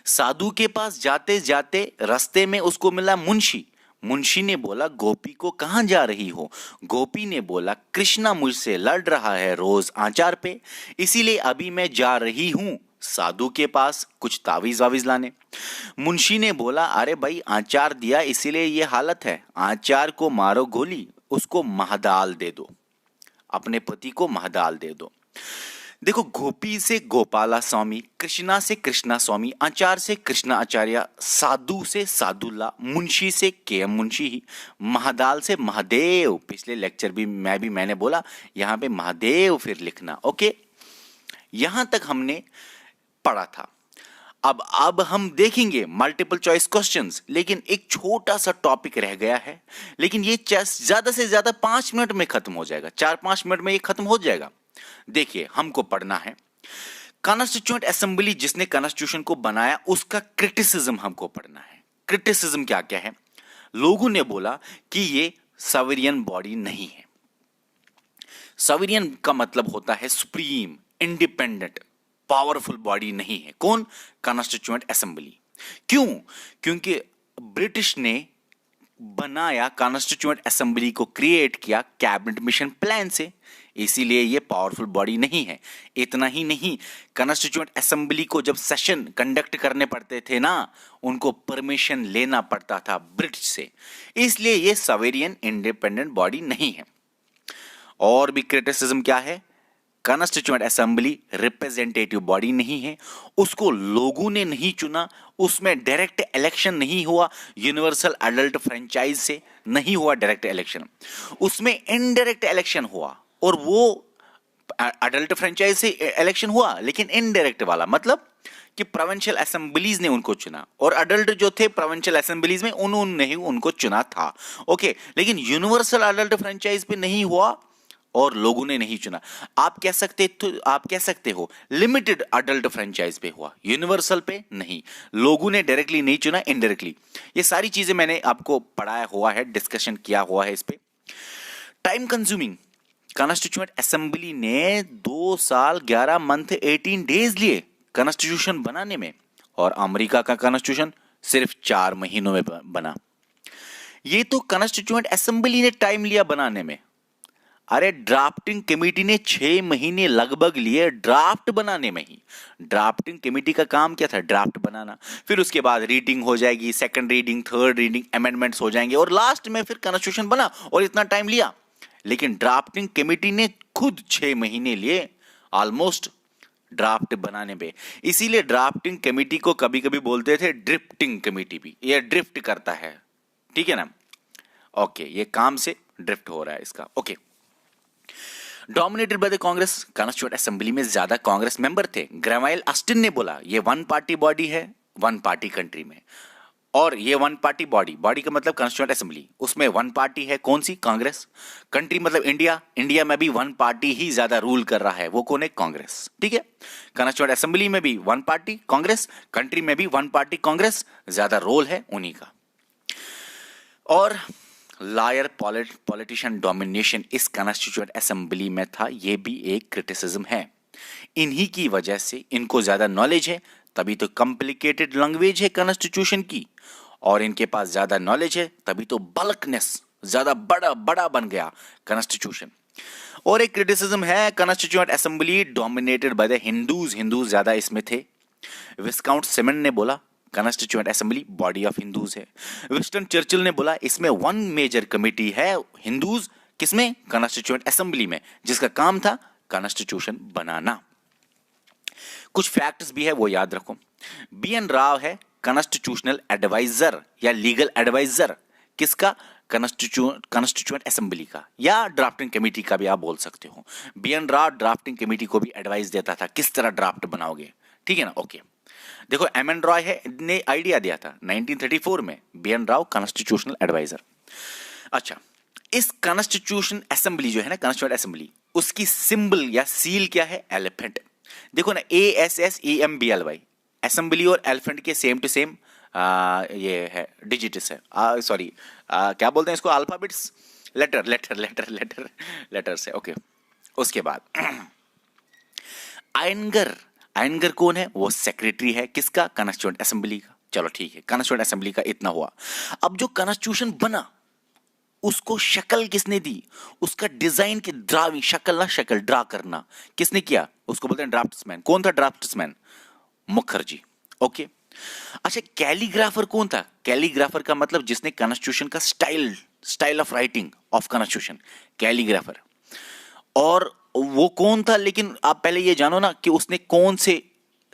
साधु के पास जाते जाते रास्ते में उसको मिला मुंशी। मुंशी ने बोला गोपी को कहां जा रही हो। गोपी ने बोला कृष्णा मुझसे लड़ रहा है रोज आचार पे, इसीलिए अभी मैं जा रही हूं साधु के पास कुछ तावीज वावीज लाने। मुंशी ने बोला अरे भाई आचार दिया इसीलिए ये हालत है, आचार को मारो गोली, उसको महादाल दे दो, अपने पति को महादाल दे दो। देखो, गोपी से गोपाला स्वामी, कृष्णा से कृष्णा स्वामी, आचार से कृष्णा आचार्य, साधु से साधुल्ला, मुंशी से के एम मुंशी ही, महादाल से महादेव। पिछले लेक्चर भी मैंने बोला यहां पे महादेव फिर लिखना। ओके, यहां तक हमने पढ़ा था। अब हम देखेंगे मल्टीपल चॉइस क्वेश्चंस, लेकिन एक छोटा सा टॉपिक रह गया है, लेकिन ये ज्यादा से ज्यादा 5 मिनट में खत्म हो जाएगा, 4-5 मिनट में ये खत्म हो जाएगा। देखिए, हमको पढ़ना है कॉन्स्टिट्यूएंट असेंबली जिसने कॉन्स्टिट्यूशन को बनाया उसका क्रिटिसिज्म हमको पढ़ना है। क्रिटिसिज्म क्या क्या है? लोगों ने बोला कि ये सॉवरेन बॉडी नहीं है। सॉवरेन का मतलब होता है सुप्रीम, इंडिपेंडेंट, पावरफुल बॉडी नहीं है। कौन? Constituent assembly. क्यों? क्योंकि ब्रिटिश ने बनाया कॉन्स्टिट्यूएंट असेंबली को, क्रिएट किया कैबिनेट मिशन प्लान से, इसीलिए ये पावरफुल बॉडी नहीं है। इतना ही नहीं, कॉन्स्टिट्यूएंट असेंबली को जब सेशन कंडक्ट करने पड़ते थे ना, उनको परमिशन लेना पड़ता था ब्रिटिश से, इसलिए ये सॉवरेन इंडिपेंडेंट बॉडी नहीं है। और भी क्रिटिसिज्म क्या है? कॉन्स्टिट्यूएंट असेंबली रिप्रेजेंटेटिव बॉडी नहीं है, उसको लोगों ने नहीं चुना, उसमें डायरेक्ट इलेक्शन नहीं हुआ, यूनिवर्सल अडल्ट फ्रेंचाइज से नहीं हुआ डायरेक्ट इलेक्शन, उसमें इनडायरेक्ट इलेक्शन हुआ, और वो अडल्ट फ्रेंचाइज से इलेक्शन हुआ लेकिन इनडायरेक्ट वाला, मतलब कि प्रोविंशियल असेंबलीज ने उनको चुना, और अडल्ट जो थे प्रोविंशियल असेंबलीज में उन्होंने ही उनको चुना था। ओके, लेकिन यूनिवर्सल अडल्ट फ्रेंचाइज पे नहीं हुआ और लोगों ने नहीं चुना। आप कह सकते हो लिमिटेड अडल्ट फ्रेंचाइज पे हुआ, यूनिवर्सल पे नहीं, लोगों ने डायरेक्टली नहीं चुना, इनडायरेक्टली। ये सारी चीजें मैंने आपको पढ़ाया हुआ है, डिस्कशन किया हुआ है इस पे। टाइम कंज्यूमिंग, कॉन्स्टिट्यूएंट असेंबली ने 2 साल 11 मंथ 18 डेज लिए कॉन्स्टिट्यूशन बनाने में, और अमेरिका का कॉन्स्टिट्यूशन सिर्फ 4 महीनों में बना। ये तो कॉन्स्टिट्यूएंट असेंबली ने टाइम लिया बनाने में, अरे ड्राफ्टिंग कमेटी ने 6 महीने लगभग लिए ड्राफ्ट बनाने में ही। ड्राफ्टिंग कमेटी का काम क्या था? ड्राफ्ट बनाना, फिर उसके बाद रीडिंग हो जाएगी, second reading, third reading, amendments हो जाएंगे, और लास्ट में फिर कॉन्स्टिट्यूशन बना, और इतना टाइम लिया। लेकिन ड्राफ्टिंग कमेटी ने खुद 6 महीने लिए ऑलमोस्ट ड्राफ्ट बनाने पे। इसीलिए ड्राफ्टिंग कमेटी को कभी कभी बोलते थे ड्रिफ्टिंग कमेटी भी, ये ड्रिफ्ट करता है, ठीक है ना। ओके, ये काम से ड्रिफ्ट हो रहा है इसका। Okay, dominated by the Congress, constituent assembly में ज्यादा कांग्रेस मेंबर थे। ग्रेवाइल ऑस्टिन ने बोला ये 1 पार्टी बॉडी है, 1 पार्टी कंट्री में, और ये 1 पार्टी बॉडी का मतलब कॉन्स्टिट्यूएंट असेंबली, उसमें 1 पार्टी है, कौन सी? कांग्रेस। कंट्री मतलब इंडिया, इंडिया में भी 1 पार्टी ही ज्यादा रूल कर रहा है, वो कौन है? कांग्रेस, ठीक है। कॉन्स्टिट्यूएंट असेंबली में भी 1 पार्टी कांग्रेस, कंट्री में भी 1 पार्टी कांग्रेस, ज्यादा रोल है उन्हीं का। और लायर पॉलिटिशियन डोमिनेशन इस कॉन्स्टिट्यूएंट असेंबली में था, यह भी एक क्रिटिसिज्म है। इन्हीं की वजह से, इनको ज्यादा नॉलेज है, तभी तो कॉम्प्लिकेटेड लैंग्वेज है कॉन्स्टिट्यूशन की, और इनके पास ज्यादा नॉलेज है तभी तो बल्कनेस, ज्यादा बड़ा बन गया कॉन्स्टिट्यूशन। और एक क्रिटिसिज्म है constituent assembly dominated by the Hindus, Hindus ज्यादा इसमें थे। विस्काउंट सिमन ने बोला constituent assembly body of Hindus है। विंस्टन चर्चिल ने बोला इसमें वन मेजर कमेटी है हिंदूज, किसमें? कंस्टिट्यूएंट असेंबली में, जिसका काम था कॉन्स्टिट्यूशन बनाना। कुछ फैक्ट्स भी है वो याद रखो। बी एन राव है कॉन्स्टिट्यूशनल एडवाइजर या लीगल एडवाइजर, किसका? कॉन्स्टिट्यूएंट असेंबली का, या ड्राफ्टिंग कमेटी का भी आप बोल सकते हो। B N Rao drafting committee को भी एडवाइस देता था किस तरह ड्राफ्ट बनाओगे, ठीक है ना? ओके, देखो एम एन रॉय है ने आइडिया दिया था 1934 में, B N Rao constitutional adviser. अच्छा, इस कॉन्स्टिट्यूशन असेंबली जो है ना, कॉन्स्टिट्यूएंट असेंबली, उसकी सिंबल या सील क्या है? एलिफेंट। देखो ना, ASSEMBLY, असेंबली और एलिफेंट के सेम टू सेम ये है, डिजिट्स है, सॉरी क्या बोलते हैं इसको? अल्फाबेट्स, लेटर्स है। ओके, उसके बाद आयनगर कौन है? वो सेक्रेटरी है, किसका? कॉन्स्टिट्यूएंट असेंबली का। चलो ठीक है, कॉन्स्टिट्यूएंट असेंबली का इतना हुआ। अब जो कॉन्स्टिट्यूशन बना उसको शक्ल किसने दी? उसका डिजाइन की ड्राइंग, शक्ल ना शक्ल ड्रा करना किसने किया? उसको बोलते हैं ड्राफ्ट्समैन। कौन था ड्राफ्ट्समैन? मुखर्जी। ओके, अच्छा, कैलीग्राफर कौन था? कैलीग्राफर का मतलब जिसने कॉन्स्टिट्यूशन का style of writing of constitution, calligrapher. और वो कौन था? लेकिन आप पहले ये जानो ना कि उसने कौन से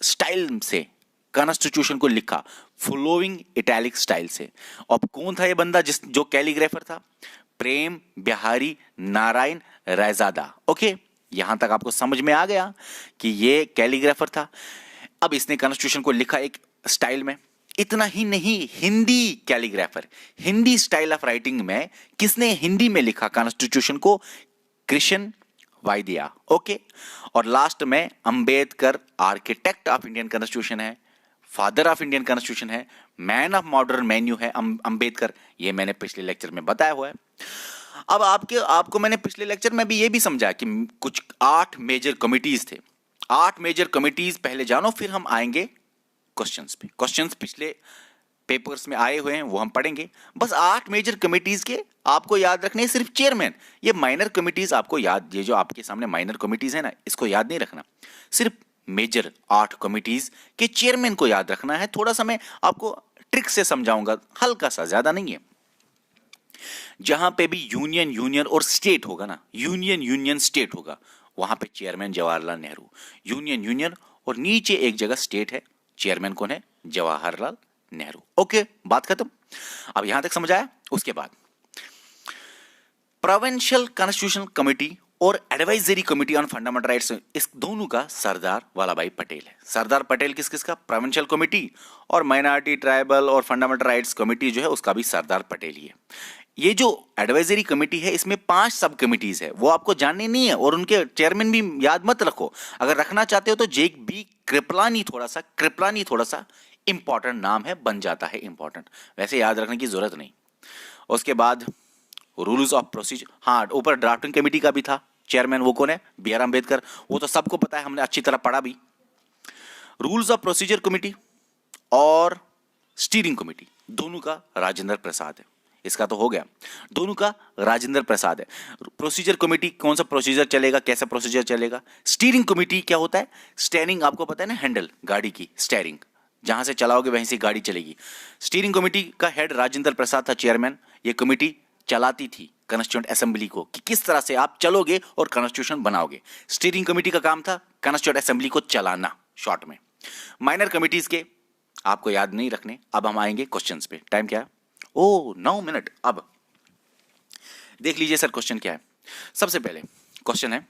स्टाइल से कॉन्स्टिट्यूशन को लिखा, फ्लोइंग इटैलिक स्टाइल से। अब कौन था ये बंदा जो कैलीग्राफर था? प्रेम बिहारी नारायण रायजादा। ओके, यहां तक आपको समझ में आ गया कि ये कैलीग्राफर था। अब इसने कॉन्स्टिट्यूशन को लिखा एक स्टाइल में। इतना ही नहीं, Hindi calligrapher, Hindi style of writing में किसने हिंदी में लिखा कॉन्स्टिट्यूशन को? कृष्ण वायदिया। ओके, और लास्ट में Ambedkar architect of Indian constitution है, फादर ऑफ इंडियन कॉन्स्टिट्यूशन है, मैन ऑफ मॉडर्न मेन्यू है अंबेडकर। ये मैंने पिछले लेक्चर में बताया हुआ है। अब आपको मैंने पिछले लेक्चर में भी ये भी समझा कि कुछ 8 मेजर कमिटीज थे। 8 मेजर कमिटीज पहले जानो, फिर हम आएंगे क्वेश्चंस पे। क्वेश्चंस पिछले पेपर्स में आए हुए हैं, वो हम पढ़ेंगे। बस 8 मेजर कमिटीज के आपको याद रखने, सिर्फ चेयरमैन। ये माइनर कमिटीज आपको याद, ये जो आपके सामने माइनर कमिटीज है ना, इसको याद नहीं रखना। सिर्फ मेजर 8 कमिटीज के चेयरमैन को याद रखना है। थोड़ा सा मैं आपको ट्रिक से समझाऊंगा, हल्का सा, ज्यादा नहीं है। जहां पे भी यूनियन और स्टेट होगा ना, यूनियन स्टेट होगा, वहां पे चेयरमैन जवाहरलाल नेहरू। यूनियन और नीचे एक जगह स्टेट है, चेयरमैन कौन है? जवाहरलाल नेहरू। ओके, बात खत्म। अब यहां तक समझ आया? उसके बाद प्रोविंशियल कॉन्स्टिट्यूशनल कमेटी और advisory committee on fundamental rights, इस दोनों का सरदार वल्लभ भाई पटेल है। सरदार पटेल किसका? प्रोविंशियल कमेटी, और माइनॉरिटी ट्राइबल और फंडामेंटल राइट्स कमेटी जो है उसका भी सरदार पटेल ही है। ये जो एडवाइजरी कमेटी है इसमें 5 सब कमिटीज है, वो आपको जाननी नहीं है, और उनके चेयरमैन भी याद मत रखो। अगर रखना चाहते हो तो JB कृपलानी थोड़ा सा इंपॉर्टेंट नाम है, बन जाता है इंपॉर्टेंट, वैसे याद रखने की जरूरत नहीं। उसके बाद रूल्स ऑफ प्रोसीजर, हाँ, ऊपर ड्राफ्टिंग कमेटी का भी था चेयरमैन, वो कौन है? BR अम्बेडकर। वो तो सबको पता है, हमने अच्छी तरह पढ़ा भी। रूल्स ऑफ प्रोसीजर कमेटी और स्टीयरिंग कमेटी, दोनों का राजेंद्र प्रसाद है। इसका तो हो गया, दोनों का राजेंद्र प्रसाद है। प्रोसीजर कमेटी, कौन सा प्रोसीजर चलेगा, कैसा प्रोसीजर चलेगा। स्टीयरिंग कमेटी क्या होता है? स्टीयरिंग आपको पता है ना, हैंडल गाड़ी की, स्टीयरिंग जहां से चलाओगे वहीं से गाड़ी चलेगी। स्टीयरिंग कमेटी का हेड राजेंद्र प्रसाद था, चेयरमैन। ये कमेटी चलाती थी कॉन्स्टिट्यूएंट असेंबली को कि किस तरह से आप चलोगे और कॉन्स्टिट्यूशन बनाओगे। स्टीयरिंग कमेटी का काम था कॉन्स्टिट्यूएंट असेंबली को चलाना, शॉर्ट में। माइनर कमिटीज के आपको याद नहीं रखने। अब हम आएंगे क्वेश्चंस पे। टाइम क्या है? 9 मिनट। अब देख लीजिए सर, क्वेश्चन क्या है। सबसे पहले क्वेश्चन है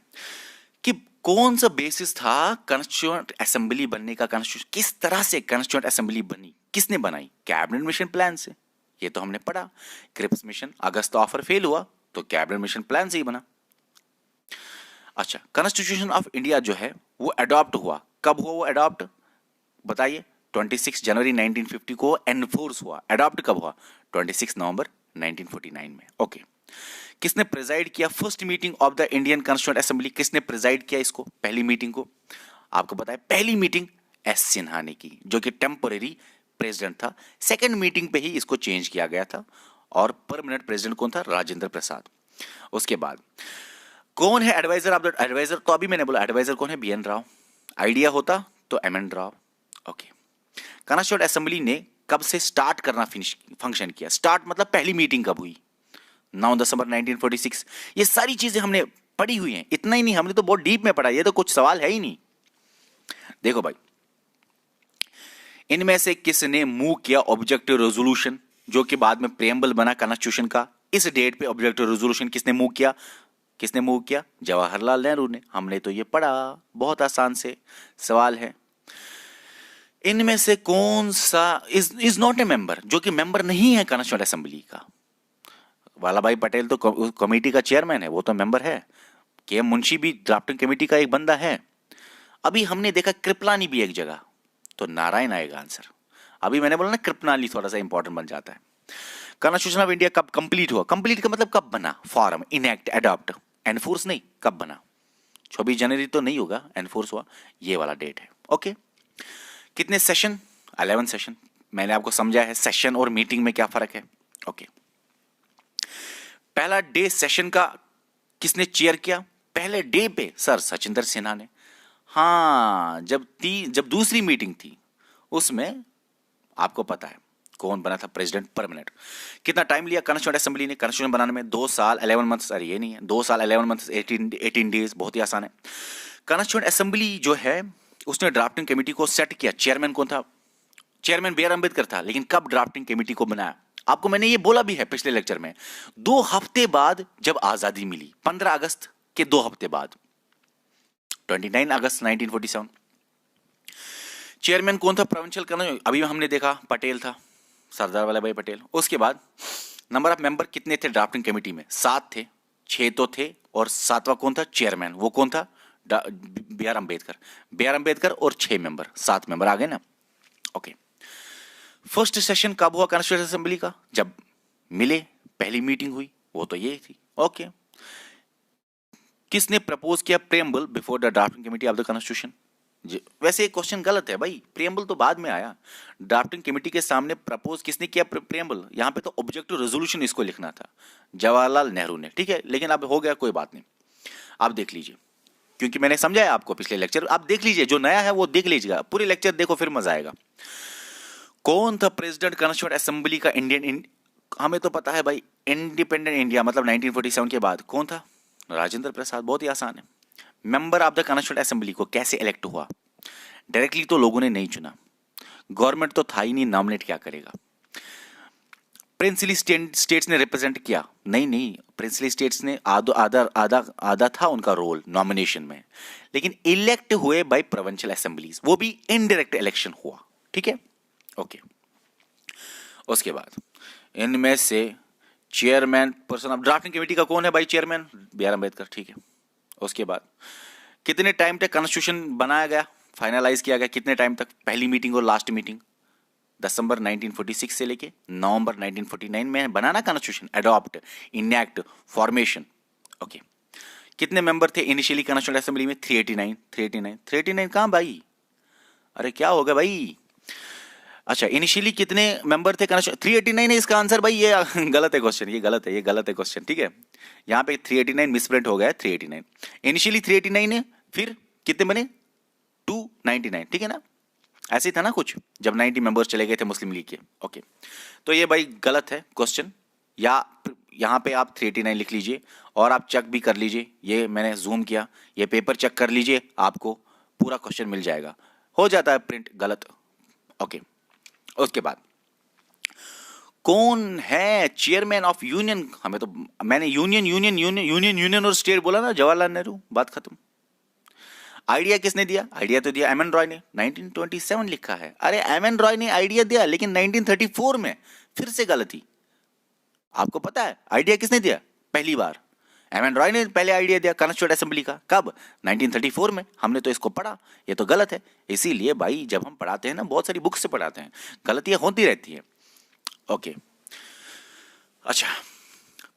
कि कौन सा बेसिस था कॉन्स्टिट्यूएंट असेंबली बनने का? कॉन्स्टिट्यूशन किस तरह से कॉन्स्टिट्यूएंट असेंबली बनी, किसने बनाई? कैबिनेट मिशन प्लान से, ये तो हमने पढ़ा। क्रिप्स मिशन अगस्त ऑफर फेल हुआ तो कैबिनेट मिशन प्लान से ही बना। अच्छा, कॉन्स्टिट्यूशन ऑफ इंडिया जो है वो अडॉप्ट हुआ, कब हुआ वो अडॉप्ट? बताइए। 26 जनवरी 1950 को एनफोर्स हुआ। अडॉप्ट कब हुआ? 26 नवंबर 1949 में। ओके, किसने प्रिजाइड किया first meeting of the Indian constituent assembly? किसने प्रिजाइड किया इसको, पहली मीटिंग को? आपको पता है पहली मीटिंग S सिन्हा ने की, जो कि टेम्पररी प्रेसिडेंट था। सेकंड मीटिंग पे ही इसको चेंज किया गया था, और परमानेंट प्रेसिडेंट कौन था? राजेंद्र प्रसाद। उसके बाद कौन है एडवाइजर ऑफ द एडवाइजर? तो अभी मैंने बोला एडवाइजर कौन है? BN राव। आइडिया होता तो MN Rao. Okay, constituent assembly ने कब से स्टार्ट करना फंक्शन किया? स्टार्ट मतलब पहली मीटिंग कब हुई? 9 दिसंबर 1946। ये सारी चीजें हमने पढ़ी हुई हैं। इतना ही नहीं, हमने तो बहुत डीप में पढ़ा, ये तो कुछ सवाल है ही नहीं। देखो भाई, इनमें से किसने मूव किया ऑब्जेक्टिव रेजोल्यूशन, जो कि बाद में प्रेम्बल बना कॉन्स्टिट्यूशन का? इस डेट पे ऑब्जेक्टिव रेजोल्यूशन किसने मूव किया? किसने मूव किया? जवाहरलाल नेहरू ने। हमने तो ये पढ़ा, बहुत आसान से सवाल है। इनमें से कौन सा इज नॉट ए मेंबर, जो कि मेंबर नहीं है कॉन्स्टिट्यूएंट असेंबली का? वल्लभ भाई पटेल तो कमेटी का चेयरमैन है, वो तो मेंबर है। के एम मुंशी भी ड्राफ्टिंग कमेटी का एक बंदा है। अभी हमने देखा कृपलानी भी एक जगह, तो नारायण आएगा आंसर। अभी मैंने बोला ना, कृपलानी थोड़ा सा इंपॉर्टेंट बन जाता है। कॉन्स्टिट्यूशन ऑफ इंडिया कब कंप्लीट हुआ? कंप्लीट का मतलब कब बना? फॉर्म, इनएक्ट, अडॉप्ट, एनफोर्स नहीं, कब बना? 26 जनवरी तो नहीं होगा, एनफोर्स हुआ, ये वाला डेट है। ओके, कितने सेशन? 11 सेशन। मैंने आपको समझा है सेशन और मीटिंग में क्या फर्क है। ओके, पहला डे सेशन का किसने चेयर किया? पहले डे पे सर सचिंदर सिन्हा ने। हाँ, जब दूसरी मीटिंग थी उसमें आपको पता है कौन बना था प्रेसिडेंट परमानेंट। कितना टाइम लिया कॉन्स्टिट्यूएंट असेंबली ने कॉन्स्टिट्यूशन बनाने में? 2 साल 11 मंथ्स। अरे ये नहीं है, 2 साल 11 मंथ्स 18 डेज, बहुत ही आसान है। कॉन्स्टिट्यूएंट असेंबली जो है उसने ड्राफ्टिंग कमेटी को सेट किया। चेयरमैन कौन था? चेयरमैन बी आर अम्बेडकर था। लेकिन कब ड्राफ्टिंग कमेटी को बनाया? आपको मैंने ये बोला भी है पिछले लेक्चर में, 2 हफ्ते बाद जब आजादी मिली, 15 अगस्त के 2 हफ्ते बाद, 29 अगस्त 1947। चेयरमैन कौन था? प्रोविंशियल कर्नल, अभी हमने देखा पटेल था, सरदार वल्लभ भाई पटेल। उसके बाद नंबर ऑफ मेंबर कितने थे ड्राफ्टिंग कमेटी में? 7 थे, 6 तो थे, और 7वां कौन था? चेयरमैन। वो कौन था? B R Ambedkar. B R Ambedkar और 6 मेंबर, 7 मेंबर आ गए ना। ओके, फर्स्ट सेशन कब हुआ कॉन्स्टिट्यूएंट असेंबली का? जब मिले, पहली मीटिंग हुई, वो तो ये थी। ओके, किसने प्रपोज किया preamble before the drafting committee of the constitution? वैसे एक क्वेश्चन गलत है भाई, प्रेम्बल तो बाद में आया। ड्राफ्टिंग कमेटी के सामने प्रपोज किसने किया प्रेम्बल? यहां पे तो ऑब्जेक्टिव रेजोल्यूशन इसको लिखना था, जवाहरलाल नेहरू ने। ठीक है, लेकिन अब हो गया, कोई बात नहीं। आप देख लीजिए, क्योंकि मैंने समझाया आपको पिछले लेक्चर, आप देख लीजिए, जो नया है वो देख लीजिएगा, पूरे लेक्चर देखो, फिर मजा आएगा। कौन था प्रेसिडेंट कॉन्स्टिट्यूएंट असेंबली का हमें तो पता है भाई, इंडिपेंडेंट इंडिया मतलब 1947 के बाद कौन था? राजेंद्र प्रसाद। बहुत ही आसान है। Member of the constituent assembly को कैसे इलेक्ट हुआ? डायरेक्टली तो लोगों ने नहीं चुना, गवर्नमेंट तो था ही नहीं, नॉमिनेट क्या करेगा? प्रिंसली स्टेट्स ने रिप्रेजेंट किया? नहीं, प्रिंसली स्टेट्स ने आधा था उनका रोल नॉमिनेशन में, लेकिन इलेक्ट हुए बाय प्रोविंशियल असेंबलीज, वो भी इनडायरेक्ट इलेक्शन हुआ। ठीक है, ओके। उसके बाद इनमें से chairman person of drafting committee का कौन है भाई? Chairman B R Ambedkar. ठीक है, उसके बाद कितने टाइम तक कॉन्स्टिट्यूशन बनाया गया, फाइनलाइज किया गया? कितने टाइम तक? पहली मीटिंग और लास्ट मीटिंग दिसंबर 1946 से लेके नवंबर 1949 में बनाना constitution, adopt, enact, formation. Okay, कितने मेंबर थे इनिशियली कॉन्स्टिट्यूएंट असेंबली में? 389 कहां भाई? अरे क्या हो गया भाई? अच्छा, इनिशियली कितने मेंबर थे? 389 है इसका आंसर भाई। ये गलत है क्वेश्चन, ये गलत है क्वेश्चन। ठीक है, यहाँ पे 389 मिसप्रिंट हो गया है। 389 इनिशियली 389 है, फिर कितने बने? 299। ठीक है ना, ऐसे ही था ना कुछ, जब 90 मेंबर्स चले गए थे मुस्लिम लीग के। ओके, तो ये भाई गलत है क्वेश्चन, या यहाँ पे आप 389 लिख लीजिए, और आप चेक भी कर लीजिए, ये मैंने जूम किया, ये पेपर चेक कर लीजिए, आपको पूरा क्वेश्चन मिल जाएगा। हो जाता है प्रिंट गलत। ओके, उसके बाद कौन है चेयरमैन ऑफ यूनियन? हमें तो, मैंने यूनियन और स्टेट बोला ना, जवाहरलाल नेहरू, बात खत्म। आइडिया किसने दिया? आइडिया तो दिया एम एन रॉय ने, 1927 लिखा है। अरे एम एन रॉय ने आइडिया दिया, लेकिन 1934 में फिर से गलती। आपको पता है आइडिया किसने दिया पहली बार? एम एन रॉय ने पहले आइडिया दिया कॉन्स्टिट्यूएंट असेंबली का। कब? 1934 में। हमने तो इसको पढ़ा, ये तो गलत है। इसीलिए भाई जब हम पढ़ाते हैं ना, बहुत सारी बुक से पढ़ाते हैं, गलतियां होती रहती है। ओके, अच्छा,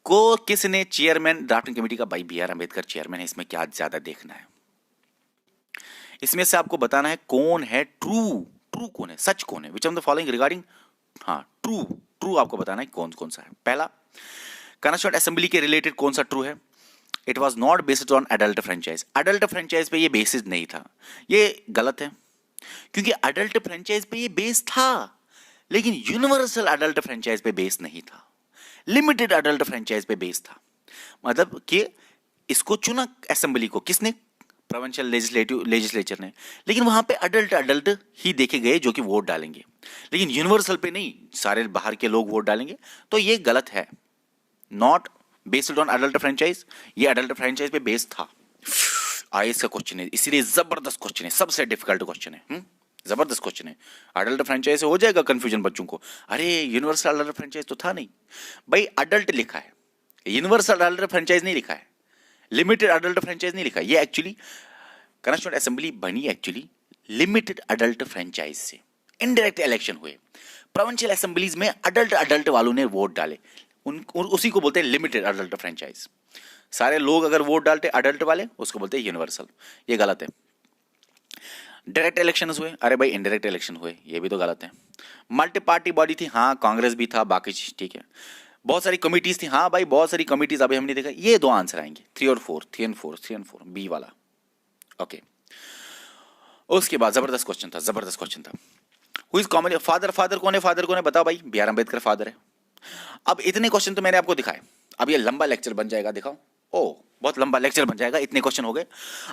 को किसने चेयरमैन ड्राफ्टिंग कमेटी का? भाई बी आर अम्बेडकर चेयरमैन है, इसमें क्या ज्यादा देखना है? इसमें से आपको बताना है कौन है ट्रू कौन है, सच कौन है, which of the following regarding, हाँ ट्रू आपको बताना है कौन कौन सा है। पहला, कॉन्स्टिट्यूएंट असेंबली के रिलेटेड कौन सा ट्रू है? It was not based on adult franchise. Adult franchise पे ये बेसिस नहीं था, ये गलत है। क्योंकि अडल्ट फ्रेंचाइज पे ये बेस था, लेकिन यूनिवर्सल अडल्ट फ्रेंचाइज पे बेस नहीं था, लिमिटेड अडल्ट फ्रेंचाइज पे बेस था। मतलब कि इसको चुना असेंबली को किसने, प्रोविंशियल लेजिस्लेचर ने, लेकिन वहां पे अडल्ट अडल्ट ही देखे गए जो कि वोट डालेंगे, लेकिन यूनिवर्सल पे नहीं सारे बाहर के लोग वोट डालेंगे। तो ये गलत है, not based on adult franchise, ये अडल्ट फ्रेंचाइज पे बेस था। आईएएस का क्वेश्चन है, इसीलिए जबरदस्त क्वेश्चन है, सबसे डिफिकल्ट क्वेश्चन है। जबरदस्त क्वेश्चन है। अडल्ट फ्रेंचाइज से हो जाएगा कंफ्यूजन बच्चों को, अरे यूनिवर्सल अडल्ट फ्रेंचाइज तो था नहीं भाई, अडल्ट लिखा है, यूनिवर्सल अडल्ट फ्रेंचाइज नहीं लिखा है, लिमिटेड अडल्ट फ्रेंचाइज नहीं लिखा है। ये एक्चुअली कॉन्स्टिट्यूएंट असेंबली बनी एक्चुअली लिमिटेड अडल्ट फ्रेंचाइज से, इनडायरेक्ट इलेक्शन हुए, प्रोविंशियल असेंबलीज में अडल्ट अडल्ट वालों ने वोट डाले, उसी को बोलते हैं लिमिटेड अडल्ट फ्रेंचाइज। सारे लोग अगर वोट डालते अडल्ट वाले, उसको बोलते हैं यूनिवर्सल, ये गलत है। डायरेक्ट इलेक्शन हुए, अरे भाई इनडायरेक्ट इलेक्शन हुए, ये भी तो गलत है। मल्टी पार्टी बॉडी थी, हाँ कांग्रेस भी था, बाकी चीज ठीक है। बहुत सारी कमिटीज थी, हाँ भाई बहुत सारी कमिटीज, अभी हमने देखा। ये दो आंसर आएंगे, 3 और 4 बी वाला। ओके, उसके बाद जबरदस्त क्वेश्चन था। Who is common father, father कौन है बताओ भाई, बी आर अम्बेडकर फादर है। अब इतने क्वेश्चन तो मैंने आपको दिखाए, अब ये लंबा लेक्चर बन जाएगा, दिखाओ। ओ बहुत लंबा लेक्चर बन जाएगा, इतने क्वेश्चन हो गए।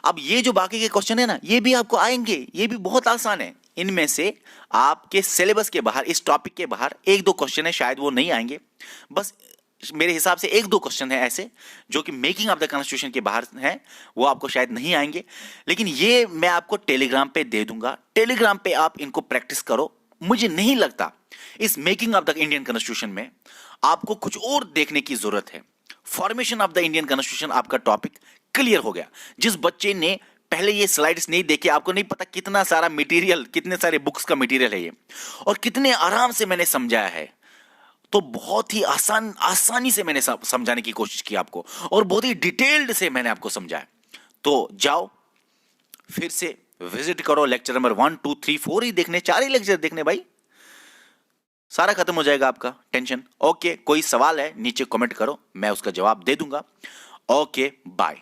अब ये जो बाकी के क्वेश्चन है ना, ये भी आपको आएंगे, ये भी बहुत आसान है। इनमें से आपके सिलेबस के बाहर, इस टॉपिक के बाहर 1-2 क्वेश्चन है, शायद वो नहीं आएंगे। बस मेरे हिसाब से 1-2 क्वेश्चन है ऐसे जो कि मेकिंग ऑफ द कॉन्स्टिट्यूशन के बाहर हैं, वो आपको शायद नहीं आएंगे, लेकिन ये मैं आपको टेलीग्राम पे दे दूंगा। टेलीग्राम पे आप इनको प्रैक्टिस करो। मुझे नहीं लगता इस making of the Indian constitution में आपको कुछ और देखने की जरूरत है। Formation of the Indian constitution आपका टॉपिक क्लियर हो गया। जिस बच्चे ने पहले ये स्लाइड्स नहीं देखे, आपको नहीं पता कितना सारा मटेरियल, कितने सारे बुक्स का मटेरियल है ये, और कितने आराम से मैंने समझाया है। तो बहुत ही आसानी से मैंने समझाने की कोशिश की आपको, और बहुत ही डिटेल्ड से मैंने आपको समझाया। तो जाओ फिर से विजिट करो, लेक्चर नंबर 1, 2, 3, 4 ही देखने, 4 ही लेक्चर देखने भाई, सारा खत्म हो जाएगा आपका टेंशन। ओके, कोई सवाल है नीचे कमेंट करो, मैं उसका जवाब दे दूंगा। Okay bye.